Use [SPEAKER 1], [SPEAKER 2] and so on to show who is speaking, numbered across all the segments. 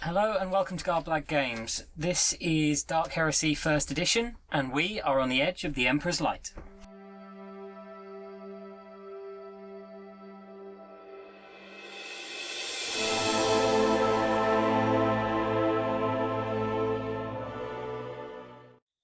[SPEAKER 1] Hello and welcome to Garblag Games. This is Dark Heresy 1st edition, and we are on the edge of the Emperor's Light.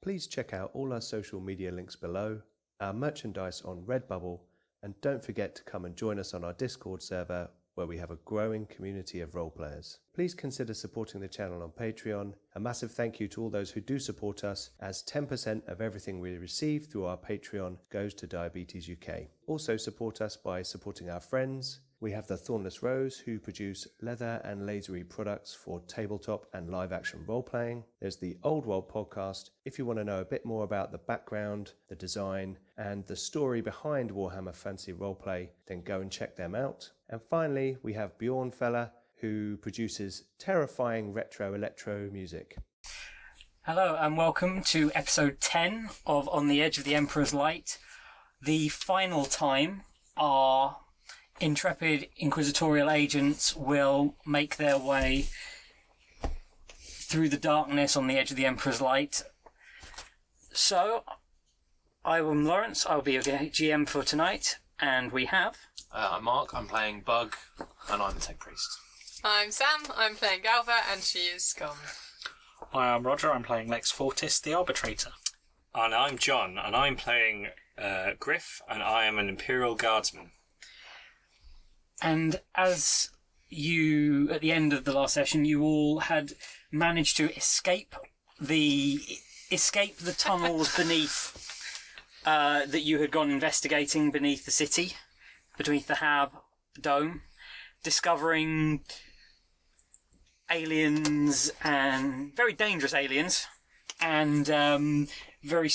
[SPEAKER 2] Please check out all our social media links below, our merchandise on Redbubble, and don't forget to come and join us on our Discord server where we have a growing community of role players. Please consider supporting the channel on Patreon. A massive thank you to all those who do support us, as 10% of everything we receive through our Patreon goes to Diabetes UK. Also support us by supporting our friends. We have the Thornless Rose, who produce leather and lasery products for tabletop and live action role-playing. There's the Old World podcast. If you want to know a bit more about the background, the design, and the story behind Warhammer Fantasy Roleplay, then go and check them out. And finally, we have Bjorn Fella, who produces terrifying retro electro music.
[SPEAKER 1] Hello and welcome to episode 10 of On the Edge of the Emperor's Light. The final time our intrepid inquisitorial agents will make their way through the darkness on the edge of the Emperor's Light. So, I am Lawrence, I'll be your GM for tonight, and we have...
[SPEAKER 3] I'm Mark, I'm playing Bug, and I'm the Tech Priest.
[SPEAKER 4] I'm Sam, I'm playing Galva, and she is gone.
[SPEAKER 5] Hi, I'm Roger, I'm playing Lex Fortis, the Arbitrator.
[SPEAKER 6] And I'm John, and I'm playing Griff, and I am an Imperial Guardsman.
[SPEAKER 1] And as you, at the end of the last session, you all had managed to escape the tunnels beneath that you had gone investigating beneath the city, beneath the Hab dome, discovering aliens, and very dangerous aliens, and very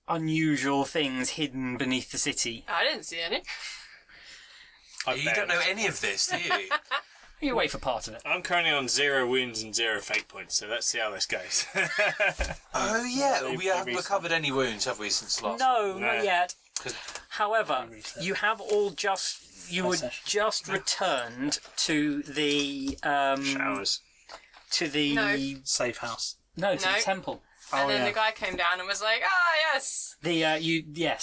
[SPEAKER 1] unusual things hidden beneath the city.
[SPEAKER 4] I didn't see any.
[SPEAKER 3] You don't know any of this, do you?
[SPEAKER 1] You wait for part of it.
[SPEAKER 6] I'm currently on 0 wounds and 0 fate points, so let's see how this goes.
[SPEAKER 3] Oh yeah, we haven't recovered any wounds, have we, since last?
[SPEAKER 1] No, not yet.
[SPEAKER 3] 'Cause-
[SPEAKER 1] However, you have all just returned to the
[SPEAKER 6] Showers.
[SPEAKER 1] to the
[SPEAKER 4] No.
[SPEAKER 5] Safe house.
[SPEAKER 1] no, to
[SPEAKER 4] No.
[SPEAKER 1] the temple.
[SPEAKER 4] And then
[SPEAKER 5] yeah.
[SPEAKER 4] the guy came down and was like, yes!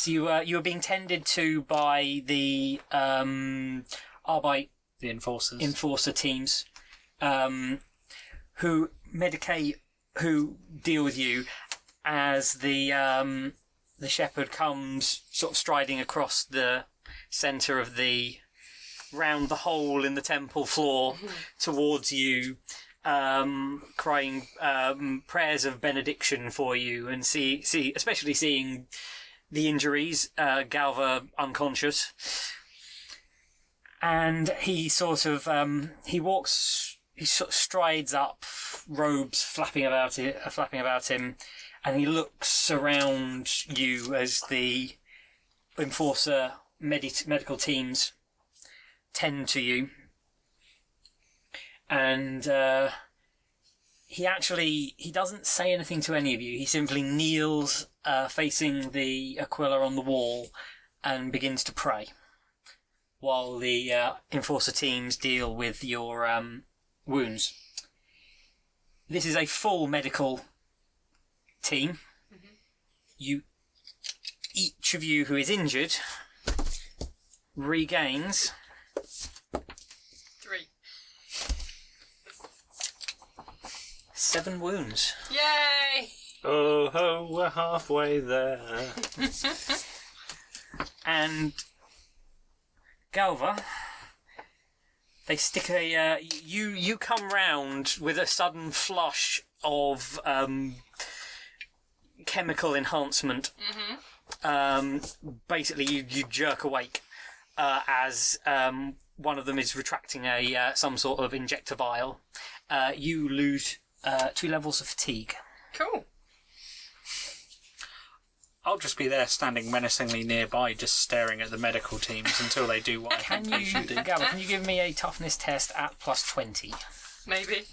[SPEAKER 1] You were being tended to by the Arbite
[SPEAKER 5] The enforcers.
[SPEAKER 1] enforcer teams, who deal with you as the shepherd comes sort of striding across the centre of round the hole in the temple floor towards you, crying prayers of benediction for you, and especially seeing the injuries, Galva unconscious. And he sort of strides up, robes flapping about him, and he looks around you as the enforcer medical teams tend to you. And he doesn't say anything to any of you. He simply kneels facing the Aquila on the wall and begins to pray while the enforcer teams deal with your wounds. This is a full medical team. Mm-hmm. Each of you who is injured regains
[SPEAKER 4] 3.
[SPEAKER 1] 7 wounds.
[SPEAKER 4] Yay!
[SPEAKER 6] Oh ho, we're halfway there.
[SPEAKER 1] And Galva, they stick you come round with a sudden flush of chemical enhancement. Mm-hmm. Basically, you jerk awake as one of them is retracting some sort of injector vial. You lose 2 levels of fatigue.
[SPEAKER 4] Cool.
[SPEAKER 5] I'll just be there standing menacingly nearby, just staring at the medical teams until they do what I
[SPEAKER 1] Can
[SPEAKER 5] think they should do.
[SPEAKER 1] Galva, can you give me a toughness test at +20?
[SPEAKER 4] Maybe.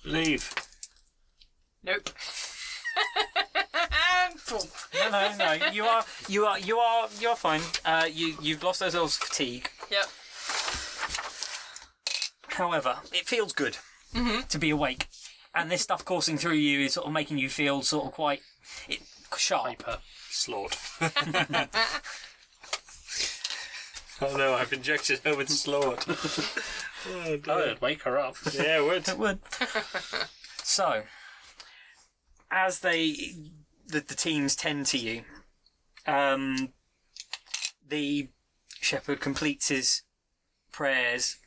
[SPEAKER 6] Leave.
[SPEAKER 4] Nope.
[SPEAKER 1] No. You're fine. You've lost those levels of fatigue.
[SPEAKER 4] Yep.
[SPEAKER 1] However, it feels good. to be awake. And this stuff coursing through you is sort of making you feel sort of quite sharp.
[SPEAKER 5] Hyper.
[SPEAKER 6] Slord. Oh no, I've injected her with Slord. Oh,
[SPEAKER 5] Oh, it'd wake her up.
[SPEAKER 6] yeah, it would.
[SPEAKER 1] It would. So, as the teams tend to you, the shepherd completes his prayers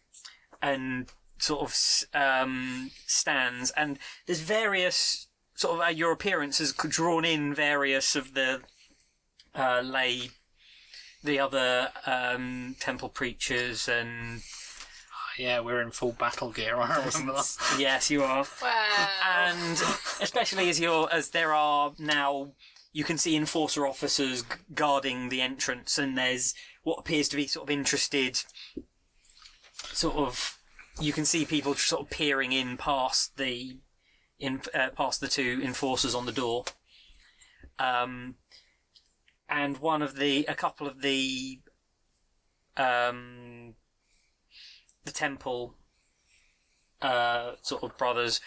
[SPEAKER 1] and sort of stands, and there's various sort of your appearance has drawn in various of the the other temple preachers and.
[SPEAKER 5] Yeah, we're in full battle gear. I remember that.
[SPEAKER 1] Yes, you are.
[SPEAKER 4] Wow.
[SPEAKER 1] And especially as there are now, you can see enforcer officers guarding the entrance, and there's what appears to be sort of interested, you can see people sort of peering in past the two enforcers on the door. And a couple of the temple sort of brothers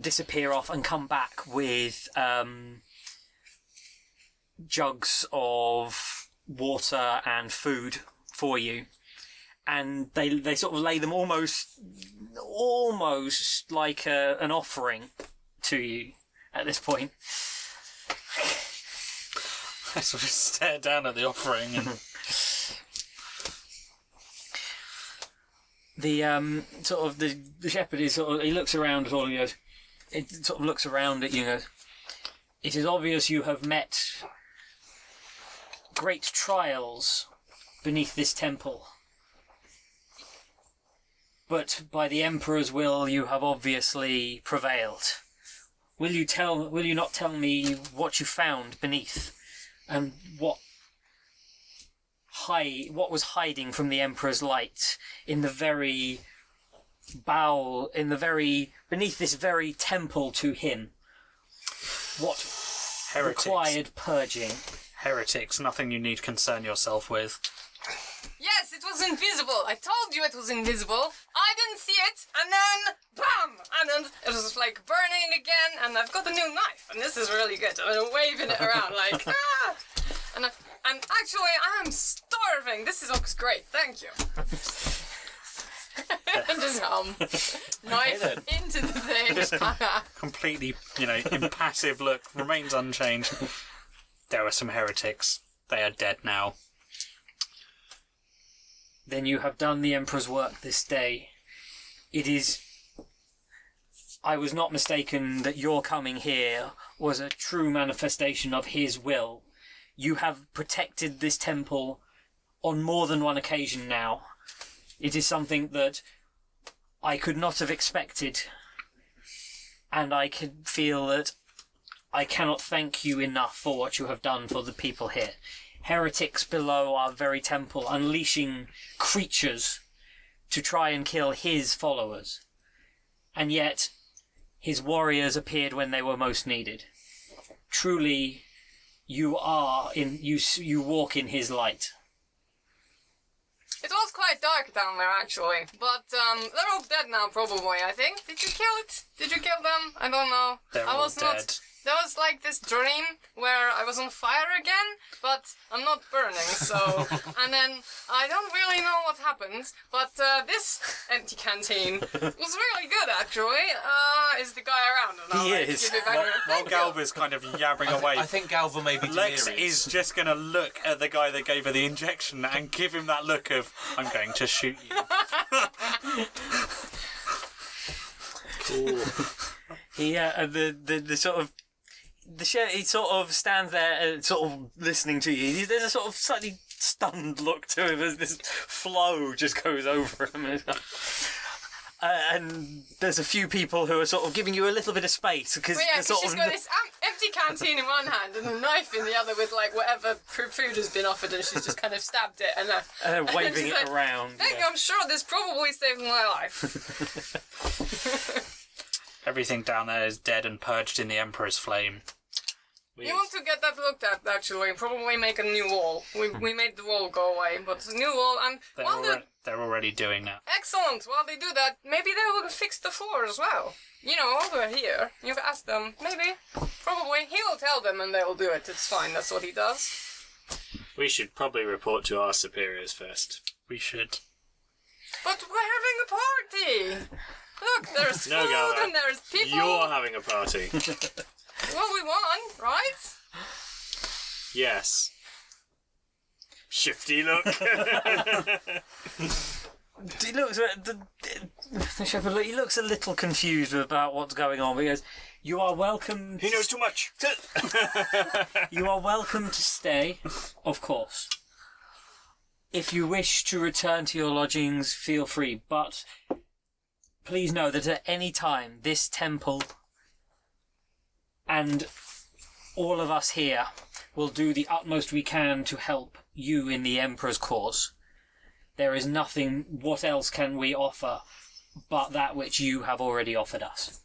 [SPEAKER 1] disappear off and come back with jugs of water and food for you, and they sort of lay them almost like an offering to you at this point.
[SPEAKER 5] I sort of stare down at the offering and
[SPEAKER 1] The sort of the shepherd is sort of, he looks around at all of you. It sort of looks around at you and goes, "It is obvious you have met great trials beneath this temple, but by the Emperor's will you have obviously prevailed. Will you not tell me what you found beneath, and what was hiding from the Emperor's light in the very beneath this very temple to him? What required purging?"
[SPEAKER 5] heretics, nothing you need concern yourself with.
[SPEAKER 4] Yes, it was invisible. I told you it was invisible. I didn't see it, and then bam! And then it was like burning again, and I've got a new knife, and this is really good. I'm waving it around like ah! And actually, I am starving. Looks great. Thank you. And just knife into the thing.
[SPEAKER 5] Completely, impassive look, remains unchanged. There were some heretics. They are dead now.
[SPEAKER 1] Then you have done the Emperor's work this day. I was not mistaken that your coming here was a true manifestation of his will. You have protected this temple on more than one occasion now. It is something that I could not have expected, and I could feel that I cannot thank you enough for what you have done for the people here. Heretics below our very temple, unleashing creatures to try and kill his followers. And yet, his warriors appeared when they were most needed. Truly, you walk in his light.
[SPEAKER 4] It was quite dark down there, actually. But they're all dead now, probably, I think. Did you kill it? Did you kill them? I don't know.
[SPEAKER 5] They're all dead.
[SPEAKER 4] There was like this dream where I was on fire again, but I'm not burning, so... And then I don't really know what happened, but this empty canteen was really good, actually. Is the guy around? And
[SPEAKER 1] He is.
[SPEAKER 4] Give it back.
[SPEAKER 5] While Galva's kind of yabbering away,
[SPEAKER 3] I think Galva may be delirious.
[SPEAKER 5] Lex is just going to look at the guy that gave her the injection and give him that look of, I'm going to shoot you.
[SPEAKER 1] He he sort of stands there, sort of listening to you. There's a sort of slightly stunned look to him as this flow just goes over him. And there's a few people who are sort of giving you a little bit of space because
[SPEAKER 4] she's got this empty canteen in one hand and a knife in the other with like whatever food has been offered, and she's just kind of stabbed it and
[SPEAKER 1] waving it around.
[SPEAKER 4] I'm sure this probably saved my life.
[SPEAKER 5] Everything down there is dead and purged in the Emperor's flame.
[SPEAKER 4] You want to get that looked at, actually. Probably make a new wall. We made the wall go away, but the new wall, and
[SPEAKER 5] they're already doing that.
[SPEAKER 4] excellent. While they do that, maybe they will fix the floor as well. You know, over here. You've asked them. Maybe. Probably. He will tell them and they will do it. It's fine. That's what he does.
[SPEAKER 6] We should probably report to our superiors first.
[SPEAKER 5] We should.
[SPEAKER 4] But we're having a party! Look, there's
[SPEAKER 6] No,
[SPEAKER 4] food
[SPEAKER 6] Gala.
[SPEAKER 4] and there's people.
[SPEAKER 6] You're having a party.
[SPEAKER 4] Well, we won, right?
[SPEAKER 6] Yes. Shifty look.
[SPEAKER 1] He looks the shepherd. He looks a little confused about what's going on. Because you are welcome.
[SPEAKER 6] He knows too much.
[SPEAKER 1] You are welcome to stay, of course. If you wish to return to your lodgings, feel free. But please know that at any time, this temple and all of us here will do the utmost we can to help you in the Emperor's cause. There is nothing, what else can we offer but that which you have already offered us?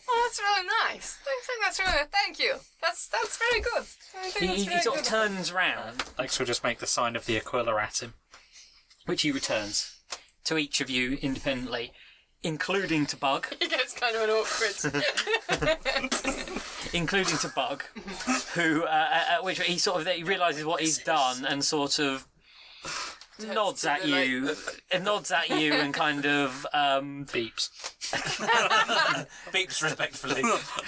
[SPEAKER 4] Oh, that's really nice. I think that's really... Thank you. That's very good. I think that's
[SPEAKER 1] He
[SPEAKER 4] very
[SPEAKER 1] sort of
[SPEAKER 4] good.
[SPEAKER 1] turns round,
[SPEAKER 5] Lex will just make the sign of the Aquila at him.
[SPEAKER 1] which he returns to each of you independently, including to Bug,
[SPEAKER 4] He gets kind of an awkward...
[SPEAKER 1] including to Bug, who, at which he sort of, he realises what he's done and sort of nods at you, and kind of,
[SPEAKER 5] Beeps.
[SPEAKER 3] Beeps respectfully.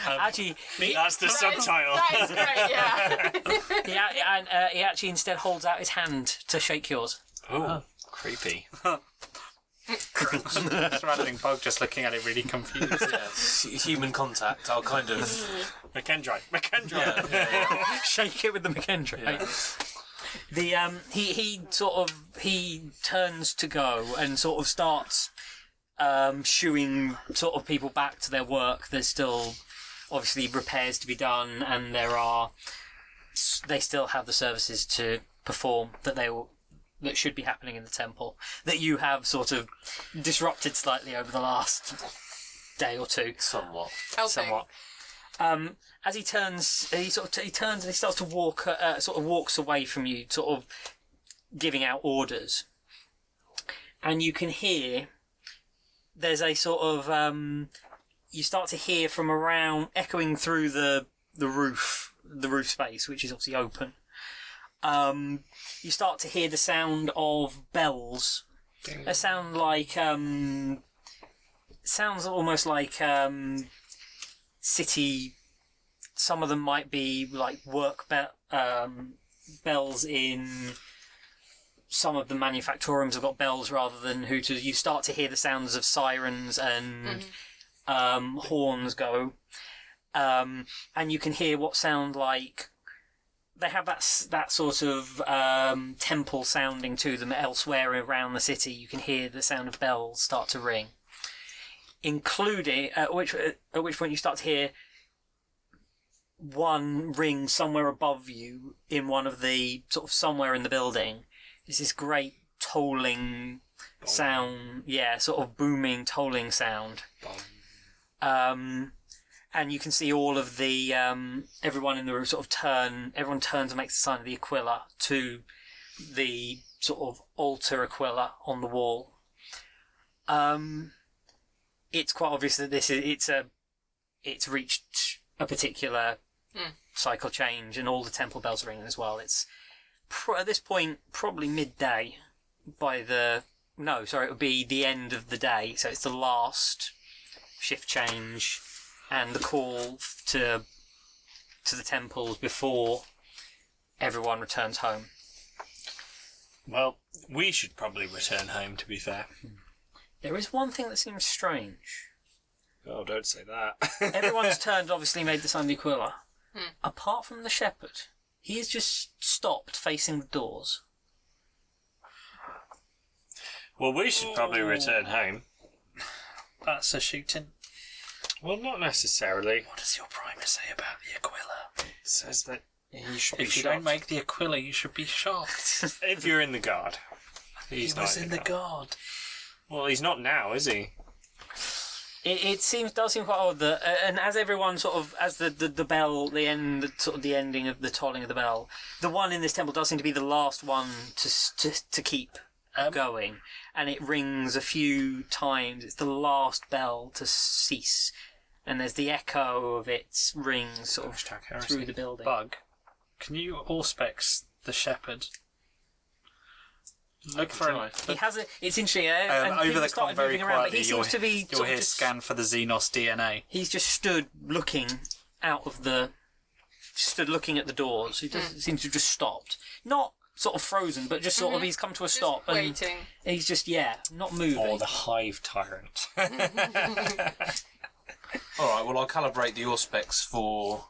[SPEAKER 1] actually,
[SPEAKER 6] That's the subtitle.
[SPEAKER 4] That is great, yeah.
[SPEAKER 1] he actually instead holds out his hand to shake yours.
[SPEAKER 6] Oh, creepy.
[SPEAKER 5] Surrounding Bug just looking at it really confused.
[SPEAKER 3] Yeah, human contact. I'll kind of.
[SPEAKER 5] McKendrite.
[SPEAKER 3] Yeah.
[SPEAKER 1] Shake it with the McKendrite. The he turns to go and sort of starts shooing sort of people back to their work. There's still obviously repairs to be done, and they still have the services to perform that should be happening in the temple that you have sort of disrupted slightly over the last day or two.
[SPEAKER 3] Somewhat.
[SPEAKER 4] Helping.
[SPEAKER 1] Somewhat. As he turns and he starts to walk, sort of walks away from you, sort of giving out orders, and you can hear. There's a sort of you start to hear from around, echoing through the roof space, which is obviously open. You start to hear the sound of bells. A sound like sounds almost like city. Some of them might be like bells in. Some of the manufactoriums have got bells rather than hooters. You start to hear the sounds of sirens and horns go, and you can hear what sound like. They have that sort of temple sounding to them elsewhere around the city. You can hear the sound of bells start to ring, including at which point you start to hear one ring somewhere above you in one of the sort of somewhere in the building. It's this great tolling sound, sort of booming tolling sound. And you can see all of the everyone in the room sort of everyone turns and makes the sign of the Aquila to the sort of altar Aquila on the wall. It's quite obvious that it's reached a particular cycle change, and all the temple bells are ringing as well. It's at this point probably midday it would be the end of the day, so it's the last shift change and the call to the temples before everyone returns home.
[SPEAKER 6] Well, we should probably return home, to be fair.
[SPEAKER 1] There is one thing that seems strange.
[SPEAKER 6] Oh, don't say that.
[SPEAKER 1] Everyone's turned, obviously made the sign of the Aquila. Apart from the shepherd, he has just stopped facing the doors.
[SPEAKER 6] Well, we should probably return home.
[SPEAKER 5] That's a shooting.
[SPEAKER 6] Well, not necessarily.
[SPEAKER 5] What does your primer say about the Aquila?
[SPEAKER 6] It says that you should be
[SPEAKER 5] If you
[SPEAKER 6] shot.
[SPEAKER 5] don't make the Aquila, you should be shot.
[SPEAKER 6] If you're in the guard.
[SPEAKER 5] He was in the guard.
[SPEAKER 6] Well, he's not now, is he?
[SPEAKER 1] It does seem quite odd that, and as everyone sort of, as the bell, the ending of the tolling of the bell, the one in this temple does seem to be the last one to keep going, and it rings a few times. It's the last bell to cease, and there's the echo of its ring sort of through the building.
[SPEAKER 5] Bug, can you auspex the shepherd? Look for him.
[SPEAKER 1] He has it's interesting. And
[SPEAKER 5] over the
[SPEAKER 1] started
[SPEAKER 5] very
[SPEAKER 1] moving around, but
[SPEAKER 5] quietly,
[SPEAKER 1] he seems to be.
[SPEAKER 5] You'll hear scan for the Xenos DNA.
[SPEAKER 1] He's just stood looking out of stood looking at the doors. He seems to have just stopped, not sort of frozen, but just sort of he's come to a stop and
[SPEAKER 4] waiting.
[SPEAKER 1] he's just not moving.
[SPEAKER 6] Or the hive tyrant.
[SPEAKER 3] All right. Well, I'll calibrate the auspex for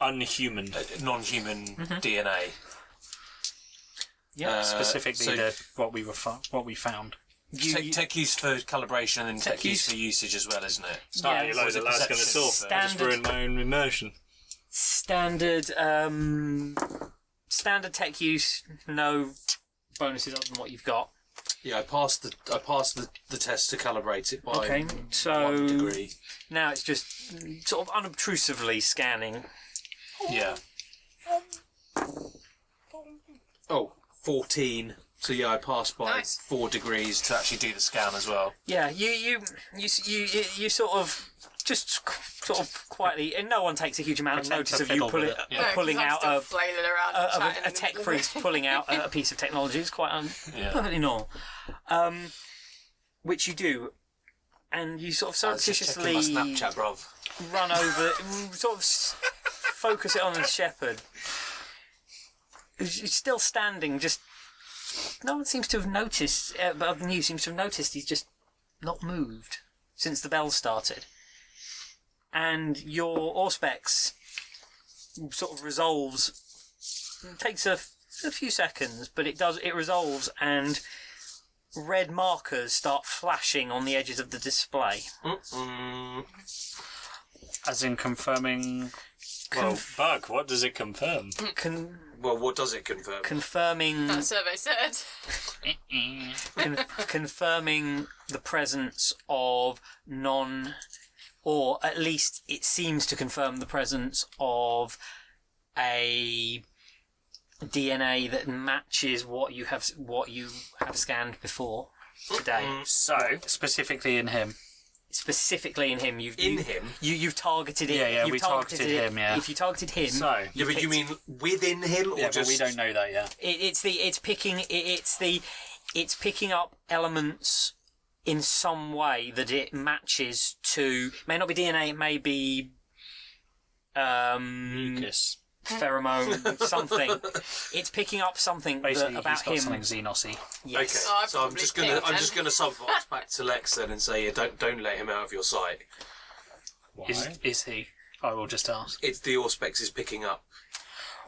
[SPEAKER 6] Unhuman.
[SPEAKER 3] non-human DNA.
[SPEAKER 1] Yeah,
[SPEAKER 5] Specifically, what we found.
[SPEAKER 3] Tech use for calibration and tech use for usage as well, isn't it?
[SPEAKER 1] Yeah,
[SPEAKER 6] You load of lads going to talk. I just ruined my own immersion.
[SPEAKER 1] standard tech use, no bonuses other than what you've got.
[SPEAKER 3] Yeah, I passed the test to calibrate it by
[SPEAKER 1] Okay, so
[SPEAKER 3] 1 degree.
[SPEAKER 1] now it's just sort of unobtrusively scanning.
[SPEAKER 3] Yeah. Oh, 14. So yeah, I passed by
[SPEAKER 4] Nice.
[SPEAKER 3] 4 degrees to actually do the scan as well.
[SPEAKER 1] Yeah, you sort of just sort of quietly, and no one takes a huge amount of
[SPEAKER 5] Pretend
[SPEAKER 1] notice
[SPEAKER 5] to
[SPEAKER 1] of you
[SPEAKER 5] fiddle with it.
[SPEAKER 3] Yeah.
[SPEAKER 1] pulling
[SPEAKER 4] I'm
[SPEAKER 1] out
[SPEAKER 4] still flailing around and chatting
[SPEAKER 1] a
[SPEAKER 4] in the
[SPEAKER 1] tech
[SPEAKER 4] middle.
[SPEAKER 1] priest pulling out a piece of technology. It's quite
[SPEAKER 3] Yeah.
[SPEAKER 1] perfectly normal. Which you do, and you sort of
[SPEAKER 3] I was just
[SPEAKER 1] surreptitiously
[SPEAKER 3] checking my Snapchat, bruv.
[SPEAKER 1] run over, sort of focus it on the shepherd. He's still standing, just no one seems to have noticed, but other than you seems to have noticed he's just not moved since the bell started. And your auspex sort of resolves. It takes a few seconds, but it resolves, and red markers start flashing on the edges of the display.
[SPEAKER 5] As in confirming.
[SPEAKER 6] Well, Bug, what does it confirm?
[SPEAKER 3] Well, what does it confirm?
[SPEAKER 1] Confirming
[SPEAKER 4] That survey said.
[SPEAKER 1] confirming the presence of or at least it seems to confirm the presence of a DNA that matches what you have scanned before today.
[SPEAKER 5] So, specifically in him.
[SPEAKER 1] Specifically in him, you've targeted it.
[SPEAKER 5] Yeah,
[SPEAKER 1] you've
[SPEAKER 5] we targeted him, yeah.
[SPEAKER 1] If you targeted him,
[SPEAKER 5] So,
[SPEAKER 3] Yeah, but you mean within him, or
[SPEAKER 5] yeah,
[SPEAKER 3] just?
[SPEAKER 5] but we don't know that yet.
[SPEAKER 1] it's picking up elements in some way that it matches to. It may not be DNA. It may be
[SPEAKER 6] Mucus.
[SPEAKER 1] pheromone, something. It's picking up something
[SPEAKER 5] Basically,
[SPEAKER 1] about
[SPEAKER 5] he's got
[SPEAKER 1] him.
[SPEAKER 5] something Xenosy.
[SPEAKER 1] Yes.
[SPEAKER 3] Okay,
[SPEAKER 4] Oh, I
[SPEAKER 3] so I'm
[SPEAKER 4] probably
[SPEAKER 3] just
[SPEAKER 4] picked
[SPEAKER 3] gonna
[SPEAKER 4] him.
[SPEAKER 3] subvox back to Lex then and say, yeah, don't let him out of your sight.
[SPEAKER 6] Why?
[SPEAKER 5] Is he? I will just ask.
[SPEAKER 3] It's the auspex is picking up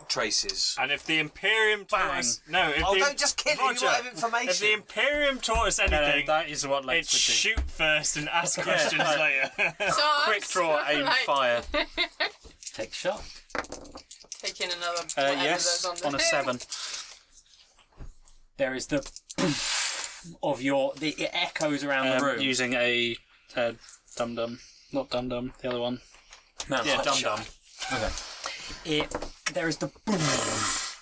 [SPEAKER 3] traces.
[SPEAKER 6] And if the Imperium taught
[SPEAKER 5] Bang.
[SPEAKER 6] us... No, if
[SPEAKER 3] Oh,
[SPEAKER 6] the...
[SPEAKER 3] don't just kill him, you
[SPEAKER 6] Roger,
[SPEAKER 3] might have information.
[SPEAKER 6] If the Imperium taught us anything,
[SPEAKER 5] that is what
[SPEAKER 6] it's
[SPEAKER 5] Lex would do.
[SPEAKER 6] shoot first and ask questions later.
[SPEAKER 4] So I'm
[SPEAKER 5] Quick draw, aim,
[SPEAKER 4] like,
[SPEAKER 5] fire.
[SPEAKER 1] Take a shot.
[SPEAKER 4] Taking another. whatever
[SPEAKER 5] Yes,
[SPEAKER 4] those
[SPEAKER 5] on a 7.
[SPEAKER 1] There is the of it echoes around the room.
[SPEAKER 5] Using a dum-dum. Not dum-dum, the other one.
[SPEAKER 1] No,
[SPEAKER 5] Yeah,
[SPEAKER 1] hot
[SPEAKER 5] dum-dum.
[SPEAKER 1] shot. Okay. There is the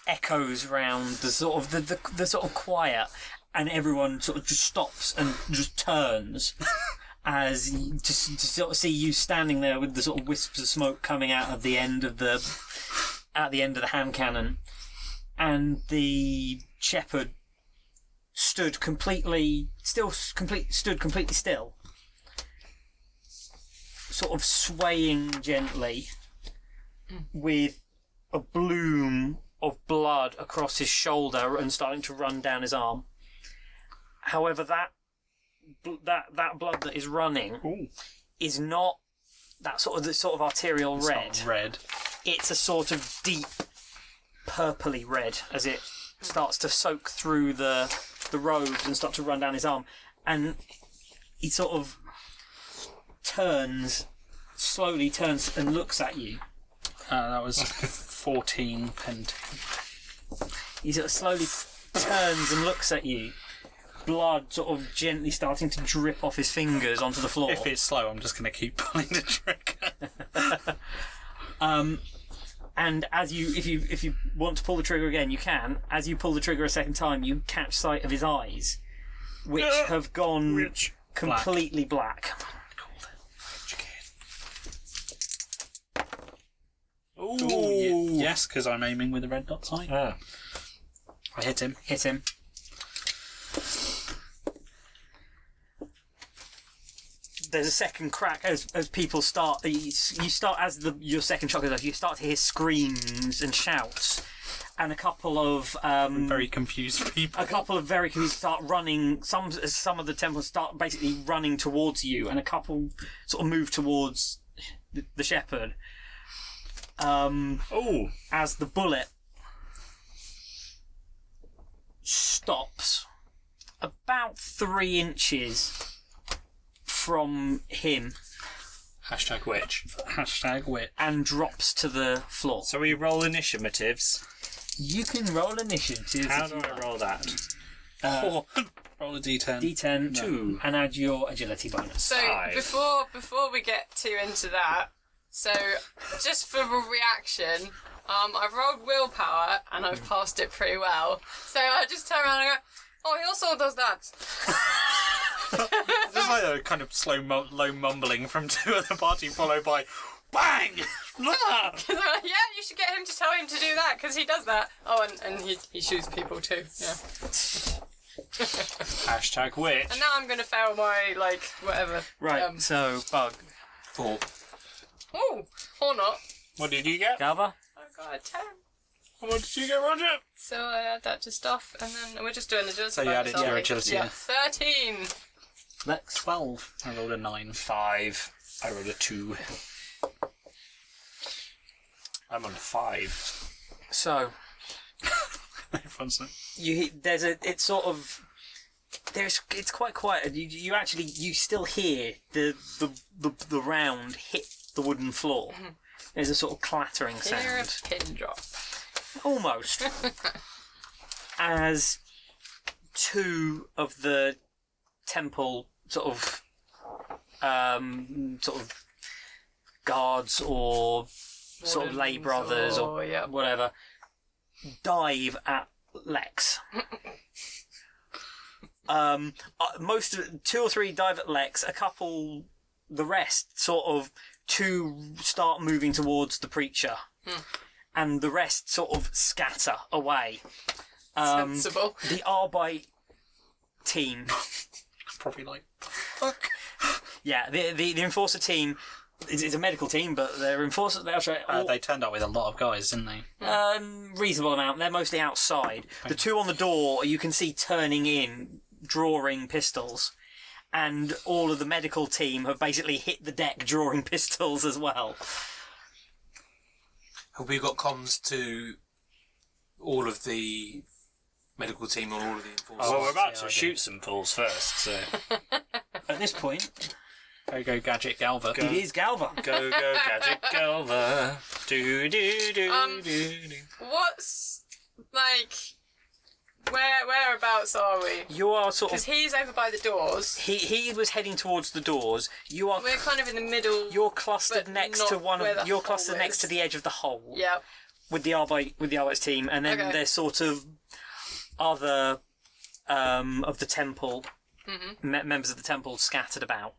[SPEAKER 1] echoes around the sort of the sort of quiet, and everyone sort of just stops and just turns as to sort of see you standing there with the sort of wisps of smoke coming out of the end of the hand cannon, and the shepherd stood completely still, sort of swaying gently, with a bloom of blood across his shoulder and starting to run down his arm. However, that blood that is running is not that sort of arterial red.
[SPEAKER 5] Not red.
[SPEAKER 1] It's a sort of deep purpley red as it starts to soak through the robes and start to run down his arm, and he sort of slowly turns and looks at you.
[SPEAKER 5] That was 14 pent.
[SPEAKER 1] He sort of slowly turns and looks at you, blood sort of gently starting to drip off his fingers onto the floor.
[SPEAKER 5] If it's slow, I'm just going to keep pulling the trigger.
[SPEAKER 1] And if you want to pull the trigger again, you can. As you pull the trigger a second time, you catch sight of his eyes, which have gone completely black.
[SPEAKER 5] Ooh. Yes, because I'm aiming with a red dot sight.
[SPEAKER 6] Ah.
[SPEAKER 5] I hit him.
[SPEAKER 1] Hit him. There's a second crack as people start. You start as your second shot goes off. You start to hear screams and shouts, and a couple of
[SPEAKER 5] Very confused people.
[SPEAKER 1] a couple of very confused start running. Some of the Templars start basically running towards you, and a couple sort of move towards the shepherd. As the bullet stops about 3 inches from him
[SPEAKER 6] Hashtag witch.
[SPEAKER 5] Hashtag wit.
[SPEAKER 1] and drops to the floor.
[SPEAKER 6] So we roll initiatives.
[SPEAKER 1] You can roll initiative.
[SPEAKER 6] How do I roll that?
[SPEAKER 5] Roll a d10.
[SPEAKER 1] D10
[SPEAKER 6] 2.
[SPEAKER 1] and add your agility bonus.
[SPEAKER 4] So
[SPEAKER 6] 5.
[SPEAKER 4] before we get too into that, so just for a reaction, I've rolled willpower and I've passed it pretty well. So I just turn around and go, oh, he also does that.
[SPEAKER 5] There's like a kind of low mumbling from two of the party, followed by bang! Look at that!
[SPEAKER 4] Yeah, you should get him to tell him to do that because he does that. Oh, and he shoots people too. Yeah.
[SPEAKER 6] Hashtag witch.
[SPEAKER 4] And now I'm gonna fail my whatever.
[SPEAKER 1] Right, so Bug.
[SPEAKER 6] 4.
[SPEAKER 4] Oh, or not.
[SPEAKER 6] What did you get?
[SPEAKER 1] Galva?
[SPEAKER 4] I got a 10.
[SPEAKER 6] What did you get, Roger?
[SPEAKER 4] So I add that to stuff, and then we're just doing agility.
[SPEAKER 5] So you added
[SPEAKER 4] bonus,
[SPEAKER 5] your
[SPEAKER 4] aren't we?
[SPEAKER 5] agility,
[SPEAKER 4] Yeah.
[SPEAKER 5] yeah.
[SPEAKER 4] 13.
[SPEAKER 1] Lex?
[SPEAKER 5] 12. I rolled a 9.
[SPEAKER 6] 5. I rolled a 2. I'm on a 5.
[SPEAKER 1] So, it's quite quiet. You still hear the round hit the wooden floor. There's a sort of clattering
[SPEAKER 4] Hear a
[SPEAKER 1] sound.
[SPEAKER 4] pin drop.
[SPEAKER 1] Almost. As 2 of the temple sort of guards or sort of lay brothers or whatever dive at Lex. Most of 2 or 3 dive at Lex. The rest sort of 2 start moving towards the preacher, and the rest sort of scatter away.
[SPEAKER 4] Sensible.
[SPEAKER 1] The Arbite team,
[SPEAKER 5] Probably like, fuck.
[SPEAKER 1] yeah, the enforcer team is a medical team, but they're enforcers.
[SPEAKER 5] They turned up with a lot of guys, didn't they?
[SPEAKER 1] Reasonable amount. They're mostly outside. The 2 on the door you can see turning in, drawing pistols. And all of the medical team have basically hit the deck drawing pistols as well.
[SPEAKER 3] Have we got comms to all of the medical team or all of the enforcers?
[SPEAKER 6] Well, we're about to shoot some fools first, so...
[SPEAKER 1] At this point,
[SPEAKER 5] Go Gadget Galva.
[SPEAKER 1] it is Galva.
[SPEAKER 6] Go, Gadget Galva. Do.
[SPEAKER 4] What's whereabouts are we?
[SPEAKER 1] You are sort
[SPEAKER 4] Because
[SPEAKER 1] of.
[SPEAKER 4] he's over by the doors.
[SPEAKER 1] He was heading towards the doors. You are.
[SPEAKER 4] We're kind of in the middle.
[SPEAKER 1] You're clustered
[SPEAKER 4] but
[SPEAKER 1] next
[SPEAKER 4] not
[SPEAKER 1] to one
[SPEAKER 4] where
[SPEAKER 1] of.
[SPEAKER 4] the
[SPEAKER 1] You're clustered
[SPEAKER 4] hole
[SPEAKER 1] next
[SPEAKER 4] is.
[SPEAKER 1] to the edge of the hole.
[SPEAKER 4] Yeah.
[SPEAKER 1] With the Arbite team, and then
[SPEAKER 4] Okay.
[SPEAKER 1] there's sort of other of the temple members of the temple scattered about.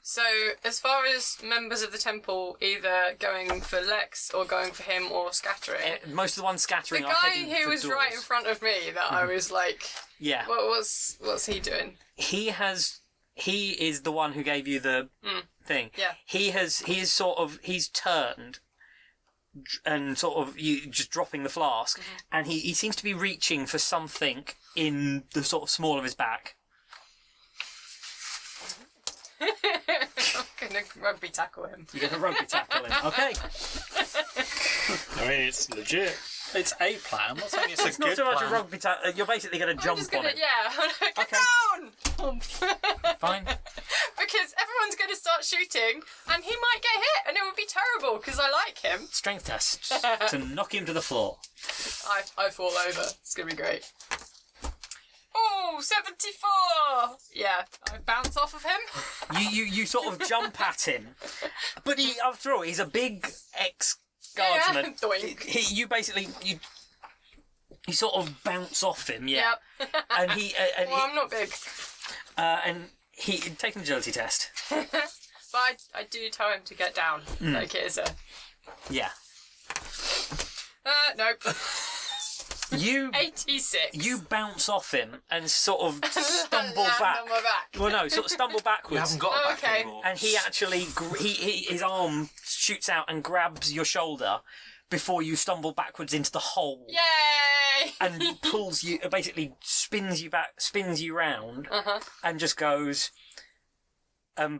[SPEAKER 4] So, as far as members of the temple either going for Lex or going for him or scattering,
[SPEAKER 1] Most of the ones
[SPEAKER 4] the
[SPEAKER 1] scattering are
[SPEAKER 4] guy
[SPEAKER 1] heading
[SPEAKER 4] who
[SPEAKER 1] for
[SPEAKER 4] was
[SPEAKER 1] doors.
[SPEAKER 4] right in front of me that I was like,
[SPEAKER 1] Yeah.
[SPEAKER 4] what's he doing?
[SPEAKER 1] He is the one who gave you the thing.
[SPEAKER 4] Yeah.
[SPEAKER 1] He's turned and sort of you just dropping the flask, and he seems to be reaching for something in the sort of small of his back.
[SPEAKER 4] I'm gonna rugby tackle him.
[SPEAKER 1] You're going to rugby tackle him. Okay.
[SPEAKER 6] I mean, it's legit.
[SPEAKER 5] It's a plan. I'm not saying it's
[SPEAKER 1] It's
[SPEAKER 5] a
[SPEAKER 1] not
[SPEAKER 5] good
[SPEAKER 1] so much
[SPEAKER 5] plan.
[SPEAKER 1] a rugby tackle. You're basically going to
[SPEAKER 4] I'm
[SPEAKER 1] jump
[SPEAKER 4] just
[SPEAKER 1] on
[SPEAKER 4] gonna,
[SPEAKER 1] him.
[SPEAKER 4] yeah, get
[SPEAKER 1] Okay.
[SPEAKER 4] down!
[SPEAKER 1] Fine.
[SPEAKER 4] Because everyone's gonna start shooting, and he might get hit, and it would be terrible because I like him.
[SPEAKER 1] Strength test to knock him to the floor.
[SPEAKER 4] I fall over. It's gonna be great. Oh, 74! Yeah, I bounce off of him.
[SPEAKER 1] You sort of jump at him, but after all, he's a big ex-guardsman.
[SPEAKER 4] Yeah, doink.
[SPEAKER 1] You basically you sort of bounce off him, yeah.
[SPEAKER 4] Yep.
[SPEAKER 1] And he
[SPEAKER 4] Well, I'm not big.
[SPEAKER 1] and he take an agility test.
[SPEAKER 4] But I do tell him to get down. Like it is a...
[SPEAKER 1] Yeah.
[SPEAKER 4] Nope.
[SPEAKER 1] You
[SPEAKER 4] 86.
[SPEAKER 1] you bounce off him and sort of stumble
[SPEAKER 4] Land
[SPEAKER 1] back.
[SPEAKER 4] on my back.
[SPEAKER 1] Well, no, sort of stumble
[SPEAKER 3] We
[SPEAKER 1] backwards.
[SPEAKER 3] haven't got a back
[SPEAKER 4] Okay.
[SPEAKER 3] anymore.
[SPEAKER 1] And he actually, his arm shoots out and grabs your shoulder before you stumble backwards into the hole.
[SPEAKER 4] Yay!
[SPEAKER 1] And pulls you, basically spins you round, and just goes,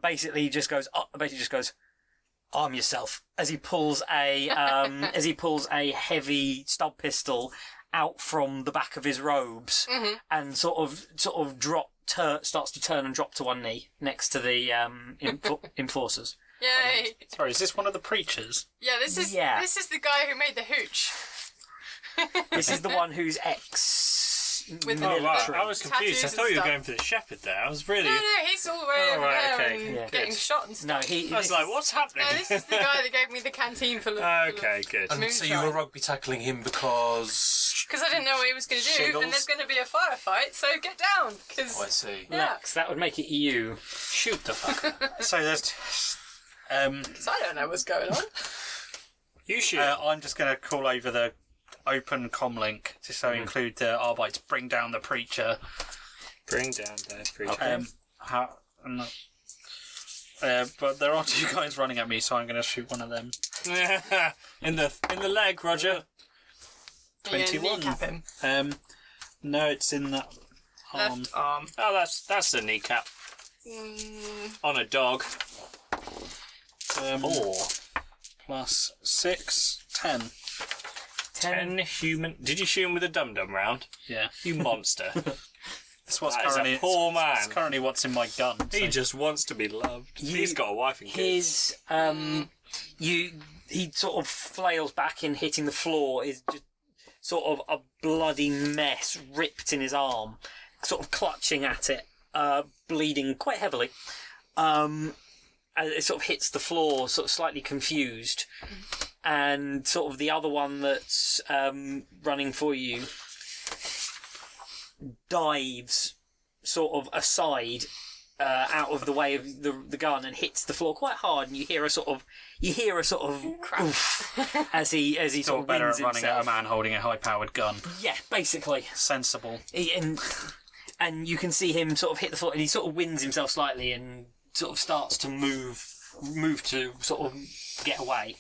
[SPEAKER 1] basically just goes, arm yourself, as he pulls a, heavy stub pistol out from the back of his robes, and sort of starts to turn and drop to one knee next to the enforcers.
[SPEAKER 4] Yay!
[SPEAKER 5] Sorry, is this one of the preachers?
[SPEAKER 4] Yeah, this is the guy who made the hooch.
[SPEAKER 1] This is the one who's ex
[SPEAKER 4] With the-
[SPEAKER 6] Oh, wow.
[SPEAKER 1] military.
[SPEAKER 6] I was confused. I
[SPEAKER 4] Tattoos
[SPEAKER 6] thought
[SPEAKER 4] and
[SPEAKER 6] you were
[SPEAKER 4] stuff.
[SPEAKER 6] going for the shepherd there. I was really...
[SPEAKER 4] No, he's all the way
[SPEAKER 6] Oh,
[SPEAKER 4] over
[SPEAKER 6] right,
[SPEAKER 4] there
[SPEAKER 6] okay.
[SPEAKER 4] and
[SPEAKER 1] Yeah.
[SPEAKER 4] getting shot and stuff.
[SPEAKER 1] No,
[SPEAKER 6] I was like, what's happening?
[SPEAKER 4] No, this is the guy that gave me the canteen full of...
[SPEAKER 6] Okay, good.
[SPEAKER 3] And so you were rugby tackling him because...
[SPEAKER 4] Because I didn't know what he was going to do,
[SPEAKER 3] Shiggles.
[SPEAKER 4] and there's going to be a firefight, so get down. Because
[SPEAKER 3] Oh, I see.
[SPEAKER 4] yeah,
[SPEAKER 1] Lex, that would make it you.
[SPEAKER 3] Shoot the fucker.
[SPEAKER 5] So there's.
[SPEAKER 4] 'cause I don't know what's going on.
[SPEAKER 3] You shoot.
[SPEAKER 5] I'm just going to call over the open comlink to so include the Arbites bring down the preacher.
[SPEAKER 6] Bring down the preacher.
[SPEAKER 5] I'm not- but there are two guys running at me, so I'm going to shoot one of them.
[SPEAKER 6] in the leg, Roger.
[SPEAKER 5] 21.
[SPEAKER 4] Yeah, kneecap him.
[SPEAKER 5] No, it's in that arm.
[SPEAKER 4] Left arm.
[SPEAKER 6] Oh, that's the kneecap. On a dog. 4.
[SPEAKER 5] Plus 6, 10.
[SPEAKER 6] 10 human... Did you shoot him with a dum-dum round?
[SPEAKER 5] Yeah.
[SPEAKER 6] You monster.
[SPEAKER 5] That's what's
[SPEAKER 6] That is a
[SPEAKER 5] currently
[SPEAKER 6] poor man.
[SPEAKER 5] It's currently what's in my gun.
[SPEAKER 6] He
[SPEAKER 5] so-
[SPEAKER 6] just wants to be loved. He's got a wife and kids.
[SPEAKER 1] His he sort of flails back in, hitting the floor, is just sort of a bloody mess ripped in his arm, sort of clutching at it, bleeding quite heavily. As it sort of hits the floor, sort of slightly confused, and sort of the other one that's running for you dives sort of aside, out of the way of the gun, and hits the floor quite hard, and you hear a sort of oof, as he
[SPEAKER 5] It's
[SPEAKER 1] sort
[SPEAKER 5] all
[SPEAKER 1] of
[SPEAKER 5] better
[SPEAKER 1] wins
[SPEAKER 5] at running at a
[SPEAKER 1] himself.
[SPEAKER 5] man holding a high-powered gun.
[SPEAKER 1] Yeah, basically.
[SPEAKER 5] Sensible.
[SPEAKER 1] And you can see him sort of hit the floor, and he sort of wins himself slightly, and sort of starts to move to sort of get away.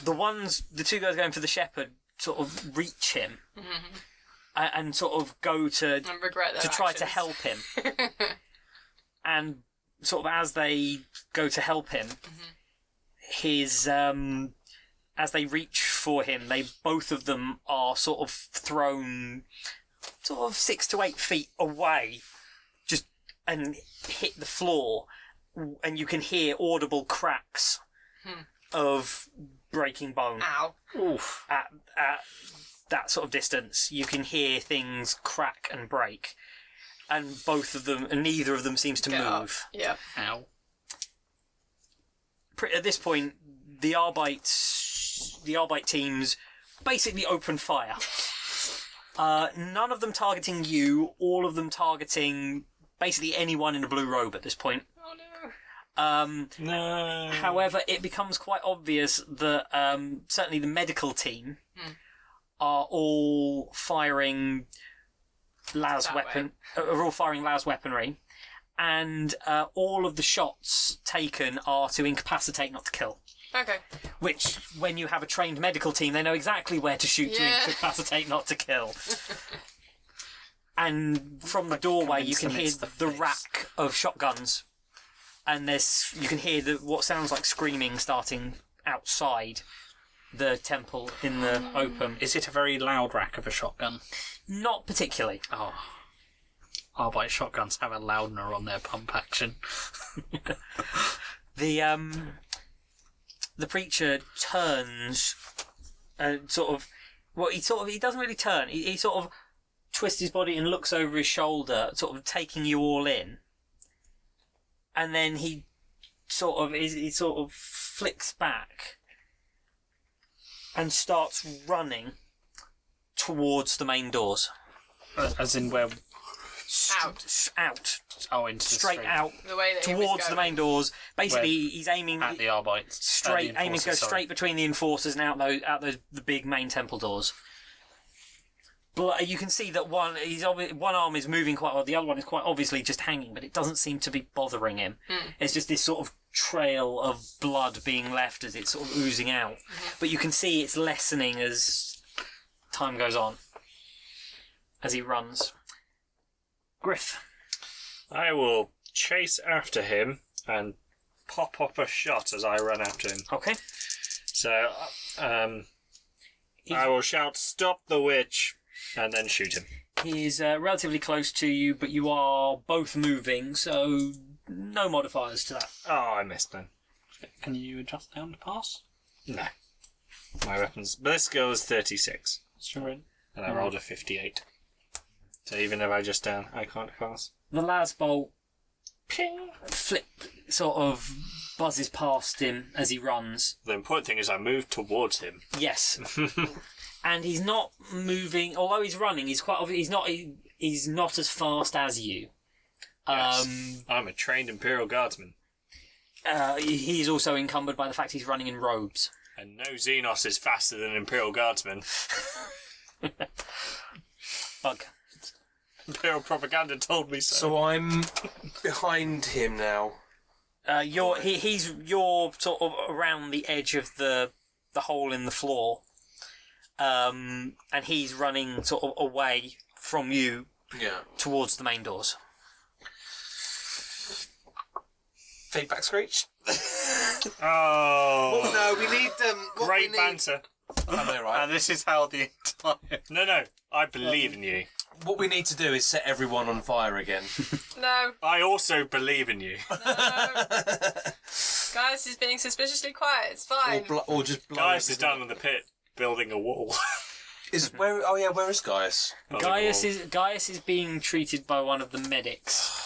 [SPEAKER 1] The two guys going for the shepherd sort of reach him, and sort of go to
[SPEAKER 4] And regret their
[SPEAKER 1] try to
[SPEAKER 4] actions.
[SPEAKER 1] help him. And sort of as they go to help him, his as they reach for him, both of them are sort of thrown sort of 6 to 8 feet away, just and hit the floor, and you can hear audible cracks of breaking bone.
[SPEAKER 4] Ow.
[SPEAKER 5] Oof.
[SPEAKER 1] At that sort of distance, you can hear things crack and break, and neither of them seems to
[SPEAKER 4] Get up.
[SPEAKER 1] move.
[SPEAKER 4] Yeah.
[SPEAKER 5] Ow.
[SPEAKER 1] At this point, the Arbite teams basically open fire. None of them targeting you, all of them targeting basically anyone in a blue robe at this point.
[SPEAKER 4] Oh no.
[SPEAKER 6] No.
[SPEAKER 1] However, it becomes quite obvious that certainly the medical team are all firing las weaponry, and all of the shots taken are to incapacitate, not to kill.
[SPEAKER 4] Okay.
[SPEAKER 1] Which, when you have a trained medical team, they know exactly where to shoot
[SPEAKER 4] Yeah.
[SPEAKER 1] to incapacitate, not to kill. And from the doorway, you can hear
[SPEAKER 5] Convince them it's
[SPEAKER 1] the
[SPEAKER 5] the face.
[SPEAKER 1] rack of shotguns, and you can hear what sounds like screaming starting outside the temple in the open.
[SPEAKER 5] Is it a very loud rack of a shotgun?
[SPEAKER 1] Not particularly.
[SPEAKER 5] Oh. Arbite shotguns have a loudener on their pump action.
[SPEAKER 1] The preacher turns and he doesn't really turn. He sort of twists his body and looks over his shoulder, sort of taking you all in. And then he sort of flicks back and starts running towards the main doors.
[SPEAKER 5] As in where?
[SPEAKER 4] Out.
[SPEAKER 5] Oh, into
[SPEAKER 1] Straight
[SPEAKER 5] the street.
[SPEAKER 1] out
[SPEAKER 4] The way that he was
[SPEAKER 1] towards the
[SPEAKER 4] going.
[SPEAKER 1] main doors. Basically, he's aiming
[SPEAKER 5] At the Arbites.
[SPEAKER 1] straight,
[SPEAKER 5] the
[SPEAKER 1] aiming to go
[SPEAKER 5] Enforcers, sorry.
[SPEAKER 1] straight between the enforcers and out those the big main temple doors. But you can see that one arm is moving quite well, the other one is quite obviously just hanging, but it doesn't seem to be bothering him. It's just this sort of trail of blood being left as it's sort of oozing out. But you can see it's lessening as time goes on, as he runs. Griff.
[SPEAKER 6] I will chase after him and pop up a shot as I run after him.
[SPEAKER 1] Okay.
[SPEAKER 6] So, I will shout, "Stop the witch!" and then shoot him.
[SPEAKER 1] He's relatively close to you, but you are both moving, so no modifiers to that.
[SPEAKER 6] Oh, I missed then.
[SPEAKER 5] Can you adjust down to pass?
[SPEAKER 6] No. My weapons. But this skill is 36.
[SPEAKER 5] Sure.
[SPEAKER 6] And I rolled a 58. So even if I just down, I can't pass.
[SPEAKER 1] The las bolt sort of buzzes past him as he runs.
[SPEAKER 6] The important thing is I move towards him.
[SPEAKER 1] Yes. And he's not moving, although he's running, he's not as fast as you.
[SPEAKER 6] Yes. I'm a trained Imperial Guardsman.
[SPEAKER 1] He's also encumbered by the fact he's running in robes.
[SPEAKER 6] And no Xenos is faster than Imperial Guardsmen.
[SPEAKER 1] Bug.
[SPEAKER 6] Imperial propaganda told me so.
[SPEAKER 3] So I'm behind him now.
[SPEAKER 1] You're sort of around the edge of the hole in the floor. And he's running sort of away from you towards the main doors.
[SPEAKER 3] Feedback screech.
[SPEAKER 6] Oh.
[SPEAKER 3] Well, no, we need
[SPEAKER 6] Great banter.
[SPEAKER 3] I know, right?
[SPEAKER 6] And this is how the entire... No, I believe in you.
[SPEAKER 3] What we need to do is set everyone on fire again.
[SPEAKER 4] No.
[SPEAKER 6] I also believe in you.
[SPEAKER 4] Guys, he's being suspiciously quiet. It's fine.
[SPEAKER 3] or just blow
[SPEAKER 6] Gaius is
[SPEAKER 3] everything
[SPEAKER 6] down in the pit building a wall.
[SPEAKER 3] where? Oh yeah, where is Gaius?
[SPEAKER 1] Gaius is being treated by one of the medics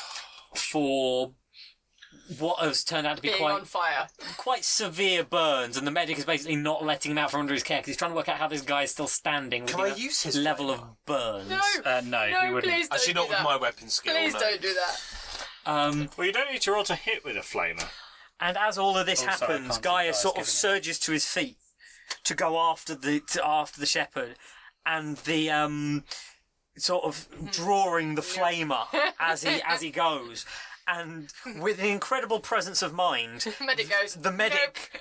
[SPEAKER 1] for what has turned out to be
[SPEAKER 4] being on fire.
[SPEAKER 1] quite severe burns, and the medic is basically not letting him out from under his care because he's trying to work out how this guy is still standing with
[SPEAKER 3] Can I use his
[SPEAKER 1] level
[SPEAKER 3] flamer?
[SPEAKER 1] of burns.
[SPEAKER 4] No,
[SPEAKER 5] No, we wouldn't.
[SPEAKER 4] please don't
[SPEAKER 3] Actually,
[SPEAKER 4] do
[SPEAKER 3] not with
[SPEAKER 4] that.
[SPEAKER 3] my weapon skill.
[SPEAKER 4] Please
[SPEAKER 3] no.
[SPEAKER 4] don't do that.
[SPEAKER 6] Well, you don't need to roll to hit with a flamer.
[SPEAKER 1] And as all of this
[SPEAKER 5] Oh, sorry, I
[SPEAKER 1] happens,
[SPEAKER 5] can't see
[SPEAKER 1] Gaius
[SPEAKER 5] Gaius
[SPEAKER 1] sort of
[SPEAKER 5] giving it.
[SPEAKER 1] surges to his feet to go after the shepherd, and the sort of drawing the flamer as he goes. And with an incredible presence of mind,
[SPEAKER 4] Medic goes.
[SPEAKER 1] the medic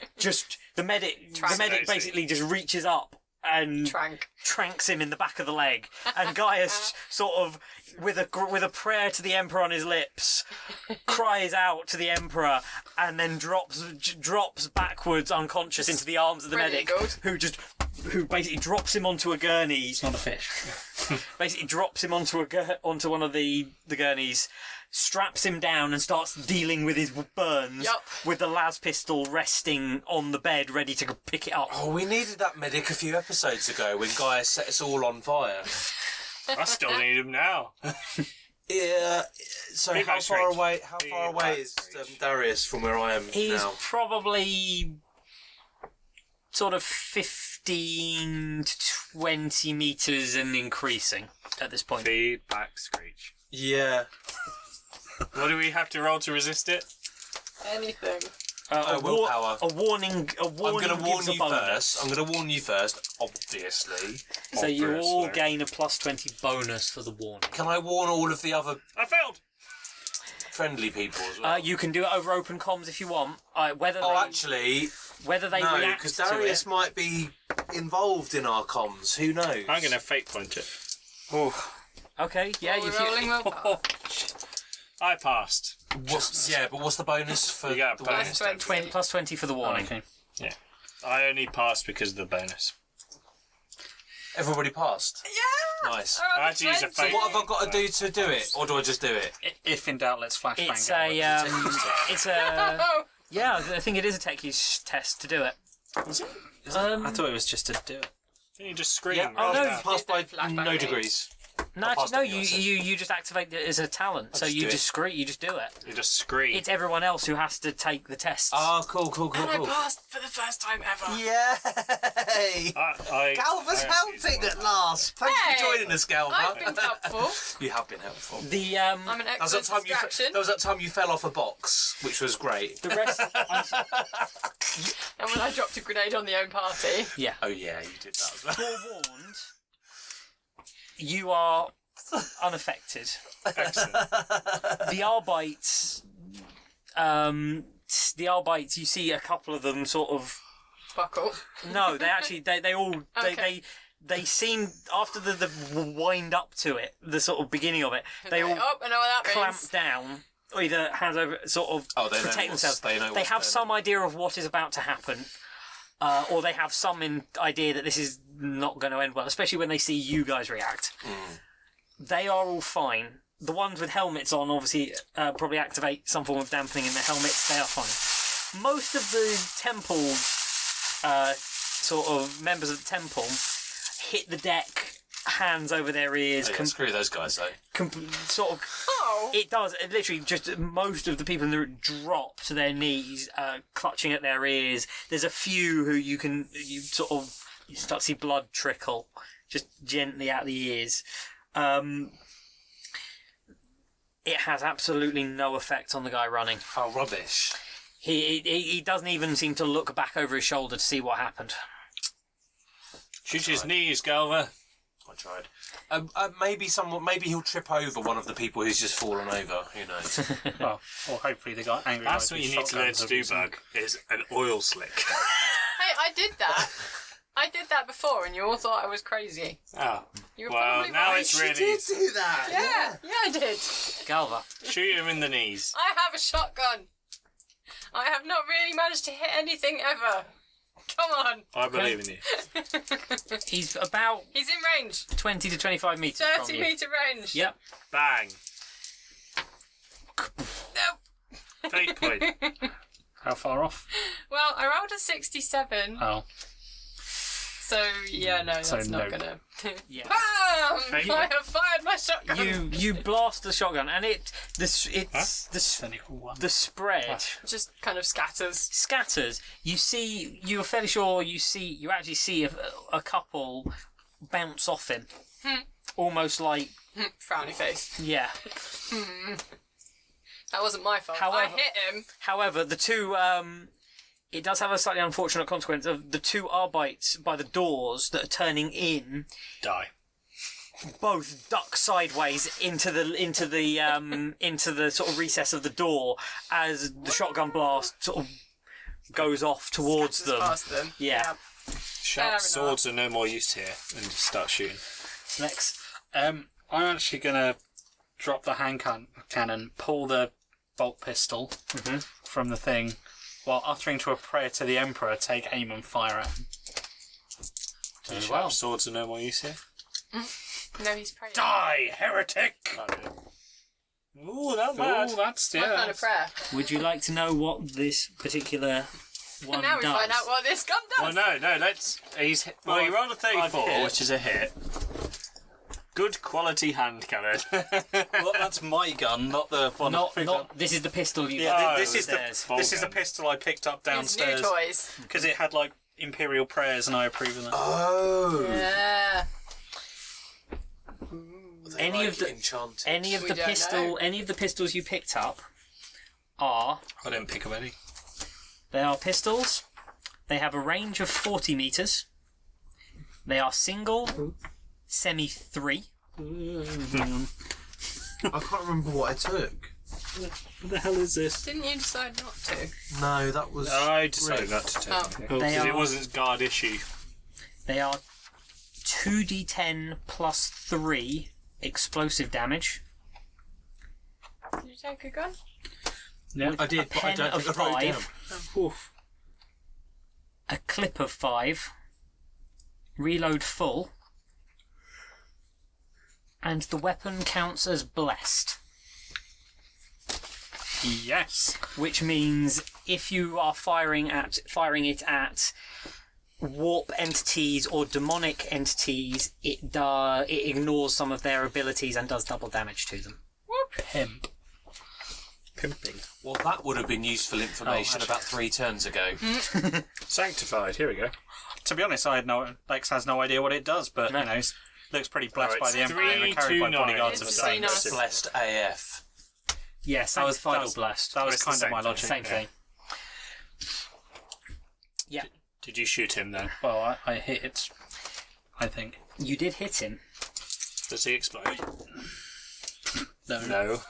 [SPEAKER 4] Trank.
[SPEAKER 1] basically just reaches up and
[SPEAKER 4] Trank.
[SPEAKER 1] tranks him in the back of the leg. And Gaius sort of, with a prayer to the Emperor on his lips, cries out to the Emperor and then drops backwards unconscious into the arms of the
[SPEAKER 4] Pretty
[SPEAKER 1] medic,
[SPEAKER 4] good.
[SPEAKER 1] who basically drops him onto a gurney.
[SPEAKER 5] It's not a fish.
[SPEAKER 1] Basically drops him onto one of the gurneys, straps him down and starts dealing with his burns
[SPEAKER 4] Yup.
[SPEAKER 1] with the las pistol resting on the bed ready to go pick it up.
[SPEAKER 3] Oh, we needed that medic a few episodes ago when Gaius set us all on fire.
[SPEAKER 6] I still need him now.
[SPEAKER 3] Yeah. So
[SPEAKER 6] Feedback
[SPEAKER 3] how far
[SPEAKER 6] screech.
[SPEAKER 3] away?
[SPEAKER 6] Feedback
[SPEAKER 3] Is
[SPEAKER 6] screech.
[SPEAKER 3] Darius from where I am
[SPEAKER 1] He's
[SPEAKER 3] now?
[SPEAKER 1] probably sort of 15 to 20 metres and increasing at this point.
[SPEAKER 6] Feedback screech.
[SPEAKER 3] Yeah.
[SPEAKER 6] What do we have to roll to resist it?
[SPEAKER 4] Anything.
[SPEAKER 3] Willpower.
[SPEAKER 1] A warning.
[SPEAKER 3] I'm going to warn
[SPEAKER 1] gives a
[SPEAKER 3] you
[SPEAKER 1] bonus.
[SPEAKER 3] first. I'm going to warn you first, obviously.
[SPEAKER 1] So you all
[SPEAKER 6] Obviously.
[SPEAKER 1] gain a plus 20 bonus for the warning.
[SPEAKER 3] Can I warn all of the other
[SPEAKER 6] I failed!
[SPEAKER 3] friendly people as well?
[SPEAKER 1] You can do it over open comms if you want. Whether
[SPEAKER 3] actually,
[SPEAKER 1] whether they
[SPEAKER 3] no,
[SPEAKER 1] react
[SPEAKER 3] because
[SPEAKER 1] to
[SPEAKER 3] Darius
[SPEAKER 1] it.
[SPEAKER 3] might be involved in our comms. Who knows?
[SPEAKER 6] I'm going to fate point it. Oh,
[SPEAKER 1] Okay, yeah,
[SPEAKER 4] We're
[SPEAKER 1] if you,
[SPEAKER 4] rolling willpower.
[SPEAKER 6] I passed.
[SPEAKER 3] But what's the bonus for?
[SPEAKER 6] You get a
[SPEAKER 3] the
[SPEAKER 6] bonus.
[SPEAKER 4] Plus 20.
[SPEAKER 1] plus 20 for the warning.
[SPEAKER 5] Okay.
[SPEAKER 6] Yeah. I only passed because of the bonus.
[SPEAKER 3] Everybody passed.
[SPEAKER 4] Yeah!
[SPEAKER 3] Nice.
[SPEAKER 4] Oh,
[SPEAKER 6] I had to use a
[SPEAKER 4] 20.
[SPEAKER 6] fate.
[SPEAKER 3] What have I got to do to do it, or do I just do it?
[SPEAKER 5] If in doubt, let's flashbang.
[SPEAKER 1] It's it's a,
[SPEAKER 4] Oh,
[SPEAKER 1] yeah, I think it is a tech use test to do it.
[SPEAKER 5] I thought it was just to do it.
[SPEAKER 6] Can you just scream?
[SPEAKER 3] Yeah.
[SPEAKER 1] Oh, no,
[SPEAKER 3] Passed by
[SPEAKER 4] Flashback
[SPEAKER 3] no
[SPEAKER 4] range.
[SPEAKER 3] degrees.
[SPEAKER 1] No,
[SPEAKER 3] I'll
[SPEAKER 1] actually,
[SPEAKER 3] pass
[SPEAKER 1] no.
[SPEAKER 3] it to you,
[SPEAKER 1] You just activate it as a talent. So
[SPEAKER 3] just
[SPEAKER 1] you
[SPEAKER 3] do it.
[SPEAKER 1] just scream. You just do it.
[SPEAKER 6] You just scream.
[SPEAKER 1] It's everyone else who has to take the tests.
[SPEAKER 3] Oh, cool.
[SPEAKER 4] And I passed for the first time ever.
[SPEAKER 3] Yay! Galva's helping at last. Thanks
[SPEAKER 4] Hey,
[SPEAKER 3] for joining us, Galva.
[SPEAKER 4] I've been helpful.
[SPEAKER 3] You have been helpful.
[SPEAKER 1] The
[SPEAKER 4] I'm an
[SPEAKER 3] There was, that
[SPEAKER 4] excellent
[SPEAKER 3] time
[SPEAKER 4] distraction.
[SPEAKER 3] there was that time you fell off a box, which was great.
[SPEAKER 1] the rest.
[SPEAKER 4] And when I dropped a grenade on the own party.
[SPEAKER 1] Yeah.
[SPEAKER 3] Oh yeah, you did that as well.
[SPEAKER 1] Forewarned. You are unaffected.
[SPEAKER 6] Excellent.
[SPEAKER 1] The Arbites. The Arbites. You see a couple of them sort of.
[SPEAKER 4] Buckle.
[SPEAKER 1] No, they actually. They all.
[SPEAKER 4] Okay.
[SPEAKER 1] They seem after the wind up to it, the sort of beginning of it. They all
[SPEAKER 4] Oh, I know what that
[SPEAKER 1] clamp
[SPEAKER 4] means.
[SPEAKER 1] down, or either hands over, sort of
[SPEAKER 3] Oh, they know
[SPEAKER 1] protect
[SPEAKER 3] what's-
[SPEAKER 1] themselves.
[SPEAKER 3] they know what's
[SPEAKER 1] have
[SPEAKER 3] going
[SPEAKER 1] some idea of what is about to happen, or they have some idea that this is not going to end well. Especially when they see you guys react. They are all fine. The ones with helmets on obviously probably activate some form of dampening in their helmets. They are fine. Most of the temple, sort of members of the temple, hit the deck, hands over their ears.
[SPEAKER 3] Oh, yeah, screw those guys though.
[SPEAKER 1] Sort of.
[SPEAKER 4] Oh.
[SPEAKER 1] It does. It literally just most of the people in the room drop to their knees, clutching at their ears. There's a few who you start to see blood trickle just gently out the ears. It has absolutely no effect on the guy running.
[SPEAKER 3] Oh, rubbish.
[SPEAKER 1] He doesn't even seem to look back over his shoulder to see what happened.
[SPEAKER 6] Shoot his knees, Galva.
[SPEAKER 3] I tried. Maybe he'll trip over one of the people who's just fallen over. Who knows?
[SPEAKER 5] Well, or hopefully they got angry.
[SPEAKER 6] That's
[SPEAKER 5] like
[SPEAKER 6] what you
[SPEAKER 5] these
[SPEAKER 6] need to learn
[SPEAKER 5] shotguns
[SPEAKER 6] to
[SPEAKER 5] have
[SPEAKER 6] do,
[SPEAKER 5] recently.
[SPEAKER 6] Bug, is an oil slick.
[SPEAKER 4] Hey, I did that. I did that before, and you all thought I was crazy.
[SPEAKER 6] Oh.
[SPEAKER 4] You were
[SPEAKER 6] Well,
[SPEAKER 4] probably
[SPEAKER 6] now
[SPEAKER 4] right.
[SPEAKER 6] it's really...
[SPEAKER 3] do that.
[SPEAKER 4] Yeah, I did.
[SPEAKER 1] Galva.
[SPEAKER 6] Shoot him in the knees.
[SPEAKER 4] I have a shotgun. I have not really managed to hit anything ever. Come on.
[SPEAKER 6] I believe in you.
[SPEAKER 1] He's about
[SPEAKER 4] He's in range.
[SPEAKER 1] 20 to 25 metres
[SPEAKER 4] 30
[SPEAKER 1] from you.
[SPEAKER 4] metre range.
[SPEAKER 1] Yep.
[SPEAKER 6] Bang.
[SPEAKER 4] No.
[SPEAKER 6] Fate point.
[SPEAKER 5] How far off?
[SPEAKER 4] Well, I rolled a 67.
[SPEAKER 5] Oh.
[SPEAKER 4] So, yeah, no,
[SPEAKER 5] So
[SPEAKER 4] that's not
[SPEAKER 5] no.
[SPEAKER 4] gonna...
[SPEAKER 1] Yeah.
[SPEAKER 4] Bam!
[SPEAKER 6] Fate-
[SPEAKER 4] I have fired my shotgun.
[SPEAKER 1] You blast the shotgun and the
[SPEAKER 5] Technical one.
[SPEAKER 1] the spread
[SPEAKER 4] Just kind of scatters.
[SPEAKER 1] scatters. You're fairly sure you actually see a couple bounce off him, almost like
[SPEAKER 4] Frowny face.
[SPEAKER 1] yeah.
[SPEAKER 4] That wasn't my fault. I
[SPEAKER 1] However-
[SPEAKER 4] hit him.
[SPEAKER 1] However, the two it does have a slightly unfortunate consequence of the two Arbites by the doors that are turning in.
[SPEAKER 6] Die.
[SPEAKER 1] Both duck sideways into the sort of recess of the door as the shotgun blast sort of goes off towards
[SPEAKER 4] Scatters
[SPEAKER 1] them.
[SPEAKER 4] past them.
[SPEAKER 1] Yeah.
[SPEAKER 6] Sharp
[SPEAKER 4] enough.
[SPEAKER 6] swords are no more use here. And just start shooting.
[SPEAKER 1] Next.
[SPEAKER 5] I'm actually gonna drop the hand cannon, pull the bolt pistol from the thing, while uttering to a prayer to the Emperor, take aim and fire at him.
[SPEAKER 6] Sharp
[SPEAKER 1] well.
[SPEAKER 6] swords are no more use here.
[SPEAKER 4] No, he's praying.
[SPEAKER 6] Die, heretic! Ooh, not bad.
[SPEAKER 5] Oh, that's
[SPEAKER 4] My kind of prayer.
[SPEAKER 1] Would you like to know what this particular one
[SPEAKER 4] And now we
[SPEAKER 1] does?
[SPEAKER 4] find out what this gun does.
[SPEAKER 6] Well, no, let's... He's hit, well, he rolled a 34,
[SPEAKER 5] hit.
[SPEAKER 6] which is a hit. Good quality hand cannon.
[SPEAKER 5] Well, that's my gun, not the one.
[SPEAKER 1] Not. This is the pistol you
[SPEAKER 6] Yeah,
[SPEAKER 1] got.
[SPEAKER 6] this is
[SPEAKER 1] upstairs.
[SPEAKER 6] the pistol I picked up
[SPEAKER 4] His new
[SPEAKER 6] downstairs
[SPEAKER 4] toys.
[SPEAKER 6] because it had like imperial prayers and I approve of them.
[SPEAKER 3] Oh.
[SPEAKER 4] Yeah.
[SPEAKER 1] Any of the
[SPEAKER 3] enchanted.
[SPEAKER 4] We don't know.
[SPEAKER 1] any of the pistols you picked up are
[SPEAKER 6] I didn't pick up any.
[SPEAKER 1] they are pistols. They have a range of 40 meters. They are single, semi 3.
[SPEAKER 3] I can't remember what I took.
[SPEAKER 5] What the hell is this?
[SPEAKER 4] Didn't you decide not to?
[SPEAKER 3] No, that was.
[SPEAKER 6] I decided not to take
[SPEAKER 4] Oh.
[SPEAKER 6] it
[SPEAKER 1] They
[SPEAKER 6] because it
[SPEAKER 1] are-
[SPEAKER 6] wasn't guard issue.
[SPEAKER 1] They are 2d10 plus 3 explosive damage.
[SPEAKER 4] Did you take a gun?
[SPEAKER 1] With
[SPEAKER 3] I did,
[SPEAKER 1] a
[SPEAKER 3] but I
[SPEAKER 1] pen
[SPEAKER 3] don't
[SPEAKER 1] of
[SPEAKER 3] think I wrote it
[SPEAKER 1] 5, a clip of 5, reload full, and the weapon counts as blessed.
[SPEAKER 5] Yes.
[SPEAKER 1] Which means if you are firing it at warp entities or demonic entities, it ignores some of their abilities and does double damage to them.
[SPEAKER 5] Pimp.
[SPEAKER 6] Pimping.
[SPEAKER 3] Well, that would have been useful information about 3 turns ago.
[SPEAKER 6] Sanctified. Here we go.
[SPEAKER 5] To be honest, Lex has no idea what it does, but
[SPEAKER 1] No.
[SPEAKER 5] you know, looks pretty blessed
[SPEAKER 6] Alright,
[SPEAKER 5] by the Emperor and
[SPEAKER 6] 3,
[SPEAKER 5] carried
[SPEAKER 6] 2,
[SPEAKER 5] by
[SPEAKER 6] 9.
[SPEAKER 5] bodyguards of
[SPEAKER 4] It's
[SPEAKER 5] saints.
[SPEAKER 4] really
[SPEAKER 3] Blessed AF.
[SPEAKER 1] Yeah, sanctified or
[SPEAKER 5] that
[SPEAKER 1] blessed.
[SPEAKER 5] That was
[SPEAKER 6] It's the
[SPEAKER 5] kind of my
[SPEAKER 6] same
[SPEAKER 5] logic.
[SPEAKER 1] Same thing. Yeah.
[SPEAKER 6] Did you shoot him then?
[SPEAKER 5] Well, I hit it, I think.
[SPEAKER 1] You did hit him.
[SPEAKER 6] Does he explode?
[SPEAKER 5] No.
[SPEAKER 6] No.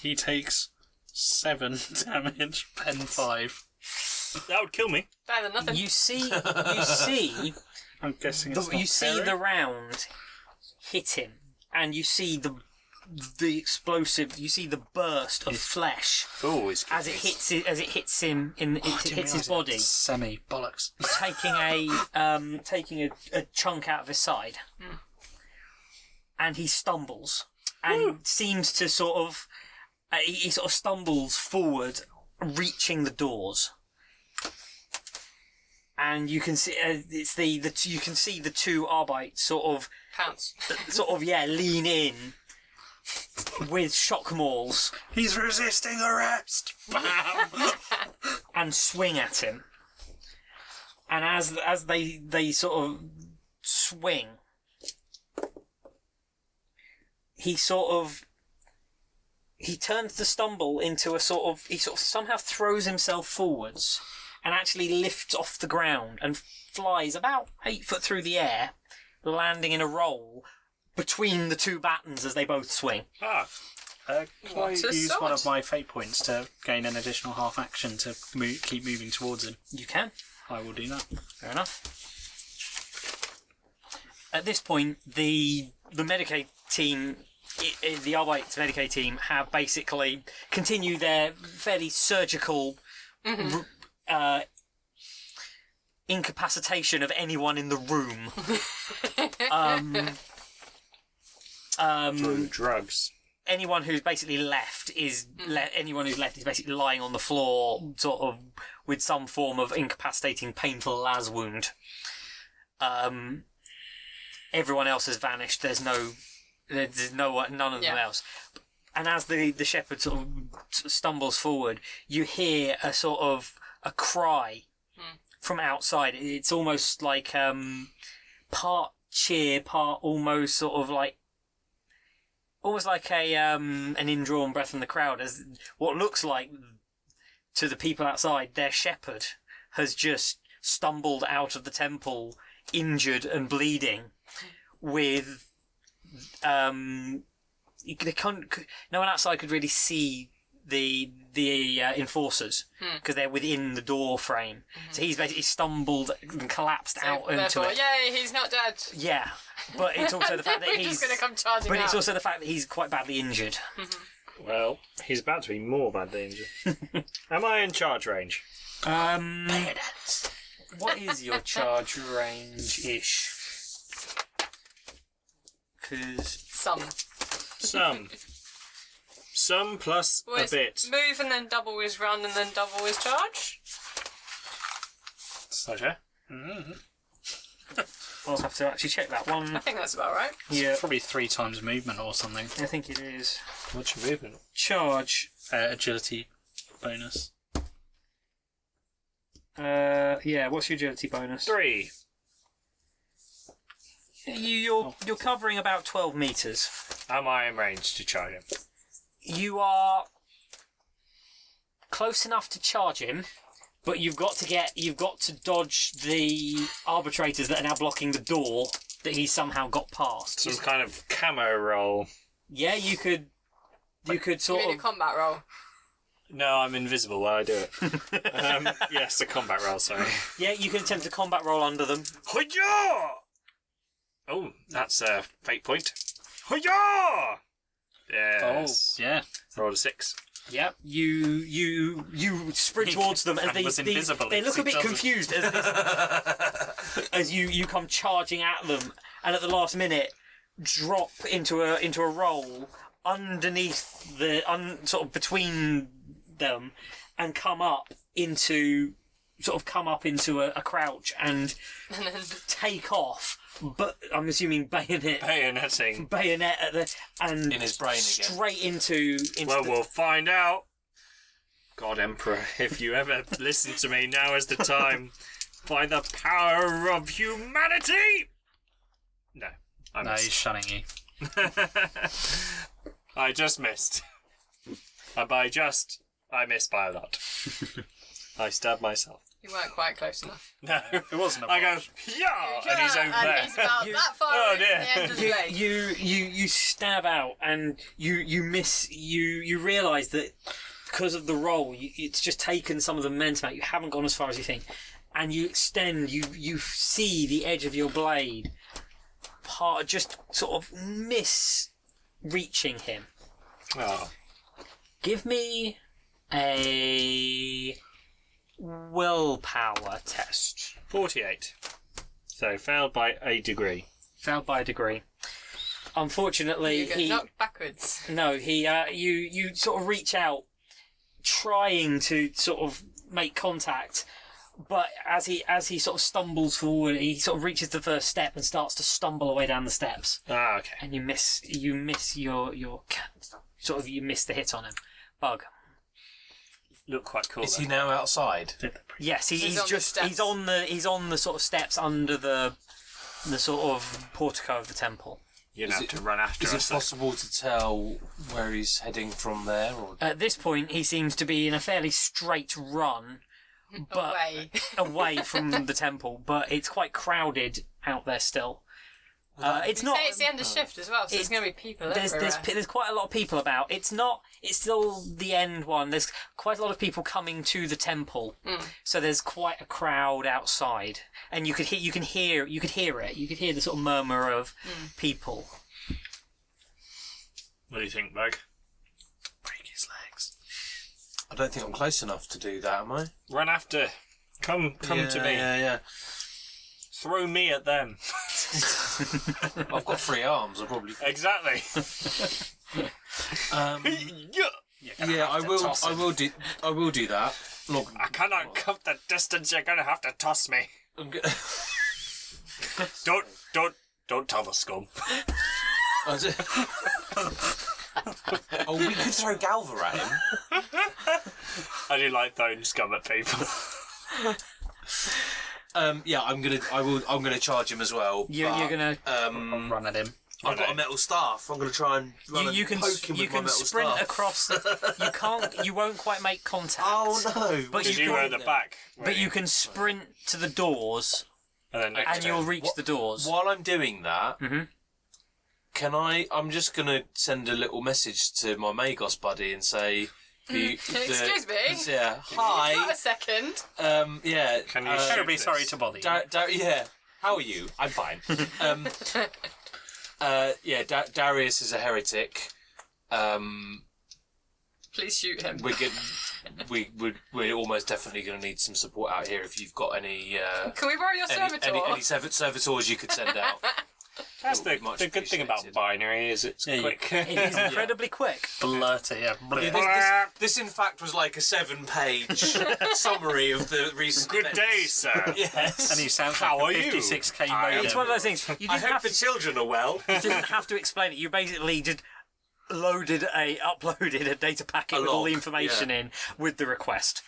[SPEAKER 5] He takes 7 damage, pen 5.
[SPEAKER 6] That would kill me.
[SPEAKER 4] Better than nothing.
[SPEAKER 1] You see
[SPEAKER 5] I'm guessing it's not
[SPEAKER 1] you see
[SPEAKER 5] Terry.
[SPEAKER 1] the round hit him, and you see the explosive. You see the burst of flesh
[SPEAKER 6] Oh, he's
[SPEAKER 1] as it hits him
[SPEAKER 5] Oh,
[SPEAKER 1] it hits his body,
[SPEAKER 5] Semi bollocks.
[SPEAKER 1] taking a chunk out of his side, and he stumbles and seems to sort of he sort of stumbles forward, reaching the doors. And you can see you can see the two Arbites sort
[SPEAKER 4] Pounce.
[SPEAKER 1] of lean in with shock mauls
[SPEAKER 5] He's resisting arrest. Bam!
[SPEAKER 1] and swing at him. And as they sort of swing, he turns the stumble into he sort of somehow throws himself forwards and actually lifts off the ground and flies about 8 foot through the air, landing in a roll between the two battens as they both swing.
[SPEAKER 6] Ah.
[SPEAKER 5] Can I
[SPEAKER 4] What's a
[SPEAKER 5] use
[SPEAKER 4] sword?
[SPEAKER 5] one of my fate points to gain an additional half action to keep moving towards him?
[SPEAKER 1] You can.
[SPEAKER 5] I will do that.
[SPEAKER 1] Fair enough. At this point, the Medicaid team, the Arbite's Medicaid team, have basically continued their fairly surgical incapacitation of anyone in the room.
[SPEAKER 6] Through drugs.
[SPEAKER 1] Anyone who's basically left is basically lying on the floor, sort of with some form of incapacitating, painful las wound. Everyone else has vanished. There's none of them else. And as the shepherd sort of stumbles forward, you hear a sort of a cry from outside. It's almost like part cheer, part almost sort of like an indrawn breath from the crowd, as what looks like to the people outside their shepherd has just stumbled out of the temple, injured and bleeding, with no one outside could really see the enforcers because they're within the door frame. So he's basically stumbled and collapsed out into it.
[SPEAKER 4] Yay, he's not dead.
[SPEAKER 1] Yeah, but it's also the fact that
[SPEAKER 4] We're
[SPEAKER 1] he's
[SPEAKER 4] just going to come charging
[SPEAKER 1] but
[SPEAKER 4] out.
[SPEAKER 1] it's also the fact that he's quite badly injured.
[SPEAKER 6] Well, he's about to be more badly injured. Am I in charge range?
[SPEAKER 1] What is your charge range-ish? Because
[SPEAKER 6] Some plus
[SPEAKER 4] Well,
[SPEAKER 6] a
[SPEAKER 4] it's
[SPEAKER 6] bit.
[SPEAKER 4] move and then double is run and then double is charge.
[SPEAKER 6] Pleasure.
[SPEAKER 1] I'll have to actually check that
[SPEAKER 4] I
[SPEAKER 1] one.
[SPEAKER 4] think that's about right.
[SPEAKER 1] Yeah,
[SPEAKER 5] Probably 3 times movement or something.
[SPEAKER 1] I think it is.
[SPEAKER 6] What's your movement?
[SPEAKER 1] Charge.
[SPEAKER 5] Agility bonus.
[SPEAKER 1] Yeah. What's your agility bonus?
[SPEAKER 6] 3.
[SPEAKER 1] You're covering about 12 meters.
[SPEAKER 6] Am I in range to charge him?
[SPEAKER 1] You are close enough to charge him, but you've got to dodge the arbitrators that are now blocking the door that he's somehow got past.
[SPEAKER 6] Some kind of camo roll.
[SPEAKER 1] Yeah, you could sort
[SPEAKER 4] You mean a
[SPEAKER 1] of.
[SPEAKER 4] combat roll?
[SPEAKER 6] No, I'm invisible while I do it. Yes, a combat roll, sorry.
[SPEAKER 1] Yeah, you can attempt a combat roll under them.
[SPEAKER 6] Hoya! Oh, that's a fate point. Hoya! Yes.
[SPEAKER 5] Oh, yeah.
[SPEAKER 6] Roll a 6.
[SPEAKER 1] Yep. You sprint towards them as
[SPEAKER 5] And was invisible,
[SPEAKER 1] they look a
[SPEAKER 5] it
[SPEAKER 1] bit
[SPEAKER 5] doesn't-
[SPEAKER 1] confused as you come charging at them, and at the last minute drop into a roll underneath sort of between them, and come up into sort of come up into a crouch and
[SPEAKER 4] And then
[SPEAKER 1] take off. But I'm assuming
[SPEAKER 6] Bayoneting.
[SPEAKER 1] bayonet at the and
[SPEAKER 3] In his brain again.
[SPEAKER 1] straight into
[SPEAKER 6] Well,
[SPEAKER 1] the,
[SPEAKER 6] we'll find out. God, Emperor, if you ever listen to me, now is the time. By the power of humanity! No, I
[SPEAKER 5] No, he's
[SPEAKER 6] missed.
[SPEAKER 5] shunning you.
[SPEAKER 6] I just missed. And by just, I missed by a lot. I stabbed myself.
[SPEAKER 4] you weren't quite close enough.
[SPEAKER 6] No,
[SPEAKER 5] It wasn't a
[SPEAKER 6] I go, yeah, and he's over
[SPEAKER 4] and
[SPEAKER 6] there.
[SPEAKER 4] he's about that far
[SPEAKER 6] Oh,
[SPEAKER 4] away from
[SPEAKER 6] dear.
[SPEAKER 4] the end of the blade.
[SPEAKER 1] you stab out and you miss. You realise that because of the roll, it's just taken some of the momentum out. You haven't gone as far as you think, and you extend. You see the edge of your blade, just sort of reaching him.
[SPEAKER 6] Oh,
[SPEAKER 1] Give me a willpower test.
[SPEAKER 6] 48. So failed by a degree.
[SPEAKER 1] Failed by a degree. Unfortunately,
[SPEAKER 4] You get knocked backwards.
[SPEAKER 1] No, you sort of reach out, trying to sort of make contact, but as he sort of stumbles forward, he sort of reaches the first step and starts to stumble away down the steps,
[SPEAKER 6] Ah, okay.
[SPEAKER 1] and you miss your sort of you miss the hit on him. Bug.
[SPEAKER 6] Look quite cool.
[SPEAKER 3] Is
[SPEAKER 6] though.
[SPEAKER 3] he now outside?
[SPEAKER 1] Yes,
[SPEAKER 4] He's on the
[SPEAKER 1] just
[SPEAKER 4] steps.
[SPEAKER 1] he's on the sort of steps under the sort of portico of the temple.
[SPEAKER 6] You'd
[SPEAKER 3] Is
[SPEAKER 6] have
[SPEAKER 3] it-
[SPEAKER 6] to run after
[SPEAKER 3] Is it
[SPEAKER 6] us.
[SPEAKER 3] possible to tell where he's heading from there? Or
[SPEAKER 1] At this point, he seems to be in a fairly straight run, but
[SPEAKER 4] Away.
[SPEAKER 1] away from the temple. But it's quite crowded out there still. It's
[SPEAKER 4] You
[SPEAKER 1] not.
[SPEAKER 4] say it's the end of shift as well, so there's
[SPEAKER 1] It-
[SPEAKER 4] going to be people
[SPEAKER 1] There's
[SPEAKER 4] everywhere.
[SPEAKER 1] there's quite a lot of people about. It's not. It's still the end one. There's quite a lot of people coming to the temple, so there's quite a crowd outside, and you could hear it. You could hear the sort of murmur of people.
[SPEAKER 6] What do you think, Bug?
[SPEAKER 3] break his legs. I don't think I'm close enough to do that, am I?
[SPEAKER 6] Run after. Come to me.
[SPEAKER 3] Yeah.
[SPEAKER 6] Throw me at them.
[SPEAKER 3] I've got 3 arms. I probably.
[SPEAKER 6] Exactly.
[SPEAKER 3] Yeah, I will. I will do that. Look,
[SPEAKER 6] I cannot cut the distance. You're gonna have to toss me.
[SPEAKER 3] I'm go-
[SPEAKER 6] Don't tell the scum.
[SPEAKER 3] Oh, we could throw Galva at him.
[SPEAKER 6] I do like throwing scum at people.
[SPEAKER 3] Yeah, I'm gonna charge him as well.
[SPEAKER 1] You're gonna.
[SPEAKER 5] Run at him.
[SPEAKER 3] I've got a metal staff. I'm gonna try and run
[SPEAKER 1] You
[SPEAKER 3] and
[SPEAKER 1] can
[SPEAKER 3] poke him
[SPEAKER 1] you
[SPEAKER 3] with my
[SPEAKER 1] can
[SPEAKER 3] metal
[SPEAKER 1] sprint
[SPEAKER 3] staff.
[SPEAKER 1] across. You can't. You won't quite make contact.
[SPEAKER 3] Oh no!
[SPEAKER 1] But
[SPEAKER 6] Did
[SPEAKER 1] you
[SPEAKER 6] you
[SPEAKER 1] can-
[SPEAKER 6] were at the back?
[SPEAKER 1] But you can sprint to the doors,
[SPEAKER 6] And then next
[SPEAKER 1] and you'll
[SPEAKER 6] turn.
[SPEAKER 1] reach the doors.
[SPEAKER 3] While I'm doing that,
[SPEAKER 1] Mhm.
[SPEAKER 3] can I? I'm just gonna send a little message to my Magos buddy and say,
[SPEAKER 4] Excuse me?
[SPEAKER 3] Yeah.
[SPEAKER 4] Got
[SPEAKER 3] Hi.
[SPEAKER 4] a second.
[SPEAKER 3] Yeah.
[SPEAKER 6] Can you
[SPEAKER 5] I'd
[SPEAKER 6] shoot
[SPEAKER 5] be
[SPEAKER 6] this?
[SPEAKER 5] sorry to bother you.
[SPEAKER 3] Yeah. How are you? I'm fine. Yeah. Darius is a heretic.
[SPEAKER 4] Please shoot him.
[SPEAKER 3] We're almost definitely going to need some support out here. If you've got any
[SPEAKER 4] Can we borrow your servitor?
[SPEAKER 3] any servitors you could send out.
[SPEAKER 6] That's
[SPEAKER 3] It would be much
[SPEAKER 6] the good thing about
[SPEAKER 3] appreciated.
[SPEAKER 6] binary is it's
[SPEAKER 5] Yeah,
[SPEAKER 6] quick.
[SPEAKER 1] It is incredibly quick.
[SPEAKER 5] Blurty, yeah.
[SPEAKER 3] This in fact was like a 7-page summary of the recent
[SPEAKER 6] Good
[SPEAKER 3] events.
[SPEAKER 6] day, sir.
[SPEAKER 3] Yes.
[SPEAKER 5] And he sounds
[SPEAKER 6] How
[SPEAKER 5] like
[SPEAKER 6] are
[SPEAKER 5] a
[SPEAKER 6] you?
[SPEAKER 5] 56k
[SPEAKER 6] I
[SPEAKER 5] modem.
[SPEAKER 1] It's one of those things. You
[SPEAKER 3] I
[SPEAKER 1] didn't,
[SPEAKER 3] hope the children are well.
[SPEAKER 1] you didn't have to explain it. You basically just uploaded a data packet
[SPEAKER 3] A
[SPEAKER 1] with all the
[SPEAKER 3] log,
[SPEAKER 1] information in with the request.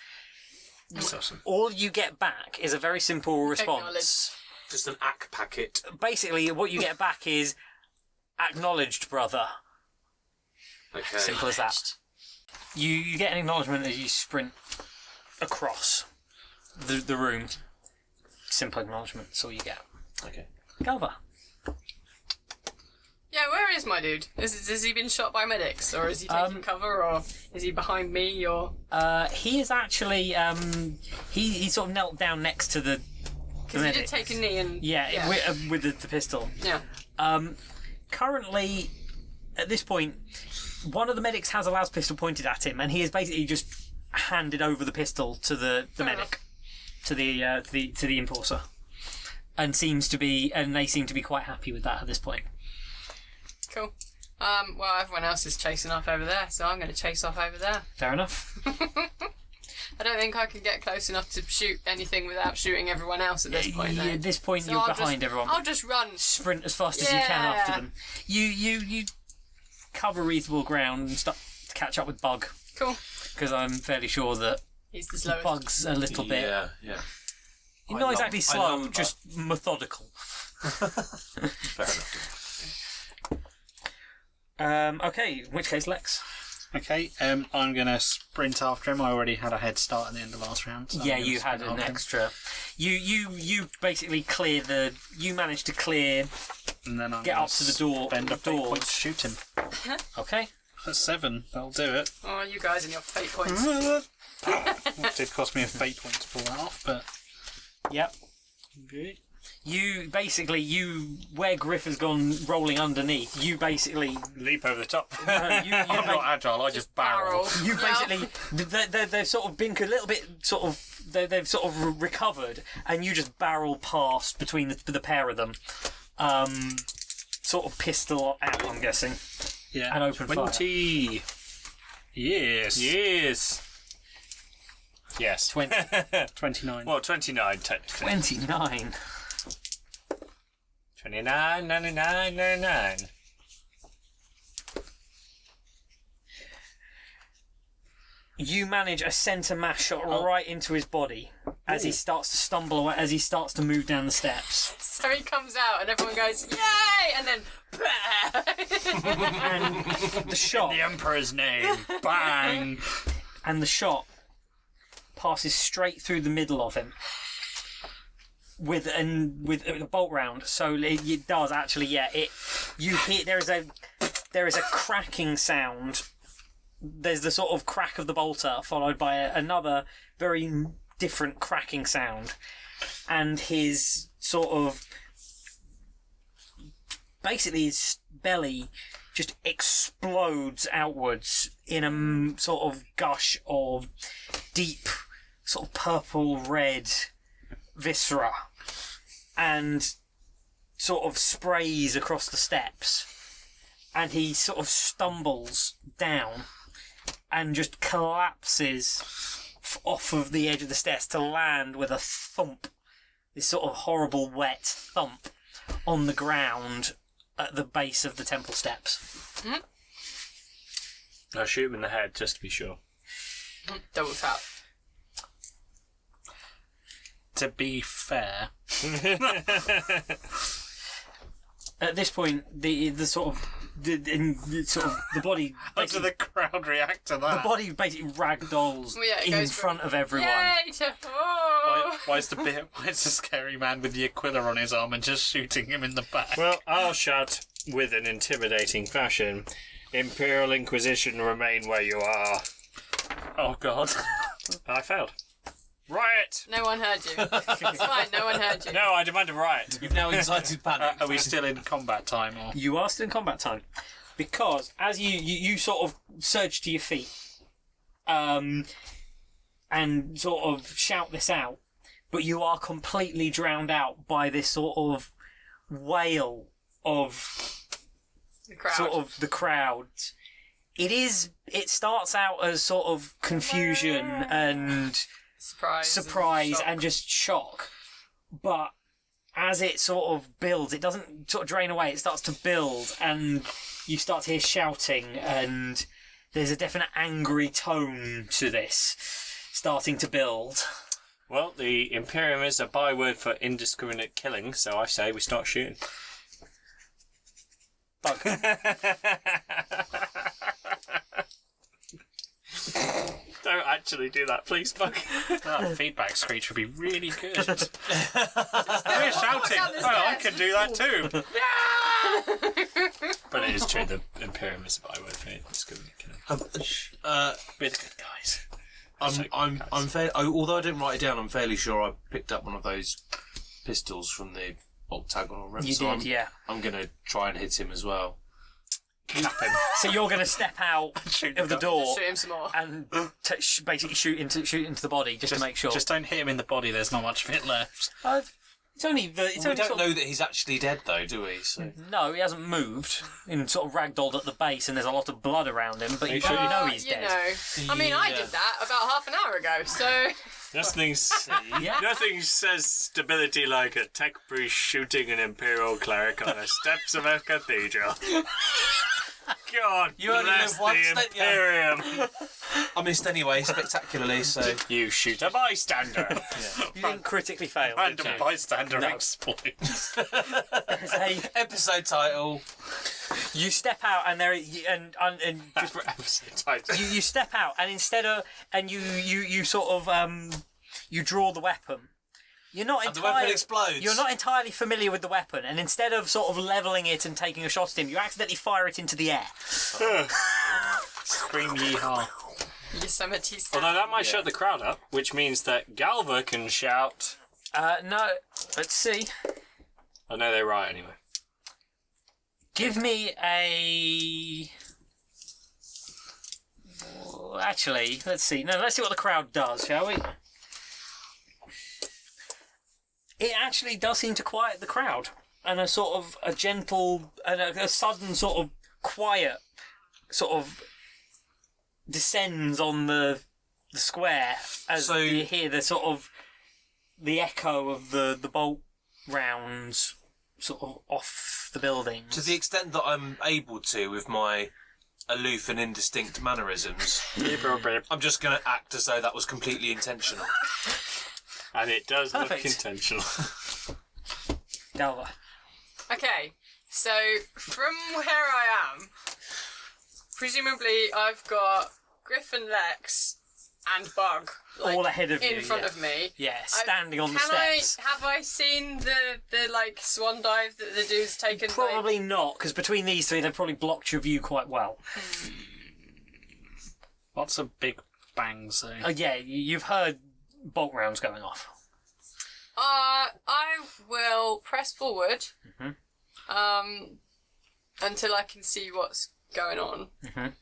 [SPEAKER 5] That's awesome.
[SPEAKER 1] All you get back is a very simple response.
[SPEAKER 3] Just an ACK packet.
[SPEAKER 1] Basically, what you get back is acknowledged, brother.
[SPEAKER 3] Okay.
[SPEAKER 1] Simple as that. You get an acknowledgement as you sprint across the room. Simple acknowledgement. That's all you get.
[SPEAKER 3] Okay.
[SPEAKER 1] Galva.
[SPEAKER 4] Yeah, where is my dude? Has he been shot by medics, or is he taking cover, or is he behind me, or?
[SPEAKER 1] He is actually he sort of knelt down next to the
[SPEAKER 4] Because he did take a knee and.
[SPEAKER 1] yeah. With the pistol.
[SPEAKER 4] Yeah.
[SPEAKER 1] Currently, at this point, one of the medics has a las pistol pointed at him, and he has basically just handed over the pistol to the medic, to the enforcer, and they seem to be quite happy with that at this point.
[SPEAKER 4] Cool. Well, everyone else is chasing off over there, so I'm going to chase off over there.
[SPEAKER 1] Fair enough.
[SPEAKER 4] I don't think I can get close enough to shoot anything without shooting everyone else at this point.
[SPEAKER 1] At this point,
[SPEAKER 4] So
[SPEAKER 1] you're
[SPEAKER 4] I'll
[SPEAKER 1] behind everyone.
[SPEAKER 4] I'll just run.
[SPEAKER 1] Sprint as fast as you can
[SPEAKER 4] Yeah.
[SPEAKER 1] after them. You cover reasonable ground and start to catch up with Bug,
[SPEAKER 4] Cool.
[SPEAKER 1] because I'm fairly sure that
[SPEAKER 4] He's the slowest.
[SPEAKER 1] Bug's a little bit.
[SPEAKER 6] Yeah.
[SPEAKER 1] Not exactly slow, just methodical.
[SPEAKER 6] Fair enough.
[SPEAKER 1] Okay, in which case, Lex.
[SPEAKER 5] Okay, I'm going to sprint after him. I already had a head start at the end of last round. So
[SPEAKER 1] Yeah,
[SPEAKER 5] I'm gonna
[SPEAKER 1] you had
[SPEAKER 5] sprint
[SPEAKER 1] an
[SPEAKER 5] after him.
[SPEAKER 1] extra. You basically clear the. You managed to clear.
[SPEAKER 5] And then I'm
[SPEAKER 1] Get
[SPEAKER 5] gonna
[SPEAKER 1] up to the door-
[SPEAKER 5] Spend a fate
[SPEAKER 1] doors.
[SPEAKER 5] point to shoot him.
[SPEAKER 1] Okay.
[SPEAKER 5] That's 7. That'll do it.
[SPEAKER 4] Oh, you guys and your fate points.
[SPEAKER 5] It did cost me a fate point to pull that off, but
[SPEAKER 1] Yep.
[SPEAKER 5] good.
[SPEAKER 1] You basically where Griff has gone rolling underneath. You basically
[SPEAKER 6] Leap over the top.
[SPEAKER 1] you
[SPEAKER 5] I'm not agile. I just barrel.
[SPEAKER 1] You basically, they've sort of been a little bit sort of, they've sort of recovered, and you just barrel past between the pair of them, sort of pistol out, I'm guessing,
[SPEAKER 5] Yeah.
[SPEAKER 1] and open fire.
[SPEAKER 6] 20.
[SPEAKER 5] Yes.
[SPEAKER 6] Yes. Yes.
[SPEAKER 5] 29.
[SPEAKER 6] Well, 29 technically.
[SPEAKER 1] 29.
[SPEAKER 6] 29, 99, 99.
[SPEAKER 1] You manage a centre mass shot right into his body as he starts to stumble away, as he starts to move down the steps.
[SPEAKER 4] So he comes out and everyone goes, yay! And then,
[SPEAKER 1] And the shot,
[SPEAKER 5] The Emperor's name. Bang.
[SPEAKER 1] and the shot passes straight through the middle of him with a bolt round. So it does actually, yeah. You hear there is a cracking sound. There's the sort of crack of the bolter followed by another very different cracking sound, and his sort of basically his belly just explodes outwards in a sort of gush of deep sort of purple red viscera, and sort of sprays across the steps, and he sort of stumbles down and just collapses off of the edge of the stairs to land with a thump, this sort of horrible wet thump on the ground at the base of the temple steps.
[SPEAKER 6] I'll shoot him in the head just to be sure.
[SPEAKER 4] double tap.
[SPEAKER 5] To be fair,
[SPEAKER 1] At this point, the body
[SPEAKER 5] how did the crowd react to
[SPEAKER 1] the
[SPEAKER 5] that?
[SPEAKER 1] body basically ragdolls
[SPEAKER 4] Well, yeah, it
[SPEAKER 1] in
[SPEAKER 4] goes from,
[SPEAKER 1] front of everyone.
[SPEAKER 4] Yay! To, oh!
[SPEAKER 5] Why is the scary man with the Aquila on his arm and just shooting him in the back?
[SPEAKER 6] Well, I'll shout with an intimidating fashion. Imperial Inquisition, remain where you are.
[SPEAKER 5] Oh God.
[SPEAKER 6] I failed. Riot!
[SPEAKER 4] No one heard you. It's fine, no one heard you.
[SPEAKER 6] No, I demand a riot.
[SPEAKER 7] You've now incited panic.
[SPEAKER 5] Are we still in combat time? Or
[SPEAKER 1] You are still in combat time, because as you sort of surge to your feet, and sort of shout this out, but you are completely drowned out by this sort of wail of
[SPEAKER 4] The crowd.
[SPEAKER 1] sort of the crowd. It starts out as sort of confusion and surprise and just shock, but as it sort of builds, it doesn't sort of drain away, it starts to build, and you start to hear shouting, and there's a definite angry tone to this starting to build.
[SPEAKER 6] Well, the Imperium is a byword for indiscriminate killing, so I say we start shooting.
[SPEAKER 1] Bug.
[SPEAKER 6] Don't actually do that, please, Bug.
[SPEAKER 5] that feedback screech would be really good. We're shouting.
[SPEAKER 4] down the
[SPEAKER 5] Oh, I
[SPEAKER 4] stairs.
[SPEAKER 5] can do that too.
[SPEAKER 6] But it is true, the Imperium is a byword for indiscriminate killing.
[SPEAKER 5] We're the good guys.
[SPEAKER 7] Although I didn't write it down, I'm fairly sure I picked up one of those pistols from the octagonal rim.
[SPEAKER 1] You
[SPEAKER 7] so
[SPEAKER 1] did, yeah.
[SPEAKER 7] I'm going to try and hit him as well.
[SPEAKER 1] So you're going to step out of the door
[SPEAKER 4] Shoot him some more.
[SPEAKER 1] and basically shoot into the body just to make sure.
[SPEAKER 5] Just don't hit him in the body. There's not much of it left.
[SPEAKER 1] It's only
[SPEAKER 7] We don't know that he's actually dead, though, do we? So.
[SPEAKER 1] No, he hasn't moved. And sort of ragdolled at the base, and there's a lot of blood around him. But you know he's dead.
[SPEAKER 4] I mean, I did that about half an hour ago. So
[SPEAKER 6] Nothing says stability like a tech priest shooting an imperial cleric on the steps of a cathedral. God
[SPEAKER 7] You only
[SPEAKER 6] bless
[SPEAKER 7] live once,
[SPEAKER 6] the
[SPEAKER 7] don't you?
[SPEAKER 6] Imperium.
[SPEAKER 7] I missed anyway, spectacularly, so...
[SPEAKER 6] You shoot a bystander.
[SPEAKER 1] You didn't critically fail.
[SPEAKER 6] Random
[SPEAKER 1] did you?
[SPEAKER 6] bystander
[SPEAKER 1] No.
[SPEAKER 6] exploits.
[SPEAKER 1] There's a-
[SPEAKER 7] Episode title.
[SPEAKER 1] you step out, and there and just
[SPEAKER 6] Episode title.
[SPEAKER 1] you step out, and instead of you sort of you draw the weapon. You're not
[SPEAKER 7] And the weapon
[SPEAKER 1] entirely
[SPEAKER 7] explodes.
[SPEAKER 1] You're not entirely familiar with the weapon, and instead of sort of leveling it and taking a shot at him, you accidentally fire it into the air.
[SPEAKER 5] Scream yeehaw.
[SPEAKER 4] Yosemite Sam.
[SPEAKER 6] Although that might shut the crowd up, which means that Galva can shout.
[SPEAKER 1] No, let's see.
[SPEAKER 6] I know they're right anyway.
[SPEAKER 1] Give me a. Actually, let's see. No, let's see what the crowd does, shall we? It actually does seem to quiet the crowd, and a sort of a gentle and a sudden sort of quiet sort of descends on the square as
[SPEAKER 7] So-
[SPEAKER 1] you hear the sort of the echo of the bolt rounds sort of off the buildings.
[SPEAKER 7] To the extent that I'm able to with my aloof and indistinct mannerisms, I'm just going to act as though that was completely intentional.
[SPEAKER 6] And it does
[SPEAKER 1] Perfect.
[SPEAKER 6] look intentional.
[SPEAKER 1] Galva.
[SPEAKER 4] Okay, so from where I am, presumably I've got Griffin, Lex, and Bug
[SPEAKER 1] All ahead of
[SPEAKER 4] in
[SPEAKER 1] you,
[SPEAKER 4] front
[SPEAKER 1] yeah.
[SPEAKER 4] of me.
[SPEAKER 1] Yeah, standing on the
[SPEAKER 4] Can
[SPEAKER 1] steps.
[SPEAKER 4] Have I seen the like swan dive that the dude's taken?
[SPEAKER 1] Probably not, because between these three, they've probably blocked your view quite well.
[SPEAKER 5] Lots of big bangs, though.
[SPEAKER 1] Yeah, you've heard bolt rounds going off.
[SPEAKER 4] I will press forward,
[SPEAKER 1] Mhm.
[SPEAKER 4] until I can see what's going on.
[SPEAKER 1] Mhm.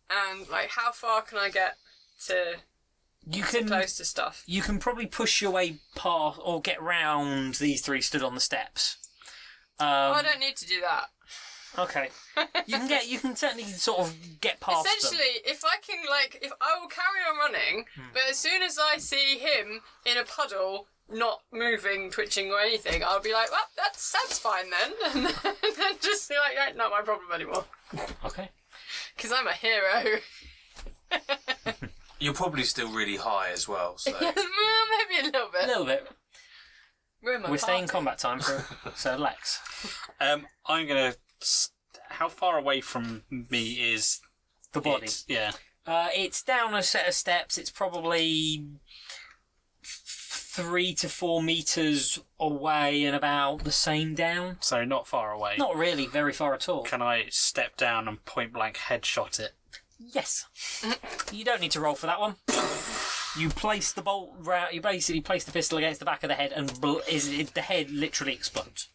[SPEAKER 4] And like, how far can I get to
[SPEAKER 1] You
[SPEAKER 4] sit
[SPEAKER 1] can
[SPEAKER 4] close to stuff?
[SPEAKER 1] you can probably push your way past or get round these three stood on the steps.
[SPEAKER 4] I don't need to do that.
[SPEAKER 1] Okay, you can certainly sort of get past them.
[SPEAKER 4] Essentially, if I can, like, if I will carry on running, but as soon as I see him in a puddle, not moving, twitching, or anything, I'll be like, well, that's fine then, and then just be like, yeah, not my problem anymore,
[SPEAKER 1] Okay.
[SPEAKER 4] because I'm a hero.
[SPEAKER 7] You're probably still really high as well, so...
[SPEAKER 4] Well, maybe a little
[SPEAKER 1] A
[SPEAKER 4] bit.
[SPEAKER 1] little bit.
[SPEAKER 4] We're
[SPEAKER 1] Staying combat time for so Lex.
[SPEAKER 5] I'm gonna. How far away from me is
[SPEAKER 1] The body.
[SPEAKER 5] Yeah.
[SPEAKER 1] It's down a set of steps. It's probably 3 to 4 meters away and about the same down.
[SPEAKER 5] So not far away.
[SPEAKER 1] Not really very far at all.
[SPEAKER 5] Can I step down and point blank headshot it?
[SPEAKER 1] Yes. You don't need to roll for that one. You place the bolt round. You basically place the pistol against the back of the head, and the head literally explodes.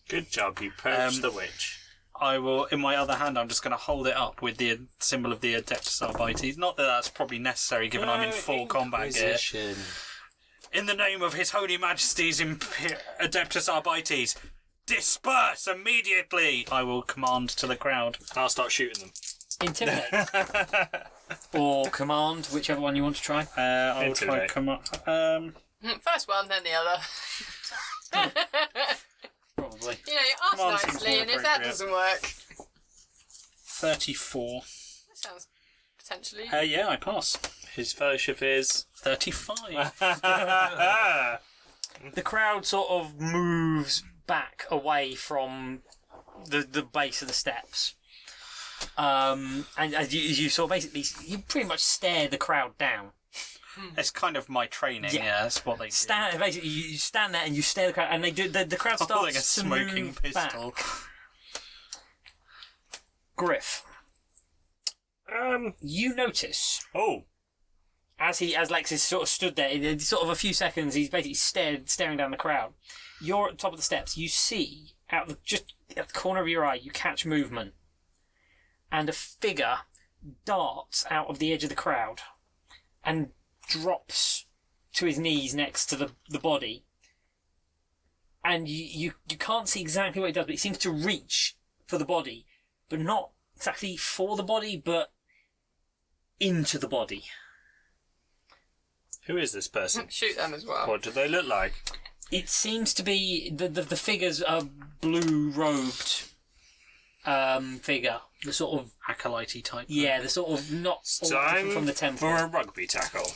[SPEAKER 6] Good job, you purged the witch.
[SPEAKER 5] I will, in my other hand, I'm just going to hold it up with the symbol of the Adeptus Arbites. Not that that's probably necessary, given I'm in full combat gear.
[SPEAKER 7] Inquisition.
[SPEAKER 5] In the name of His Holy Majesty's Adeptus Arbites, disperse immediately! I will command to the crowd.
[SPEAKER 6] I'll start shooting them.
[SPEAKER 1] Intimidate. Or command, whichever one you want to try.
[SPEAKER 5] I will try
[SPEAKER 6] Intimidate.
[SPEAKER 5] command.
[SPEAKER 4] First one, then the other.
[SPEAKER 1] Probably.
[SPEAKER 4] You know, you
[SPEAKER 5] Come on,
[SPEAKER 4] ask
[SPEAKER 5] seems
[SPEAKER 4] nicely,
[SPEAKER 5] more
[SPEAKER 4] and if that
[SPEAKER 5] appropriate.
[SPEAKER 4] doesn't work,
[SPEAKER 5] 34.
[SPEAKER 4] that sounds potentially.
[SPEAKER 5] Yeah, I pass.
[SPEAKER 6] His fellowship is...
[SPEAKER 5] 35.
[SPEAKER 1] The crowd sort of moves back away from the base of the steps. And as you sort of basically, you pretty much stare the crowd down.
[SPEAKER 5] It's kind of my training,
[SPEAKER 1] Yeah.
[SPEAKER 5] yeah, that's what they do.
[SPEAKER 1] Basically, you stand there and you stare the crowd, and they do. The crowd
[SPEAKER 5] Holding
[SPEAKER 1] starts
[SPEAKER 5] a
[SPEAKER 1] to
[SPEAKER 5] smoking
[SPEAKER 1] move
[SPEAKER 5] pistol.
[SPEAKER 1] back. Griff, you notice
[SPEAKER 6] Oh.
[SPEAKER 1] as Lex is sort of stood there, in sort of a few seconds, he's basically staring down the crowd. You're at the top of the steps. You see just at the corner of your eye, you catch movement, and a figure darts out of the edge of the crowd and drops to his knees next to the body, and you can't see exactly what he does, but he seems to reach for the body, but not exactly for the body, but into the body.
[SPEAKER 6] Who is this person?
[SPEAKER 4] Shoot them as well.
[SPEAKER 6] What do they look like?
[SPEAKER 1] It seems to be the figures are blue-robed figure. The sort of
[SPEAKER 5] Acolyte type.
[SPEAKER 1] the sort of not all that
[SPEAKER 6] Time
[SPEAKER 1] different from the temple.
[SPEAKER 6] for a rugby tackle.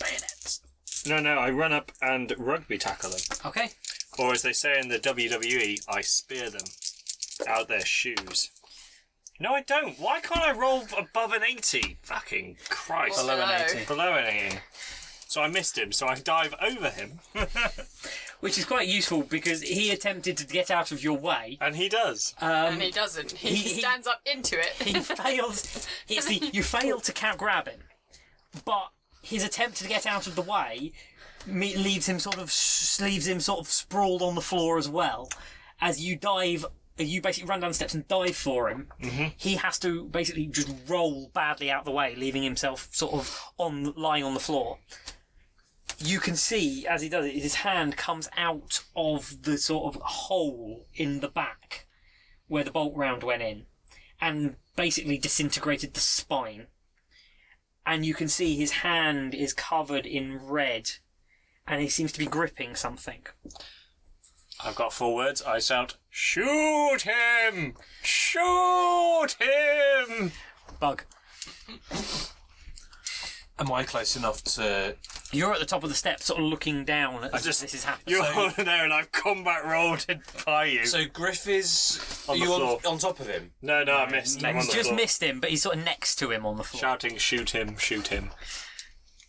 [SPEAKER 5] Bayonets.
[SPEAKER 6] No, I run up and rugby tackle them.
[SPEAKER 1] Okay.
[SPEAKER 6] Or as they say in the WWE, I spear them out their shoes. No, I don't. Why can't I roll above an 80? Fucking Christ.
[SPEAKER 4] Below an 80.
[SPEAKER 6] Below an 80. So I missed him, so I dive over him.
[SPEAKER 1] Which is quite useful because he attempted to get out of your way.
[SPEAKER 6] And he does.
[SPEAKER 4] And he doesn't. He stands up into it.
[SPEAKER 1] He fails. You fail to grab him, but his attempt to get out of the way leaves him sort of sprawled on the floor as well. As you dive, you basically run down the steps and dive for him. Mm-hmm. He has to basically just roll badly out the way, leaving himself sort of lying on the floor. You can see, as he does it, his hand comes out of the sort of hole in the back where the bolt round went in and basically disintegrated the spine. And you can see his hand is covered in red and he seems to be gripping something.
[SPEAKER 6] I've got 4 words. I shout, shoot him! Shoot him!
[SPEAKER 1] Bug.
[SPEAKER 7] Am I close enough to...
[SPEAKER 1] You're at the top of the steps, sort of looking down as this is happening.
[SPEAKER 6] You're holding there and I've combat rolled by you.
[SPEAKER 7] So Griff is...
[SPEAKER 6] On the floor.
[SPEAKER 7] on top of him?
[SPEAKER 6] No, I missed. I'm on the
[SPEAKER 1] Just
[SPEAKER 6] floor.
[SPEAKER 1] missed him, but he's sort of next to him on the floor.
[SPEAKER 6] Shouting, shoot him, shoot him.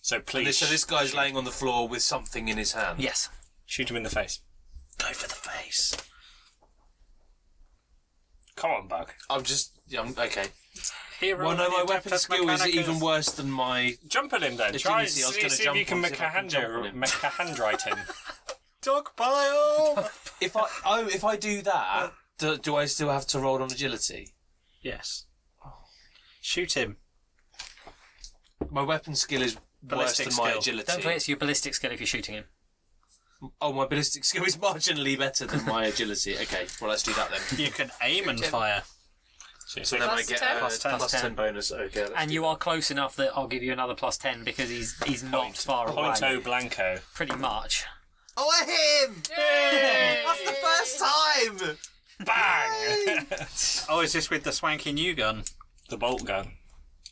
[SPEAKER 6] So please...
[SPEAKER 7] So this guy's laying on the floor with something in his hand?
[SPEAKER 1] Yes.
[SPEAKER 6] Shoot him in the face.
[SPEAKER 7] Go for the face.
[SPEAKER 6] Come on, Bug.
[SPEAKER 7] Okay.
[SPEAKER 5] Hero
[SPEAKER 7] Well, no, my
[SPEAKER 5] Adeptus
[SPEAKER 7] weapon skill is
[SPEAKER 5] Mechanicus.
[SPEAKER 7] even worse than my...
[SPEAKER 6] Jump at him then. Try and
[SPEAKER 7] Agility, I was
[SPEAKER 6] see
[SPEAKER 7] gonna
[SPEAKER 6] if you
[SPEAKER 7] jump
[SPEAKER 6] can
[SPEAKER 7] on,
[SPEAKER 6] make
[SPEAKER 7] see if I can jump on him.
[SPEAKER 6] a handwrite him.
[SPEAKER 5] Dogpile!
[SPEAKER 7] If I do that, do I still have to roll on agility?
[SPEAKER 5] Yes. Shoot him.
[SPEAKER 7] My weapon skill is
[SPEAKER 5] Ballistic
[SPEAKER 7] worse than my
[SPEAKER 5] skill.
[SPEAKER 7] agility.
[SPEAKER 1] Don't forget it's your ballistic skill if you're shooting him.
[SPEAKER 7] Oh, my ballistic skill is marginally better than my agility. Okay, well, let's do that then.
[SPEAKER 5] You can aim and fire.
[SPEAKER 7] So then I
[SPEAKER 4] Plus
[SPEAKER 7] get
[SPEAKER 4] 10?
[SPEAKER 7] a
[SPEAKER 1] Plus 10.
[SPEAKER 7] plus 10 bonus. Okay, let's
[SPEAKER 1] And
[SPEAKER 7] do
[SPEAKER 1] you
[SPEAKER 7] that.
[SPEAKER 1] are close enough that I'll give you another plus 10 because he's not far away.
[SPEAKER 6] Pointo Blanco.
[SPEAKER 1] Pretty much.
[SPEAKER 7] Oh, I hit him! That's the first time!
[SPEAKER 6] Bang!
[SPEAKER 5] Oh, is this with the swanky new gun?
[SPEAKER 6] The bolt gun.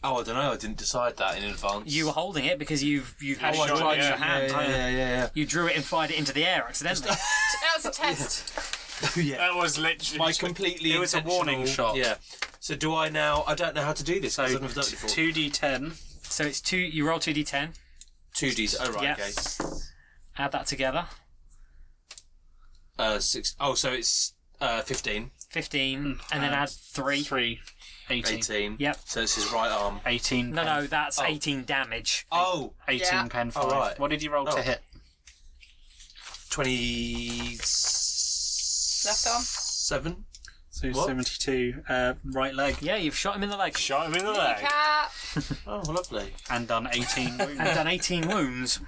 [SPEAKER 7] Oh, I don't know. I didn't decide that in advance.
[SPEAKER 1] You were holding it because you've had
[SPEAKER 6] Oh, I
[SPEAKER 1] it
[SPEAKER 6] tried,
[SPEAKER 1] in your
[SPEAKER 6] yeah,
[SPEAKER 1] hand.
[SPEAKER 7] Yeah.
[SPEAKER 1] You drew it and fired it into the air accidentally.
[SPEAKER 4] That was a test.
[SPEAKER 6] That was literally...
[SPEAKER 7] My completely
[SPEAKER 5] It was a
[SPEAKER 7] intentional...
[SPEAKER 5] warning shot.
[SPEAKER 7] Yeah. So do I now... I don't know how to do this.
[SPEAKER 5] So,
[SPEAKER 7] I've never done it before.
[SPEAKER 5] 2d10.
[SPEAKER 1] So it's two. You roll 2d10.
[SPEAKER 7] 2Ds. Oh, right,
[SPEAKER 1] Yeah.
[SPEAKER 7] okay.
[SPEAKER 1] Add that together.
[SPEAKER 7] 6... Oh, so it's 15.
[SPEAKER 1] 15, and then add 3.
[SPEAKER 5] 3. 18.
[SPEAKER 7] 18.
[SPEAKER 1] Yep.
[SPEAKER 7] So it's his right arm.
[SPEAKER 5] 18.
[SPEAKER 1] No, that's
[SPEAKER 7] Oh.
[SPEAKER 1] 18 damage.
[SPEAKER 7] Oh!
[SPEAKER 5] 18
[SPEAKER 4] Yeah.
[SPEAKER 5] pen 5.
[SPEAKER 7] Oh, right.
[SPEAKER 5] What did you roll
[SPEAKER 7] Oh.
[SPEAKER 5] to hit?
[SPEAKER 7] 27?
[SPEAKER 5] So
[SPEAKER 7] What?
[SPEAKER 5] 72. Right leg.
[SPEAKER 1] Yeah, you've shot him in the leg
[SPEAKER 6] Shot him in the leg.
[SPEAKER 4] Cat.
[SPEAKER 7] Oh, lovely.
[SPEAKER 5] And done 18 wounds.
[SPEAKER 1] and done 18 wounds.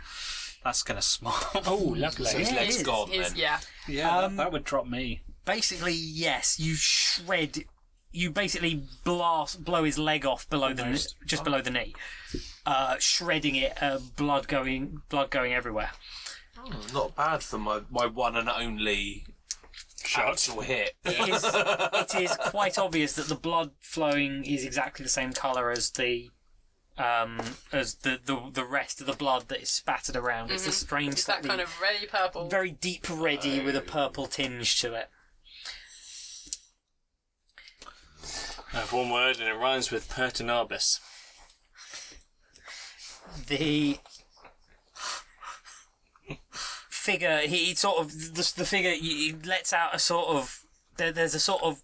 [SPEAKER 5] That's going to small.
[SPEAKER 6] Oh, lovely.
[SPEAKER 7] So his
[SPEAKER 1] Yeah,
[SPEAKER 7] leg's
[SPEAKER 1] it is.
[SPEAKER 7] gone
[SPEAKER 4] Is,
[SPEAKER 7] then.
[SPEAKER 4] yeah.
[SPEAKER 5] Yeah,
[SPEAKER 1] Um,
[SPEAKER 5] that would drop me.
[SPEAKER 1] Basically, yes, you shred. You basically blow his leg off below
[SPEAKER 5] Almost.
[SPEAKER 1] just below the knee, shredding it, blood going everywhere.
[SPEAKER 7] Not bad for my one and only
[SPEAKER 6] Shot.
[SPEAKER 7] actual hit.
[SPEAKER 1] It is quite obvious that the blood flowing is exactly the same colour as the rest of the blood that is spattered around. It's a strange,
[SPEAKER 4] It's that
[SPEAKER 1] slightly-
[SPEAKER 4] kind of reddy purple.
[SPEAKER 1] very deep reddy with a purple tinge to it.
[SPEAKER 6] I have one word and it rhymes with pertinabis.
[SPEAKER 1] The figure, he sort of the figure he lets out a sort of there's a sort of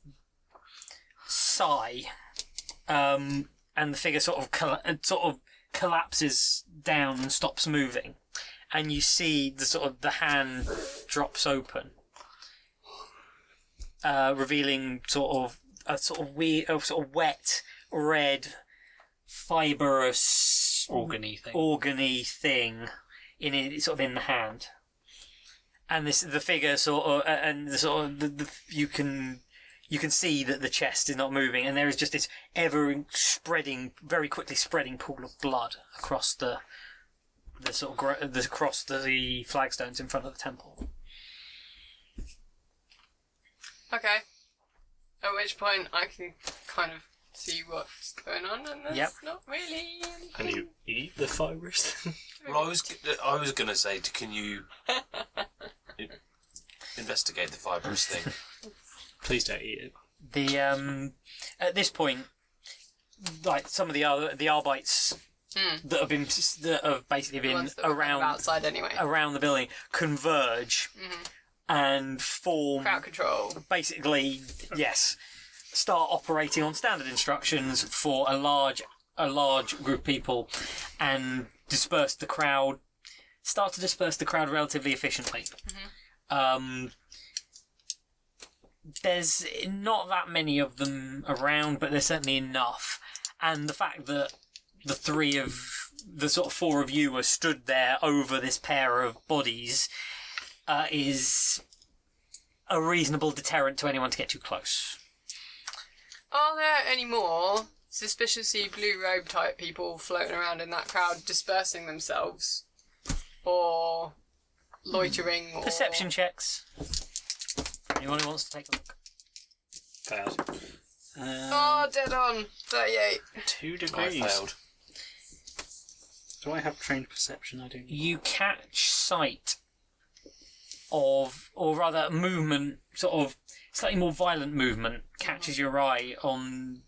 [SPEAKER 1] sigh, and the figure sort of collapses down and stops moving, and you see the hand drops open, revealing a wet red fibrous
[SPEAKER 5] Organy thing.
[SPEAKER 1] organy thing sort of in the hand. And the figure sort of, and the sort of you can see that the chest is not moving, and there is just this ever spreading, very quickly spreading pool of blood across the across the flagstones in front of the temple.
[SPEAKER 4] Okay. At which point I can kind of see what's going on, and there's not really anything.
[SPEAKER 6] And you eat the fibrous thing?
[SPEAKER 7] Well, I was going to say, can you investigate the fibrous thing?
[SPEAKER 6] Please don't eat it.
[SPEAKER 1] The at this point, like some of the Arbites that have basically been around
[SPEAKER 4] outside anyway,
[SPEAKER 1] around the building, converge and form
[SPEAKER 4] crowd control.
[SPEAKER 1] Basically, yes, start operating on standard instructions for a large group of people, and disperse the crowd. Start to disperse the crowd relatively efficiently. There's not that many of them around, but there's certainly enough. And the fact that the four of you are stood there over this pair of bodies is a reasonable deterrent to anyone to get too close.
[SPEAKER 4] Are there any more suspiciously blue robe type people floating around in that crowd, dispersing themselves, or loitering? Or...
[SPEAKER 1] Perception checks. Anyone who wants to take a look.
[SPEAKER 6] Failed.
[SPEAKER 4] Dead on. 38.
[SPEAKER 5] 2
[SPEAKER 7] I
[SPEAKER 5] degrees.
[SPEAKER 7] failed.
[SPEAKER 5] Do I have trained perception? I do.
[SPEAKER 1] You catch sight of, or rather movement, sort of slightly more violent movement catches your eye on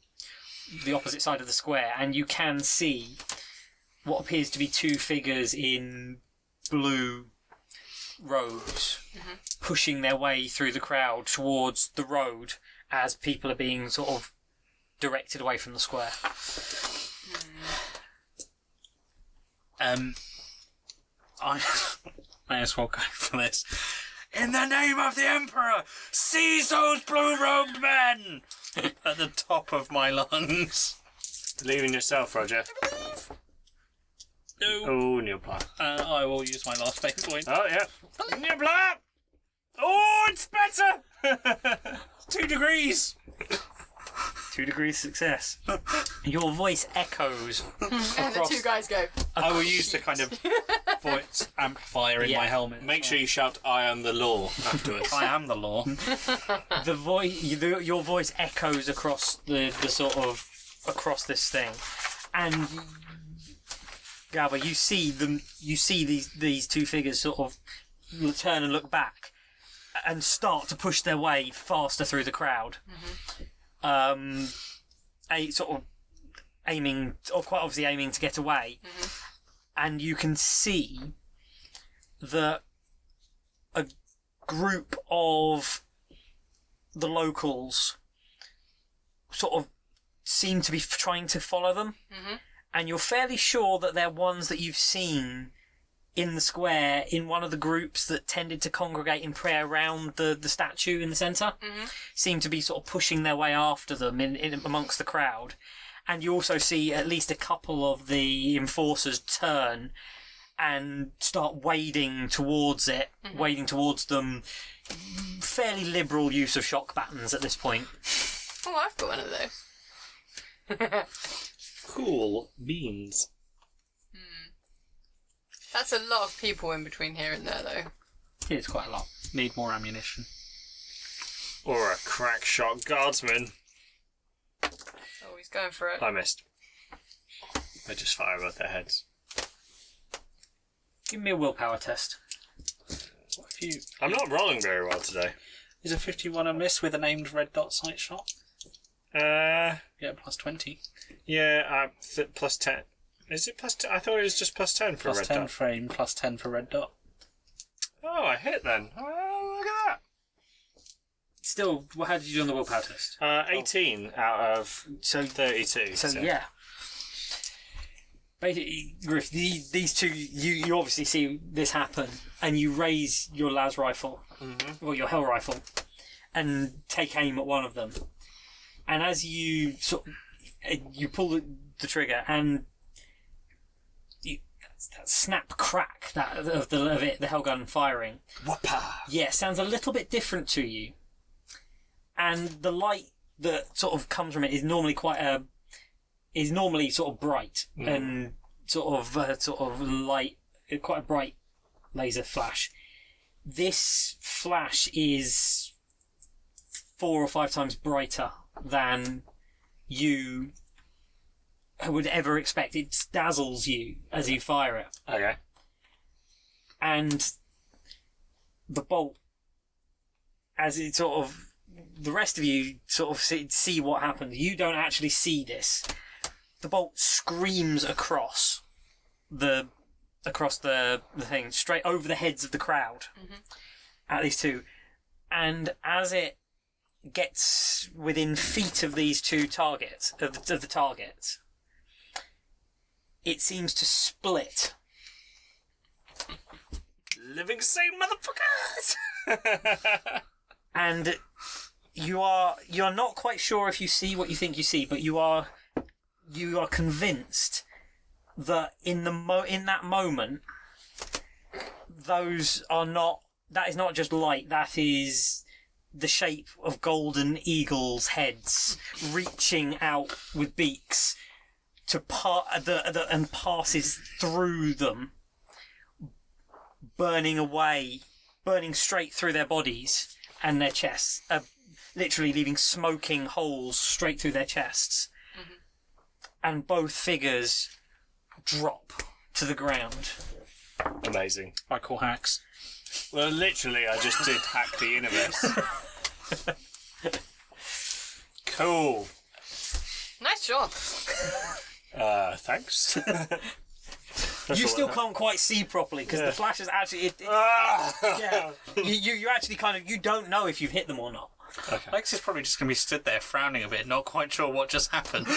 [SPEAKER 1] the opposite side of the square, and you can see what appears to be 2 figures in blue robes pushing their way through the crowd towards the road as people are being sort of directed away from the square.
[SPEAKER 5] I may as well go for this. In the name of the Emperor, seize those blue-robed men! At the top of my lungs.
[SPEAKER 6] Believe in yourself, Roger.
[SPEAKER 5] No.
[SPEAKER 6] Oh, new plan.
[SPEAKER 5] I will use my last fate point.
[SPEAKER 6] Oh, yeah. New plan! Oh, it's better! 2 degrees!
[SPEAKER 1] 2 degrees success. Your voice echoes.
[SPEAKER 4] And the 2 guys go.
[SPEAKER 5] I will use the kind of voice amplifier in my helmet.
[SPEAKER 6] Make sure you shout, I am the law, afterwards.
[SPEAKER 5] I am the law.
[SPEAKER 1] Your voice echoes across the sort of across this thing, and Galva, you see them. You see these 2 figures sort of turn and look back, and start to push their way faster through the crowd. Sort of aiming, or quite obviously aiming to get away, and you can see that a group of the locals sort of seem to be trying to follow them, and you're fairly sure that they're ones that you've seen in the square in one of the groups that tended to congregate in prayer around the statue in the centre. Seem to be sort of pushing their way after them in amongst the crowd. And you also see at least a couple of the enforcers turn and start wading towards it, wading towards them. Fairly liberal use of shock batons at this point.
[SPEAKER 4] Oh, I've got one of those.
[SPEAKER 6] Cool beans.
[SPEAKER 4] That's a lot of people in between here and there, though.
[SPEAKER 1] It's quite a lot.
[SPEAKER 5] Need more ammunition.
[SPEAKER 6] Or a crack shot guardsman.
[SPEAKER 4] Oh, he's going for it.
[SPEAKER 6] I missed. I just fire above their heads.
[SPEAKER 1] Give me a willpower test.
[SPEAKER 5] What if you...
[SPEAKER 6] I'm not rolling very well today.
[SPEAKER 5] Is a 51 a miss with an aimed red dot sight shot? Yeah, plus 20.
[SPEAKER 6] Yeah, plus 10. Is it plus 10? I thought it was just plus 10 for
[SPEAKER 5] Plus
[SPEAKER 6] red
[SPEAKER 5] 10
[SPEAKER 6] dot.
[SPEAKER 5] frame, plus 10 for red dot.
[SPEAKER 6] Oh, I hit then. Oh, look at
[SPEAKER 1] Still, how did you do on the willpower test?
[SPEAKER 6] that. 18 out of
[SPEAKER 1] So
[SPEAKER 6] 32.
[SPEAKER 1] So yeah. Basically, Griff, these 2, you obviously see this happen, and you raise your las rifle, or your hell rifle, and take aim at one of them. And as you you pull the trigger, and snap crack of the Hellgun firing.
[SPEAKER 6] Whoppa!
[SPEAKER 1] Yeah, sounds a little bit different to you. And the light that sort of comes from it is normally sort of bright and sort of light, quite a bright laser flash. This flash is 4 or 5 times brighter than you would ever expect. It dazzles you as you fire it.
[SPEAKER 6] Okay.
[SPEAKER 1] And the bolt, as it sort of, the rest of you sort of see what happens. You don't actually see this. The bolt screams across the thing, straight over the heads of the crowd at these two. And as it gets within feet of these two targets, of the targets, it seems to split.
[SPEAKER 6] Living Saint motherfuckers!
[SPEAKER 1] And you're not quite sure if you see what you think you see, but you are convinced that in that moment, that is not just light, that is the shape of golden eagles' heads reaching out with beaks and passes through them, burning straight through their bodies and their chests, literally leaving smoking holes straight through their chests. And both figures drop to the ground.
[SPEAKER 6] Amazing.
[SPEAKER 5] I call hacks.
[SPEAKER 6] Well, literally, I just did hack the universe. Cool.
[SPEAKER 4] Nice shot.
[SPEAKER 6] Thanks.
[SPEAKER 1] You still can't quite see properly because the flash is actually. You actually you don't know if you've hit them or not.
[SPEAKER 6] Okay.
[SPEAKER 5] Lex is probably just going to be stood there frowning a bit, not quite sure what just happened.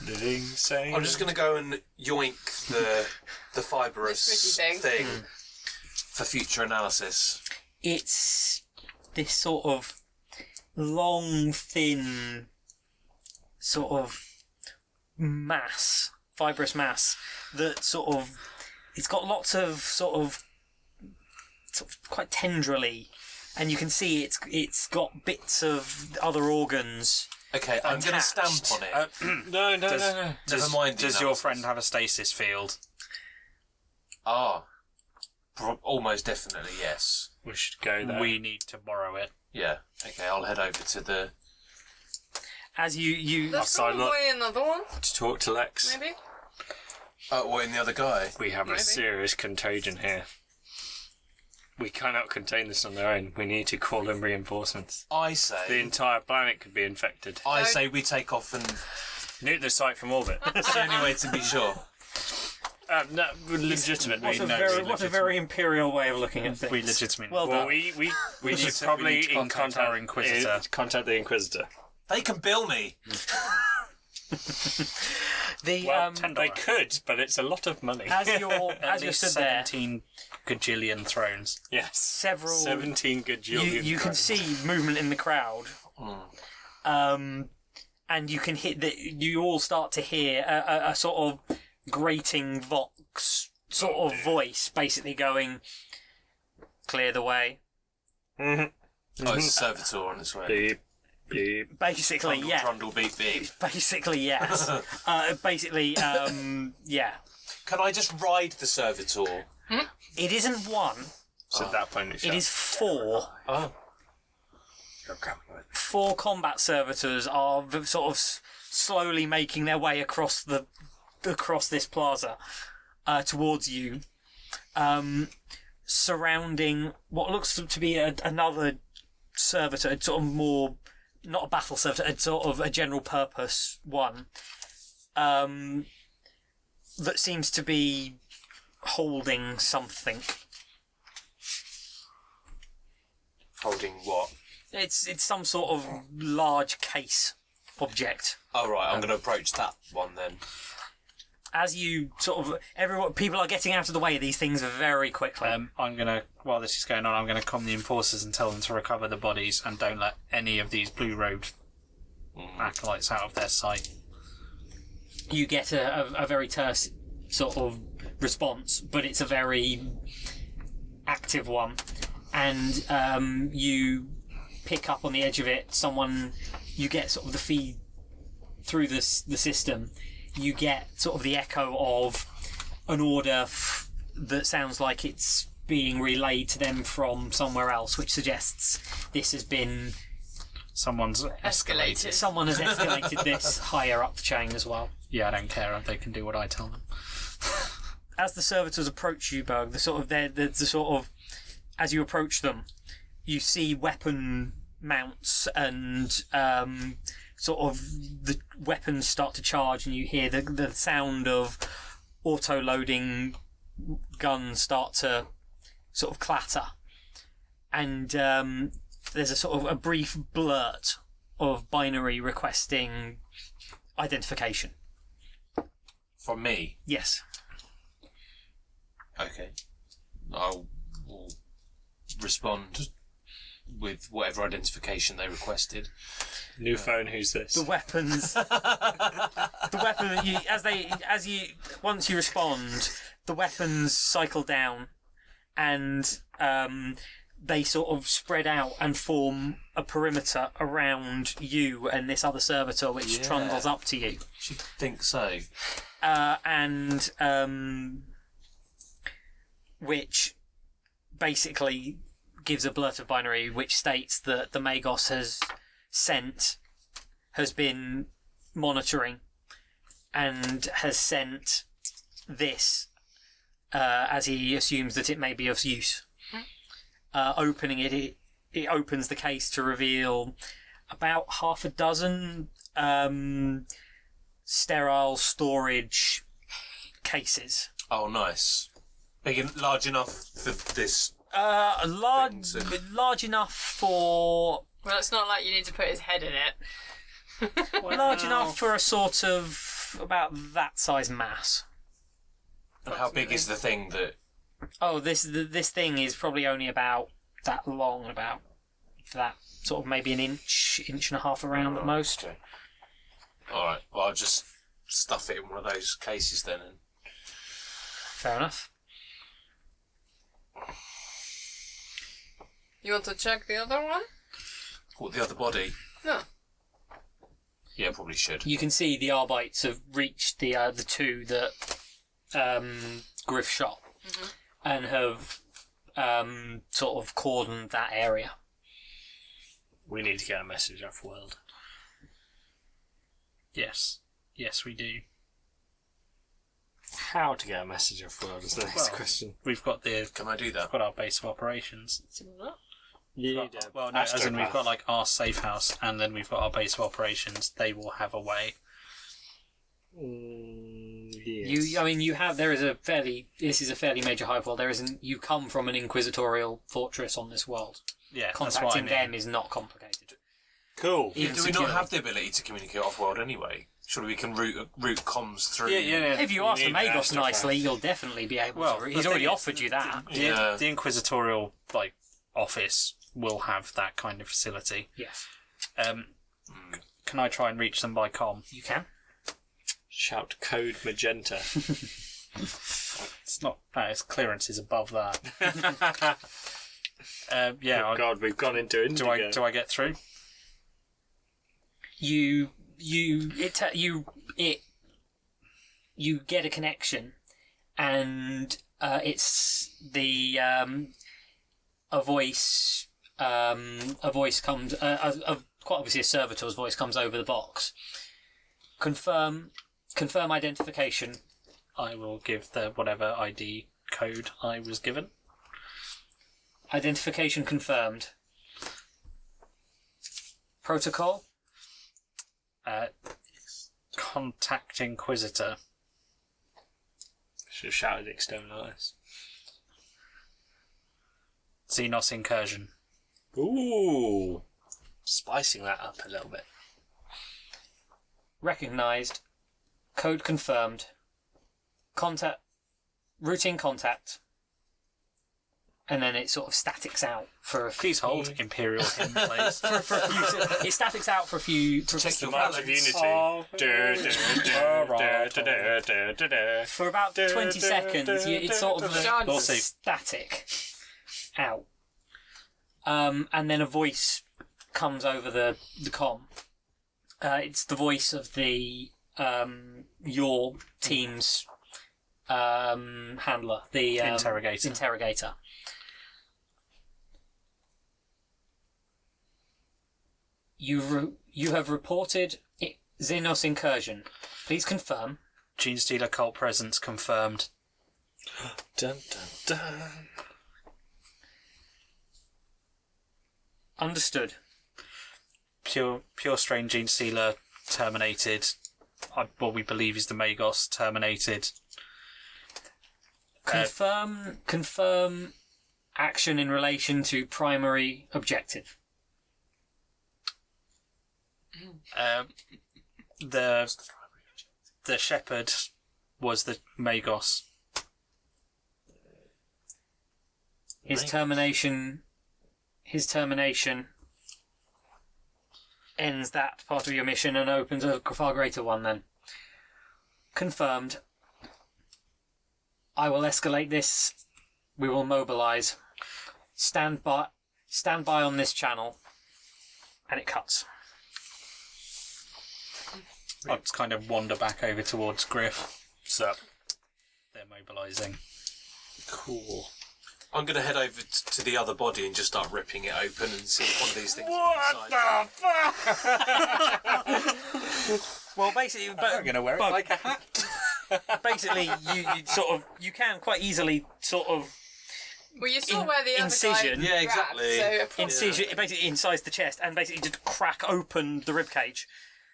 [SPEAKER 6] Living Saint.
[SPEAKER 7] I'm just going to go and yoink the fibrous
[SPEAKER 4] This pretty
[SPEAKER 7] thing for future analysis.
[SPEAKER 1] It's this sort of long, thin, sort of mass, fibrous mass that it's got lots of sort of quite tendrily, and you can see it's got bits of other organs.
[SPEAKER 7] Okay, I'm going to stamp on it.
[SPEAKER 6] No.
[SPEAKER 7] Never mind.
[SPEAKER 5] Does your friend have a stasis field?
[SPEAKER 7] Almost definitely, yes.
[SPEAKER 6] We should go there.
[SPEAKER 5] We need to borrow it.
[SPEAKER 7] Yeah. Okay, I'll head over to the.
[SPEAKER 1] As you
[SPEAKER 4] Let's go away another one,
[SPEAKER 6] to talk to Lex.
[SPEAKER 4] maybe.
[SPEAKER 7] What, in the other guy?
[SPEAKER 6] We have a serious contagion here. We cannot contain this on their own. We need to call in reinforcements.
[SPEAKER 7] I
[SPEAKER 6] The
[SPEAKER 7] say.
[SPEAKER 6] entire planet could be infected.
[SPEAKER 7] I say we take off and.
[SPEAKER 6] Nuke the site from orbit.
[SPEAKER 7] It's the only way to be sure.
[SPEAKER 6] No, legitimately,
[SPEAKER 1] what a very imperial way of looking at things.
[SPEAKER 5] We legitimately.
[SPEAKER 1] Well
[SPEAKER 6] Well,
[SPEAKER 1] done.
[SPEAKER 6] we
[SPEAKER 5] We
[SPEAKER 6] should
[SPEAKER 5] need to
[SPEAKER 6] probably
[SPEAKER 5] contact our Inquisitor.
[SPEAKER 6] Contact the Inquisitor.
[SPEAKER 7] They can bill me.
[SPEAKER 6] Well,
[SPEAKER 5] $10.
[SPEAKER 6] they could, but it's a lot of money.
[SPEAKER 1] As you're stood there,
[SPEAKER 5] 17 gajillion thrones.
[SPEAKER 6] Yes.
[SPEAKER 1] several
[SPEAKER 6] 17 gajillion.
[SPEAKER 1] you can see movement in the crowd, and you can you all start to hear a sort of grating vox sort of voice, basically going, "Clear the way."
[SPEAKER 7] Oh, it's a servitor on his way.
[SPEAKER 6] Beep, beep.
[SPEAKER 1] Basically,
[SPEAKER 7] Trundle,
[SPEAKER 1] yeah.
[SPEAKER 7] Trundle, beep, beep.
[SPEAKER 1] Basically, yes. Yeah.
[SPEAKER 7] Can I just ride the servitor?
[SPEAKER 1] It isn't one.
[SPEAKER 6] So at that point,
[SPEAKER 1] It is 4.
[SPEAKER 7] Oh.
[SPEAKER 1] 4 combat servitors are sort of slowly making their way across this plaza towards you, surrounding what looks to be another servitor, sort of more, not a battle servitor, a sort of a general purpose one, that seems to be holding something.
[SPEAKER 7] Holding what?
[SPEAKER 1] It's some sort of large case object.
[SPEAKER 7] Oh, right, I'm going to approach that one then.
[SPEAKER 1] As you people are getting out of the way of these things very quickly.
[SPEAKER 5] I'm gonna, while this is going on, I'm gonna calm the enforcers and tell them to recover the bodies and don't let any of these blue-robed acolytes out of their sight.
[SPEAKER 1] You get a very terse sort of response, but it's a very active one. And you pick up on the edge of it. You get sort of the feed through the system. You get sort of the echo of an order that sounds like it's being relayed to them from somewhere else, which suggests this has been...
[SPEAKER 5] Someone has escalated this higher up the chain as well. Yeah, I don't care. They can do what I tell them.
[SPEAKER 1] As the servitors approach you, Berg, as you approach them, you see weapon mounts and sort of the weapons start to charge, and you hear the sound of auto-loading guns start to sort of clatter. And there's a sort of a brief blurt of binary requesting identification.
[SPEAKER 7] From me?
[SPEAKER 1] Yes.
[SPEAKER 7] Okay. I will respond with whatever identification they requested.
[SPEAKER 6] New phone, who's this?
[SPEAKER 1] The weapons. The weapon that once you respond, the weapons cycle down, and they sort of spread out and form a perimeter around you and this other servitor, which trundles up to you.
[SPEAKER 7] Should think so.
[SPEAKER 1] And which basically gives a blurt of binary which states that the Magos has been monitoring and has sent this as he assumes that it may be of use. Opening it opens the case to reveal about half a dozen sterile storage cases.
[SPEAKER 7] Oh, nice. Large enough for this.
[SPEAKER 1] Large enough for.
[SPEAKER 4] Well, it's not like you need to put his head in it.
[SPEAKER 1] Large enough for a sort of about that size mass.
[SPEAKER 7] And how big is the thing that?
[SPEAKER 1] Oh, this thing is probably only about that long, about that sort of maybe an inch and a half around at most.
[SPEAKER 7] Okay. All right. Well, I'll just stuff it in one of those cases then.
[SPEAKER 1] Fair enough.
[SPEAKER 4] You want to check the other one?
[SPEAKER 7] What, the other body?
[SPEAKER 4] No.
[SPEAKER 7] Yeah, probably should.
[SPEAKER 1] You can see the Arbites have reached the two that Griff shot, and have sort of cordoned that area.
[SPEAKER 6] We need to get a message off-world.
[SPEAKER 5] Yes, we do.
[SPEAKER 6] How to get a message off-world is the next question.
[SPEAKER 5] We've got
[SPEAKER 7] Can I do that?
[SPEAKER 5] got our base of operations.
[SPEAKER 6] You
[SPEAKER 5] Well, no, as in we've got like our safe house, and then we've got our base of operations. They will have a way.
[SPEAKER 6] Yes.
[SPEAKER 1] This is a fairly major hive world. You come from an inquisitorial fortress on this world.
[SPEAKER 5] Yeah,
[SPEAKER 1] Contacting them is not complicated.
[SPEAKER 6] Cool.
[SPEAKER 1] Even
[SPEAKER 7] Do we not
[SPEAKER 1] securely.
[SPEAKER 7] have the ability to communicate off-world anyway? Surely we can route comms through.
[SPEAKER 5] Yeah.
[SPEAKER 1] If you ask the
[SPEAKER 6] need an
[SPEAKER 1] Magos nicely,
[SPEAKER 6] astropath.
[SPEAKER 1] you'll definitely be able
[SPEAKER 5] Well,
[SPEAKER 1] to.
[SPEAKER 5] the
[SPEAKER 1] He's
[SPEAKER 5] thing
[SPEAKER 1] already
[SPEAKER 5] is,
[SPEAKER 1] offered you that.
[SPEAKER 7] Yeah.
[SPEAKER 5] The inquisitorial office will have that kind of facility.
[SPEAKER 1] Yes.
[SPEAKER 5] Can I try and reach them by comm?
[SPEAKER 1] You can.
[SPEAKER 6] Shout code magenta.
[SPEAKER 5] It's not that. Its clearance is above that.
[SPEAKER 6] Oh God, we've gone into Indigo.
[SPEAKER 5] Do I get through?
[SPEAKER 1] You get a connection, and it's the a voice comes quite obviously a servitor's voice comes over the box. Confirm identification.
[SPEAKER 5] I will give the whatever ID code I was given.
[SPEAKER 1] Identification confirmed. Protocol.
[SPEAKER 5] Contact Inquisitor.
[SPEAKER 6] Should have shouted externalize.
[SPEAKER 5] Xenos Incursion.
[SPEAKER 6] Ooh, spicing that up a little bit.
[SPEAKER 1] Recognized. Code confirmed. Contact. Routine contact. and then it sort of statics out for a
[SPEAKER 5] Please hold. Imperial hymn plays.
[SPEAKER 1] for a few. It statics out for a few.
[SPEAKER 7] Check
[SPEAKER 6] The
[SPEAKER 7] your
[SPEAKER 6] March of
[SPEAKER 7] balance.
[SPEAKER 6] Unity.
[SPEAKER 1] For about 20 seconds, it's sort of
[SPEAKER 5] We'll see.
[SPEAKER 1] static out. And then a voice comes over the comm. It's the voice of the your team's handler, the interrogator. You have reported Xenos incursion. Please confirm.
[SPEAKER 5] Gene Stealer cult presence confirmed.
[SPEAKER 6] Dun, dun, dun.
[SPEAKER 1] Understood.
[SPEAKER 5] Pure strain Gene Stealer terminated. What we believe is the Magos terminated.
[SPEAKER 1] Confirm action in relation to primary objective.
[SPEAKER 5] The shepherd was the Magos.
[SPEAKER 1] His termination ends that part of your mission and opens a far greater one then. Confirmed. I will escalate this. We will mobilise. Stand by on this channel. And it cuts.
[SPEAKER 5] I'll just kind of wander back over towards Griff. So they're mobilising.
[SPEAKER 7] Cool. I'm going to head over to the other body and just start ripping it open and see if one of these things is inside.
[SPEAKER 1] Well, basically,
[SPEAKER 5] I'm going to wear it like a hat.
[SPEAKER 1] basically, you can quite easily sort of
[SPEAKER 4] Well, you saw where the
[SPEAKER 1] incision.
[SPEAKER 4] other guy
[SPEAKER 7] Yeah, exactly.
[SPEAKER 4] grabbed, so
[SPEAKER 1] incision. It basically incides the chest and basically just crack open the rib cage.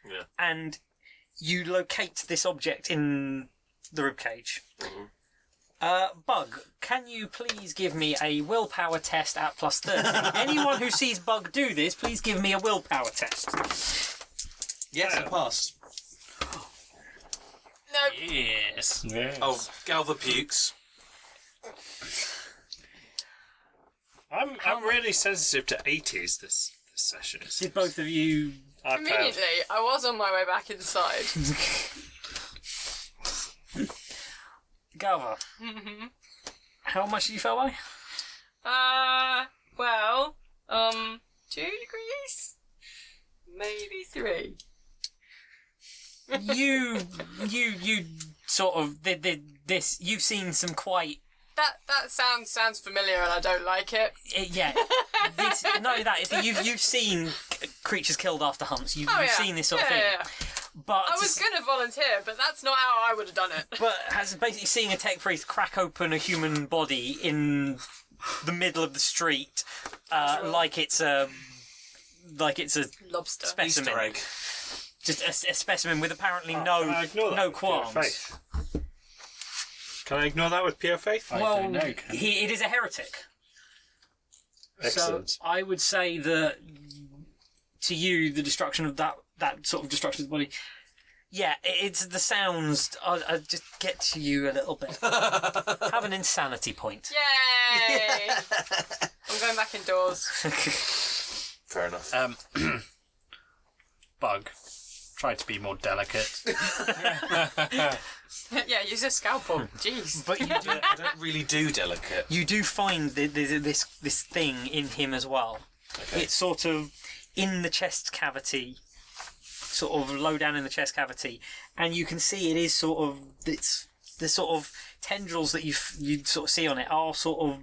[SPEAKER 7] Yeah.
[SPEAKER 1] And you locate this object in the rib cage. Bug, can you please give me a willpower test at plus 30? Anyone who sees Bug do this, please give me a willpower test.
[SPEAKER 7] Yes, I passed.
[SPEAKER 4] No.
[SPEAKER 5] Yes.
[SPEAKER 7] Oh, Galva pukes.
[SPEAKER 6] I'm really sensitive to 80s this session.
[SPEAKER 1] Did both of you...
[SPEAKER 6] I failed.
[SPEAKER 4] Conveniently, I was on my way back inside.
[SPEAKER 1] Galva, how much did you fail by?
[SPEAKER 4] Well, 2 degrees? Maybe 3.
[SPEAKER 1] You sort of did this. You've seen some quite
[SPEAKER 4] That sounds familiar and I don't like it.
[SPEAKER 1] yeah. Not only that, it's that you've seen creatures killed after hunts. You've seen this sort of thing.
[SPEAKER 4] Yeah.
[SPEAKER 1] But
[SPEAKER 4] I was going to volunteer, but that's not how I would have done it.
[SPEAKER 1] But has basically seeing a tech priest crack open a human body in the middle of the street, like it's a
[SPEAKER 4] Lobster.
[SPEAKER 1] specimen,
[SPEAKER 7] Easter egg.
[SPEAKER 1] just a specimen with apparently
[SPEAKER 6] Can I ignore that
[SPEAKER 1] no
[SPEAKER 6] with pure
[SPEAKER 1] qualms.
[SPEAKER 6] faith? Can I ignore that with pure faith?
[SPEAKER 1] Well,
[SPEAKER 5] don't know, can you?
[SPEAKER 1] it is a heretic.
[SPEAKER 6] Excellent.
[SPEAKER 1] So I would say that to you, the destruction of that sort of destruction of the body. Yeah, it's the sounds. I just get to you a little bit. Have an insanity point.
[SPEAKER 4] Yay! I'm going back indoors.
[SPEAKER 7] Fair enough.
[SPEAKER 5] Bug. Try to be more delicate.
[SPEAKER 4] Yeah, use a scalpel. Jeez.
[SPEAKER 1] But you do,
[SPEAKER 7] I don't really do delicate.
[SPEAKER 1] you do find this thing in him as well.
[SPEAKER 7] Okay.
[SPEAKER 1] It's sort of in the chest cavity, sort of low down in the chest cavity, and you can see it is sort of it's the sort of tendrils that you sort of see on it are sort of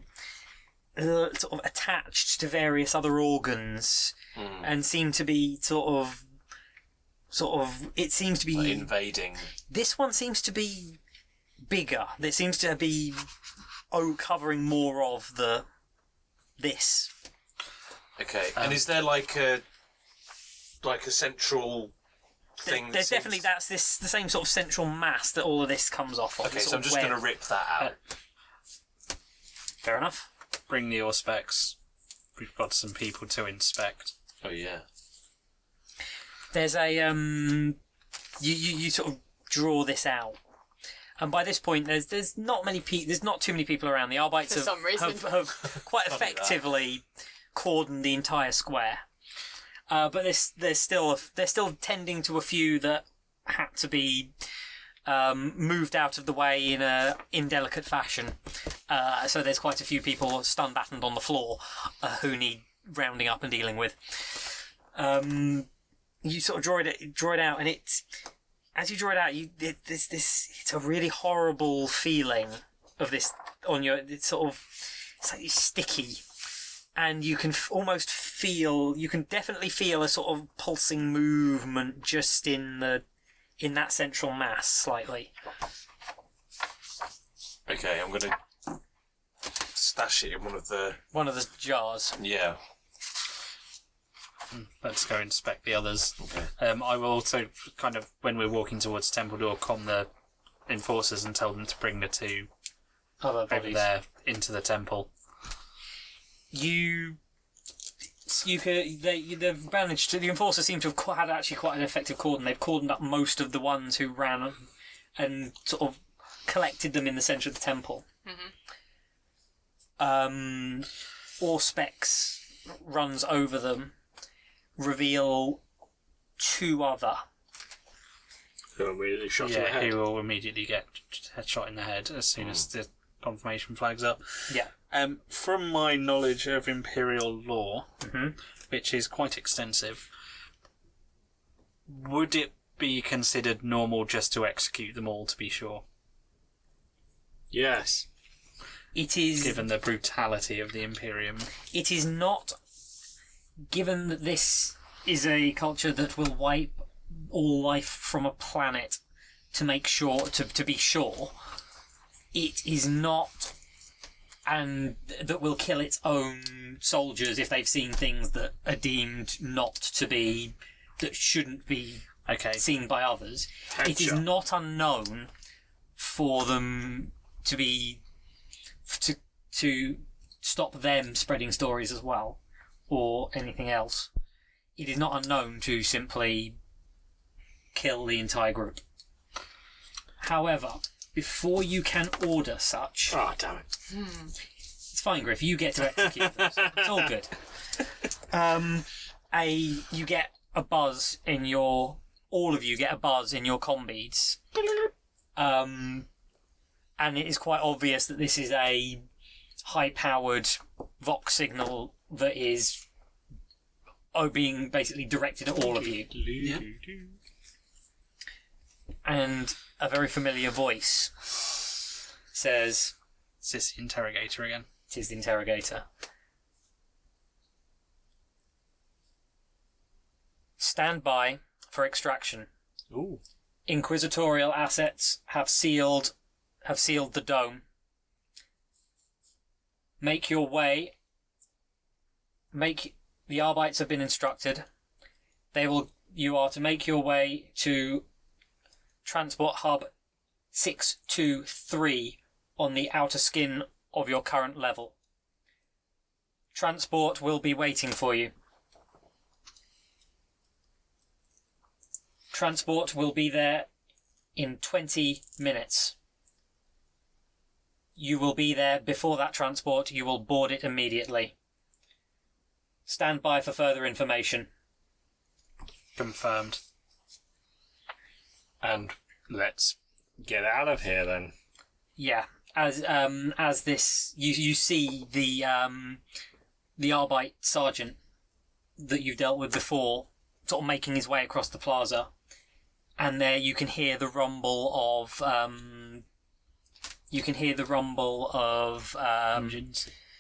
[SPEAKER 1] attached to various other organs, and seem to be sort of it seems to be
[SPEAKER 7] Like invading.
[SPEAKER 1] This one seems to be bigger. There seems to be covering more of this.
[SPEAKER 7] Okay. And is there like a central thing?
[SPEAKER 1] There's definitely the same sort of central mass that all of this comes off of.
[SPEAKER 7] Okay, so I'm just going to rip that out.
[SPEAKER 1] Fair enough.
[SPEAKER 5] Bring the specs. We've got some people to inspect.
[SPEAKER 7] Oh yeah.
[SPEAKER 1] There's a you sort of draw this out. And by this point, there's not too many people around. The Arbites
[SPEAKER 4] For some reason.
[SPEAKER 1] have quite effectively cordoned the entire square. But they're still tending to a few that had to be moved out of the way in a indelicate fashion. So there's quite a few people stun battened on the floor who need rounding up and dealing with. You sort of draw it out, and as you draw it out, it's a really horrible feeling of this on your. It's like it's sticky, and you can definitely feel a sort of pulsing movement just in that central mass slightly.
[SPEAKER 7] Okay, I'm gonna stash it in one of the
[SPEAKER 1] jars.
[SPEAKER 7] Yeah.
[SPEAKER 5] Let's go inspect the others.
[SPEAKER 7] Okay.
[SPEAKER 5] I will also kind of, when we're walking towards the temple door, calm the enforcers and tell them to bring the two
[SPEAKER 1] Other
[SPEAKER 5] over
[SPEAKER 1] bodies.
[SPEAKER 5] there into the temple.
[SPEAKER 1] They've managed to. The enforcers seem to have had actually quite an effective cordon. They've cordoned up most of the ones who ran and sort of collected them in the centre of the temple. Auspex runs over them, reveal two other.
[SPEAKER 6] Who immediately shot in the head.
[SPEAKER 5] Who will immediately get shot in the head as soon as the confirmation flags up.
[SPEAKER 1] Yeah.
[SPEAKER 5] From my knowledge of Imperial law, which is quite extensive, would it be considered normal just to execute them all, to be sure?
[SPEAKER 6] Yes.
[SPEAKER 1] It is.
[SPEAKER 5] Given the brutality of the Imperium.
[SPEAKER 1] It is not. Given that this is a culture that will wipe all life from a planet to make sure, to be sure, it is not, and that will kill its own soldiers if they've seen things that are deemed not to be, that shouldn't be seen by others. It is not unknown for them to be, to stop them spreading stories as well, or anything else. It is not unknown to simply kill the entire group. However, before you can order such...
[SPEAKER 6] Oh, damn it.
[SPEAKER 1] It's fine, Griff. You get to execute them. So it's all good. You get a buzz in your... All of you get a buzz in your comm beads. And it is quite obvious that this is a high-powered Vox signal that is being basically directed at all of you.
[SPEAKER 5] Yeah.
[SPEAKER 1] And a very familiar voice says...
[SPEAKER 5] Is this the interrogator again?
[SPEAKER 1] It is the interrogator. Stand by for extraction.
[SPEAKER 6] Ooh.
[SPEAKER 1] Inquisitorial assets have sealed the dome. Make your way. The Arbites have been instructed. You are to make your way to Transport Hub 623 on the outer skin of your current level. Transport will be waiting for you. Transport will be there in 20 minutes. You will be there before that transport. You will board it immediately. Stand by for further information.
[SPEAKER 5] Confirmed.
[SPEAKER 6] And let's get out of here then.
[SPEAKER 1] Yeah, as this, you see the Arbite sergeant that you've dealt with before, sort of making his way across the plaza, and there you can hear the rumble of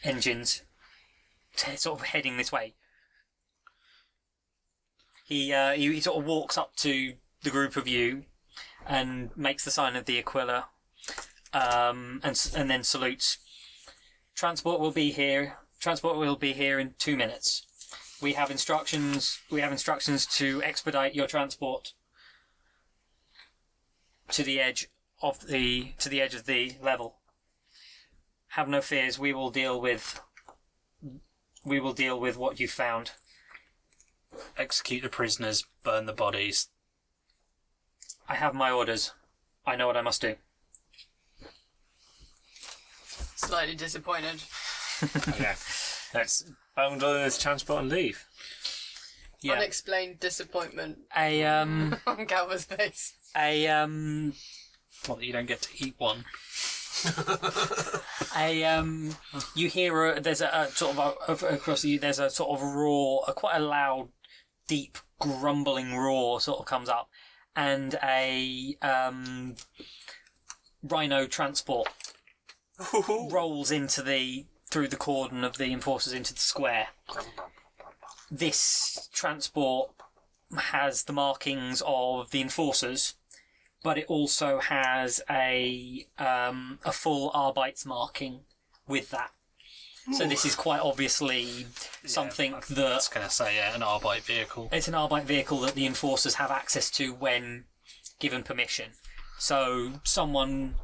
[SPEAKER 1] engines, sort of heading this way. He sort of walks up to the group of you and makes the sign of the Aquila, and then salutes. Transport will be here. Transport will be here in 2 minutes. We have instructions to expedite your transport to the edge of the level. Have no fears. We will deal with what you found.
[SPEAKER 5] Execute the prisoners, burn the bodies.
[SPEAKER 1] I have my orders. I know what I must do.
[SPEAKER 4] slightly disappointed.
[SPEAKER 6] Okay. Let's bundle in this transport and leave.
[SPEAKER 1] Yeah.
[SPEAKER 4] Unexplained disappointment
[SPEAKER 1] A
[SPEAKER 4] on Galva's face.
[SPEAKER 5] Well, you don't get to eat one.
[SPEAKER 1] You hear there's a sort of across you. There's a sort of roar, quite a loud, deep grumbling roar sort of comes up, and a rhino transport rolls through the cordon of the enforcers into the square. This transport has the markings of the enforcers, but it also has a full Arbeits marking with that. So this is quite obviously something
[SPEAKER 5] I
[SPEAKER 1] that...
[SPEAKER 5] was going to say, an Arbite vehicle.
[SPEAKER 1] It's an Arbite vehicle that the enforcers have access to when given permission. So someone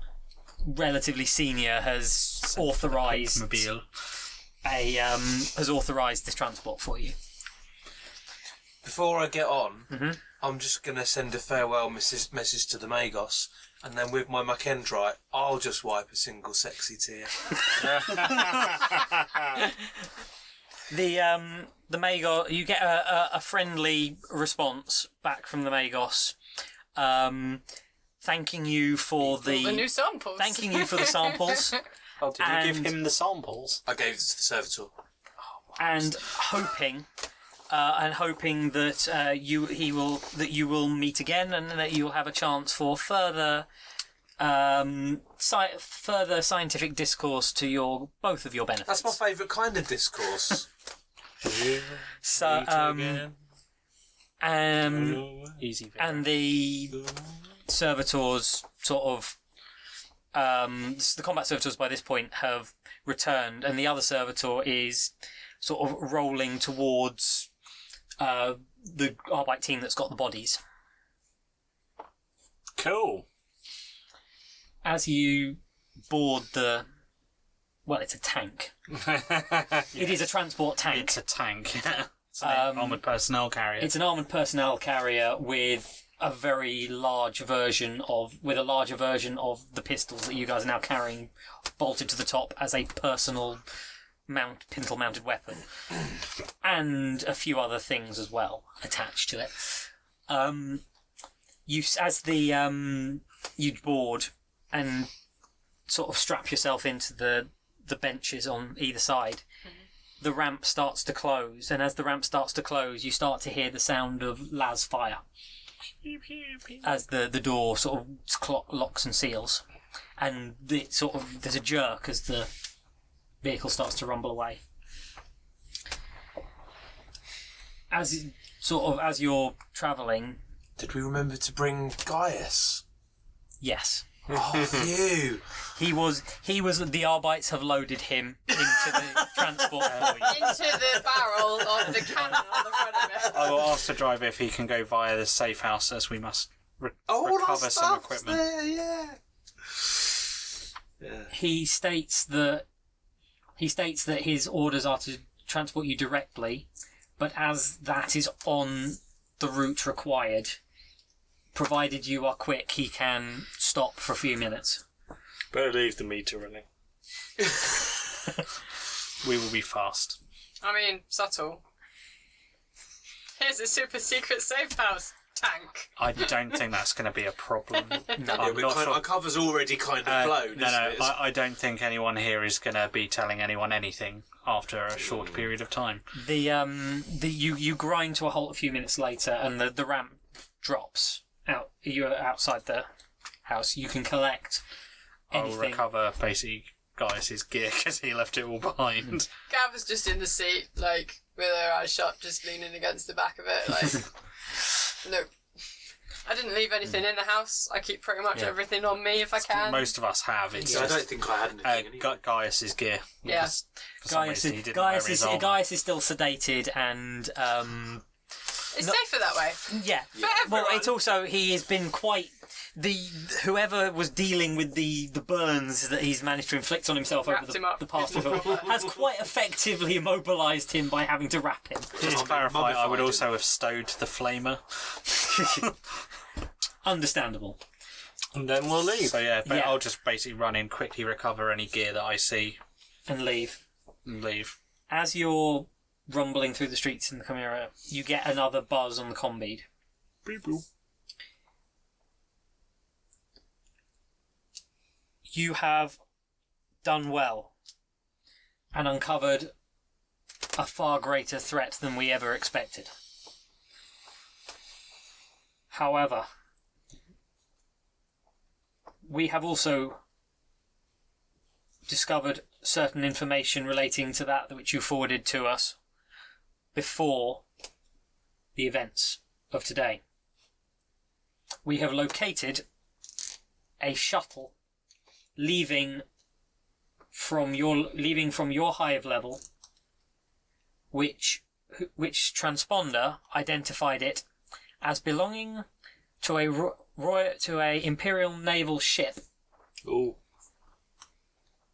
[SPEAKER 1] relatively senior has authorised
[SPEAKER 5] Mobile.
[SPEAKER 1] has authorised this transport for you.
[SPEAKER 7] Before I get on, I'm just going to send a farewell message to the Magos, and then with my McEndrite, I'll just wipe a single sexy tear.
[SPEAKER 1] The Magos, you get a friendly response back from the Magos, thanking you for
[SPEAKER 4] The new samples.
[SPEAKER 1] thanking you for the samples,
[SPEAKER 5] Oh, did you give him the samples?
[SPEAKER 7] I gave it to the servitor.
[SPEAKER 1] and hoping that you will meet again, and that you will have a chance for further further scientific discourse to both of your benefits.
[SPEAKER 7] That's my favourite kind of discourse.
[SPEAKER 1] So,
[SPEAKER 5] Easy.
[SPEAKER 1] and the servitors sort of the combat servitors by this point have returned, and the other servitor is sort of rolling towards the Arbite team that's got the bodies.
[SPEAKER 6] Cool.
[SPEAKER 1] As you board it's a tank. It is a transport tank.
[SPEAKER 5] It's a tank. It's an armoured personnel carrier.
[SPEAKER 1] It's an armoured personnel carrier with a larger version of the pistols that you guys are now carrying bolted to the top as a personal pintle mounted weapon, and a few other things as well attached to it. You board and sort of strap yourself into the benches on either side. The ramp starts to close, and as the ramp starts to close, you start to hear the sound of las fire as the door sort of locks and seals, and there's a jerk as the vehicle starts to rumble away. As you're travelling,
[SPEAKER 7] Did we remember to bring Gaius?
[SPEAKER 1] yes,
[SPEAKER 7] Oh, phew!
[SPEAKER 1] he was. The Arbites have loaded him into the transport for you.
[SPEAKER 4] Into the barrel of the cannon on the front of it.
[SPEAKER 5] I will ask the driver if he can go via the safe house, as we must
[SPEAKER 7] All our
[SPEAKER 5] recover some
[SPEAKER 7] stuff's
[SPEAKER 5] equipment.
[SPEAKER 7] there, yeah.
[SPEAKER 1] He states that his orders are to transport you directly, but as that is on the route required, provided you are quick, he can stop for a few minutes.
[SPEAKER 6] Better leave the meter running.
[SPEAKER 5] We will be fast.
[SPEAKER 4] I mean, subtle. Here's a super secret safe house tank.
[SPEAKER 5] I don't think that's going to be a problem.
[SPEAKER 7] Our cover's already kind of blown.
[SPEAKER 5] No,
[SPEAKER 7] isn't it?
[SPEAKER 5] I don't think anyone here is going to be telling anyone anything after a short period of time.
[SPEAKER 1] You grind to a halt a few minutes later, and the ramp drops out. You're outside the house. You can collect anything.
[SPEAKER 5] I'll recover basically Gaius' gear because he left it all behind.
[SPEAKER 4] Gav was just in the seat, like, with her eyes shut, just leaning against the back of it, like... Look, I didn't leave anything in the house. I keep pretty much everything on me if I can.
[SPEAKER 5] Most of us have. It's
[SPEAKER 7] I
[SPEAKER 5] just,
[SPEAKER 7] don't think I had anything. anyway.
[SPEAKER 5] Gaius' gear.
[SPEAKER 4] Yeah.
[SPEAKER 5] Because for some reason he didn't wear his armour.
[SPEAKER 1] Gaius is still sedated and
[SPEAKER 4] It's safer that way.
[SPEAKER 1] yeah.
[SPEAKER 4] For
[SPEAKER 1] Well,
[SPEAKER 4] everyone.
[SPEAKER 1] it's also he has been quite whoever was dealing with the burns that he's managed to inflict on himself
[SPEAKER 4] Wrapped
[SPEAKER 1] over
[SPEAKER 4] him up.
[SPEAKER 1] the past few has quite effectively immobilised him by having to wrap him.
[SPEAKER 5] Just to clarify, I would
[SPEAKER 7] mummified
[SPEAKER 5] also have stowed the flamer.
[SPEAKER 1] Understandable.
[SPEAKER 6] And then we'll leave.
[SPEAKER 5] So yeah, but
[SPEAKER 1] Yeah.
[SPEAKER 5] I'll just basically run in, quickly recover any gear that I see,
[SPEAKER 1] and leave.
[SPEAKER 5] and leave.
[SPEAKER 1] As you're rumbling through the streets in the Chimera, you get another buzz on the comm bead.
[SPEAKER 6] Beep boop.
[SPEAKER 1] You have done well and uncovered a far greater threat than we ever expected. However, we have also discovered certain information relating to that which you forwarded to us before the events of today. We have located a shuttle leaving from your hive level, which transponder identified it as belonging to a Imperial naval ship,
[SPEAKER 6] Ooh.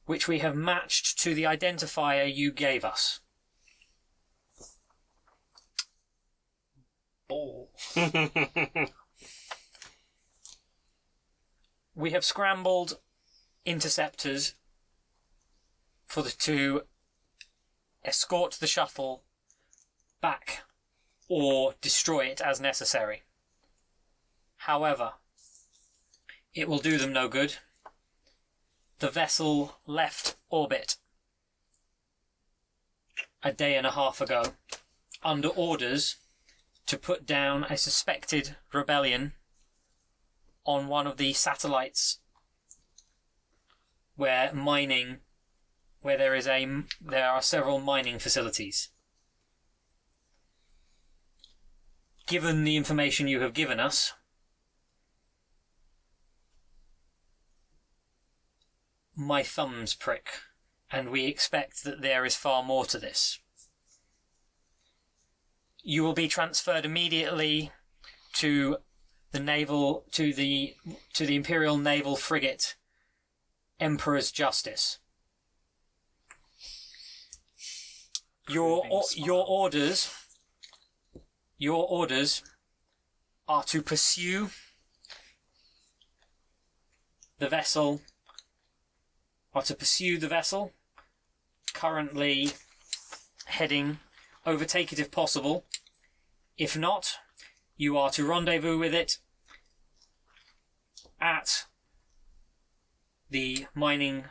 [SPEAKER 1] which we have matched to the identifier you gave us. Ball. We have scrambled interceptors to escort the shuttle back or destroy it as necessary. However, it will do them no good. The vessel left orbit a day and a half ago under orders to put down a suspected rebellion on one of the satellites where there are several mining facilities. Given the information you have given us, my thumbs prick, and we expect that there is far more to this. You will be transferred immediately to the Imperial Naval Frigate Emperor's Justice. Your orders are to pursue the vessel. Currently heading, overtake it if possible. If not, you are to rendezvous with it at the mining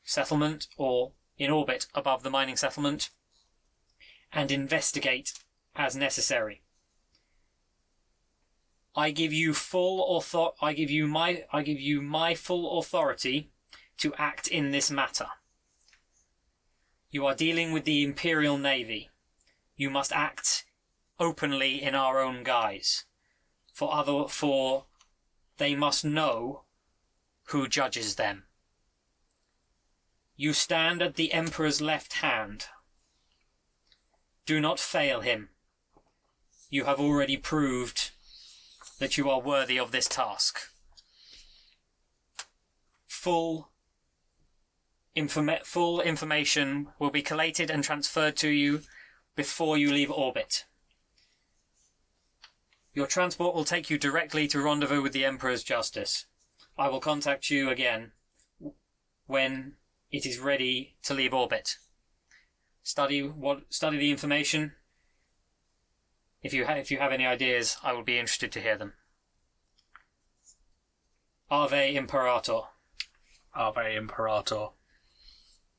[SPEAKER 1] settlement or in orbit above the mining settlement and investigate as necessary. I give you my full authority to act in this matter. You are dealing with the Imperial Navy. You must act openly in our own guise, for they must know who judges them. You stand at the Emperor's left hand. Do not fail him. You have already proved that you are worthy of this task. Full information will be collated and transferred to you before you leave orbit. Your transport will take you directly to rendezvous with the Emperor's Justice. I will contact you again when it is ready to leave orbit. Study the information. If you have any ideas, I will be interested to hear them. Ave Imperator.
[SPEAKER 5] Ave Imperator.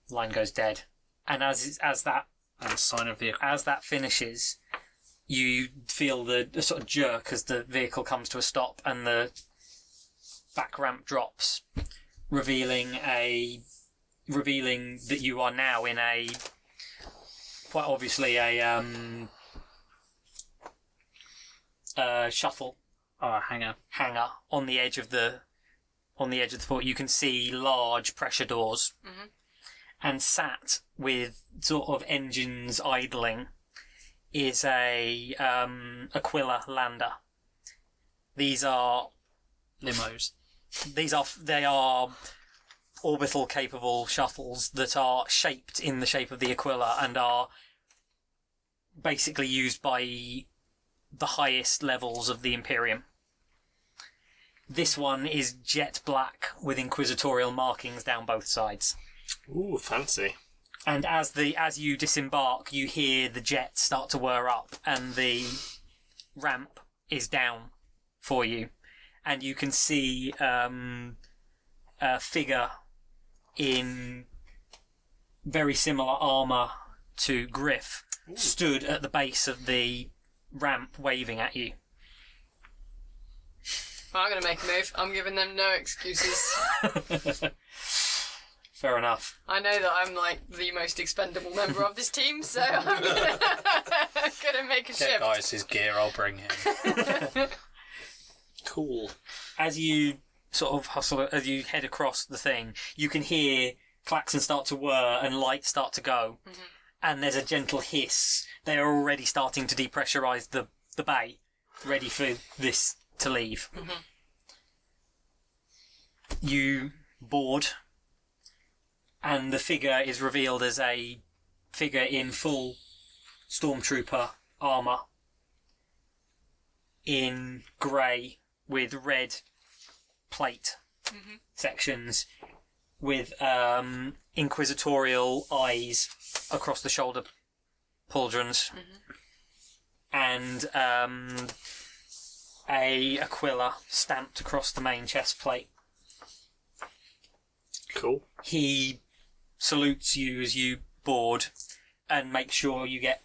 [SPEAKER 1] Line goes dead, and as that
[SPEAKER 5] And sign of the...
[SPEAKER 1] as that finishes, you feel the sort of jerk as the vehicle comes to a stop and the back ramp drops, revealing that you are now in a quite obviously a shuttle
[SPEAKER 5] hangar.
[SPEAKER 1] on the edge of the port. You can see large pressure doors.
[SPEAKER 4] Mhm.
[SPEAKER 1] And sat with sort of engines idling is a Aquila lander. These are
[SPEAKER 5] Limos.
[SPEAKER 1] they are orbital capable shuttles that are shaped in the shape of the Aquila and are basically used by the highest levels of the Imperium. This one is jet black with inquisitorial markings down both sides.
[SPEAKER 6] Ooh, fancy.
[SPEAKER 1] And as you disembark, you hear the jet start to whir up, and the ramp is down for you, and you can see a figure in very similar armour to Griff stood at the base of the ramp waving at you.
[SPEAKER 4] I'm going to make a move. I'm giving them no excuses.
[SPEAKER 1] Fair enough.
[SPEAKER 4] I know that I'm like the most expendable member of this team, so I'm gonna make a
[SPEAKER 5] Get
[SPEAKER 4] shift.
[SPEAKER 5] Gaius his gear, I'll bring him.
[SPEAKER 6] Cool.
[SPEAKER 1] As you sort of hustle, as you head across the thing, you can hear klaxons start to whir and lights start to go, and there's a gentle hiss. They are already starting to depressurise the bay, ready for this to leave. You board, and the figure is revealed as a figure in full stormtrooper armour, in grey with red plate sections, with inquisitorial eyes across the shoulder pauldrons, and a Aquila stamped across the main chest plate.
[SPEAKER 6] Cool.
[SPEAKER 1] He salutes you as you board and makes sure you get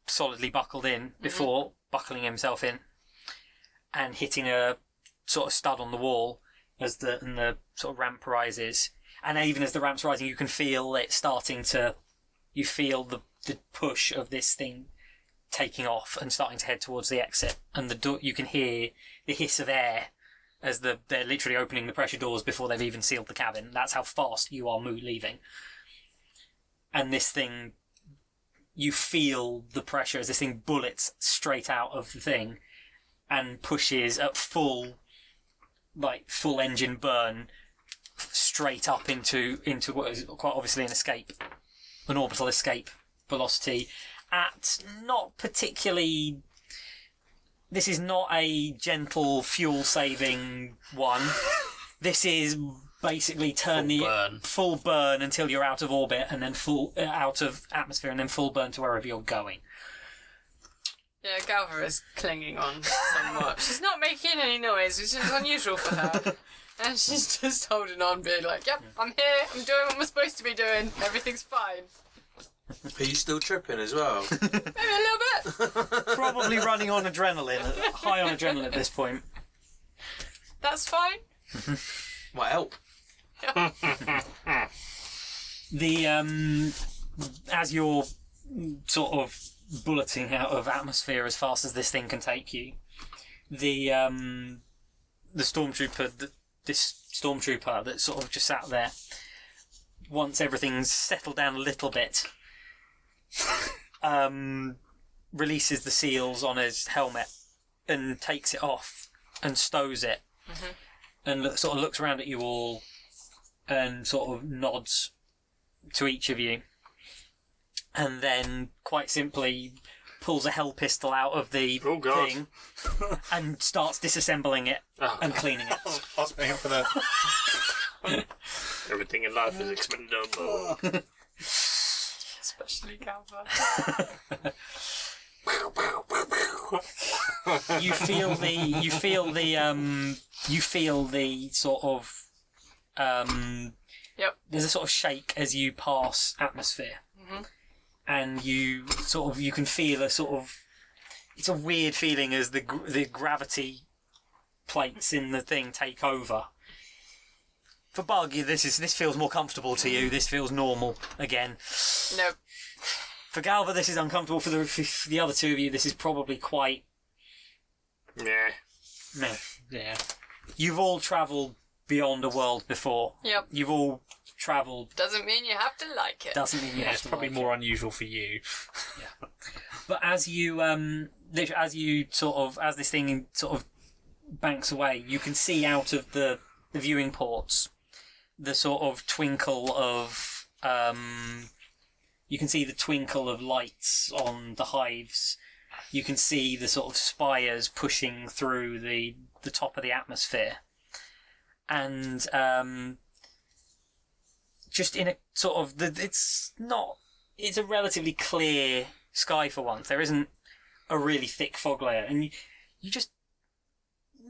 [SPEAKER 1] solidly buckled in before buckling himself in and hitting a sort of stud on the wall as the sort of ramp rises. And even as the ramp's rising, you can feel it starting to... You feel the push of this thing taking off and starting to head towards the exit. And the door, you can hear the hiss of air as they're literally opening the pressure doors before they've even sealed the cabin. That's how fast you are leaving. And this thing, you feel the pressure as this thing bullets straight out of the thing and pushes at full engine burn straight up into what is quite obviously an orbital escape velocity at not particularly... This is not a gentle fuel-saving one. This is basically full burn until you're out of orbit, and then full out of atmosphere, and then full burn to wherever you're going.
[SPEAKER 4] Yeah, Galva is clinging on somewhat. She's not making any noise, which is unusual for her. And she's just holding on, being like, yep, I'm here, I'm doing what I'm supposed to be doing, everything's fine.
[SPEAKER 7] Are you still tripping as well?
[SPEAKER 4] Maybe a little bit.
[SPEAKER 1] Probably running on adrenaline, high on adrenaline at this point.
[SPEAKER 4] That's fine.
[SPEAKER 7] Might help.
[SPEAKER 1] As you're sort of bulleting out of atmosphere as fast as this thing can take you, the stormtrooper, this stormtrooper that sort of just sat there, once everything's settled down a little bit, releases the seals on his helmet and takes it off and stows it, and sort of looks around at you all and sort of nods to each of you, and then quite simply pulls a hell pistol out of the thing and starts disassembling it and cleaning it.
[SPEAKER 5] I was waiting for the...
[SPEAKER 6] Everything in life is expendable.
[SPEAKER 4] Especially Galva.
[SPEAKER 1] You feel the sort of
[SPEAKER 4] Yep.
[SPEAKER 1] There's a sort of shake as you pass atmosphere, and you can feel a sort of, it's a weird feeling as the gravity plates in the thing take over. For Bug, this feels more comfortable to you. This feels normal again.
[SPEAKER 4] Nope.
[SPEAKER 1] For Galva, this is uncomfortable. For the other two of you, this is probably quite...
[SPEAKER 6] Nah.
[SPEAKER 1] Yeah. You've all travelled beyond a world before.
[SPEAKER 4] Yep.
[SPEAKER 1] You've all travelled...
[SPEAKER 4] Doesn't mean you have to like it.
[SPEAKER 1] Doesn't mean you have
[SPEAKER 5] It's
[SPEAKER 1] to
[SPEAKER 5] probably
[SPEAKER 1] like
[SPEAKER 5] more unusual for you.
[SPEAKER 1] it. But as this thing sort of banks away, you can see out of the viewing ports the sort of twinkle of... you can see the twinkle of lights on the hives you can see the sort of spires pushing through the top of the atmosphere. And just in a sort of... it's a relatively clear sky for once. There isn't a really thick fog layer. And you just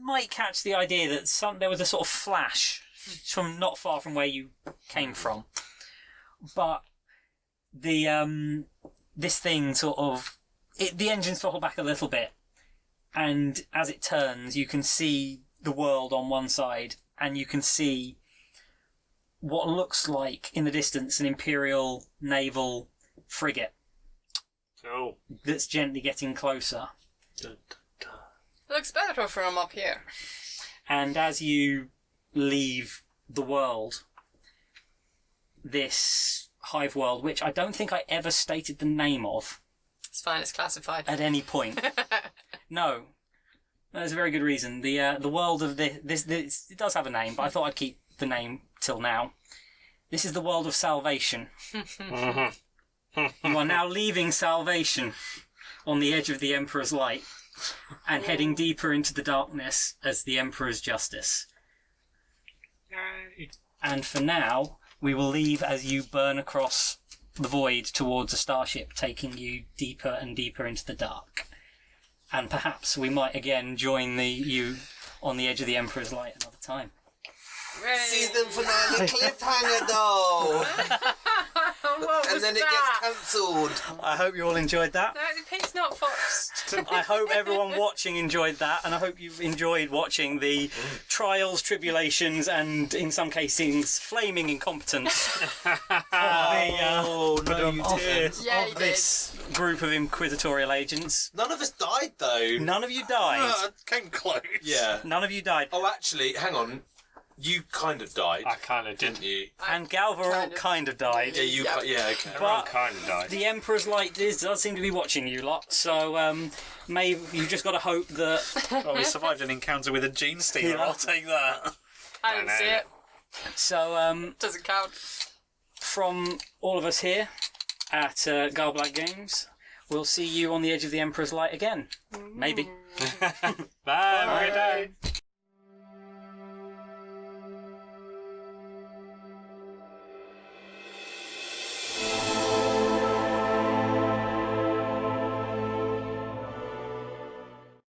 [SPEAKER 1] might catch the idea that there was a sort of flash from not far from where you came from. But this thing sort of... the engines throttle back a little bit. And as it turns, you can see the world on one side. And you can see what looks like, in the distance, an Imperial naval frigate.
[SPEAKER 6] Cool.
[SPEAKER 1] That's gently getting closer.
[SPEAKER 4] Looks better from up here.
[SPEAKER 1] And as you leave the world, this hive world, which I don't think I ever stated the name of.
[SPEAKER 4] It's fine, it's classified.
[SPEAKER 1] At any point. No. There's a very good reason. The world of this it does have a name, but I thought I'd keep the name till now. This is the world of Salvation. You are now leaving Salvation on the edge of the Emperor's light and heading deeper into the darkness as the Emperor's justice. And for now, we will leave as you burn across the void towards a starship, taking you deeper and deeper into the dark. And perhaps we might again join you on the edge of the Emperor's light another time.
[SPEAKER 7] Season finale cliffhanger though. And then it gets cancelled.
[SPEAKER 1] I hope you all enjoyed that.
[SPEAKER 4] No, the paint's not forced.
[SPEAKER 1] I hope everyone watching enjoyed that, and I hope you've enjoyed watching the trials, tribulations, and in some cases, flaming incompetence of this group of inquisitorial agents.
[SPEAKER 7] None of us died though.
[SPEAKER 1] None of you died.
[SPEAKER 6] Came close.
[SPEAKER 7] Yeah.
[SPEAKER 1] None of you died.
[SPEAKER 7] Oh, actually, hang on. You kind of died.
[SPEAKER 6] I kind of
[SPEAKER 7] didn't you?
[SPEAKER 1] And Galvarol kind of died.
[SPEAKER 7] Yeah, you. Yeah, okay.
[SPEAKER 1] But
[SPEAKER 6] kind of died.
[SPEAKER 1] the Emperor's light does seem to be watching you lot, so maybe you've just got to hope that...
[SPEAKER 5] Well, we survived an encounter with a gene stealer. I'll take that.
[SPEAKER 4] I didn't see it.
[SPEAKER 1] So,
[SPEAKER 4] Doesn't count.
[SPEAKER 1] from all of us here at Garblack Games, we'll see you on the edge of the Emperor's light again. Maybe.
[SPEAKER 6] Bye. Have a good day.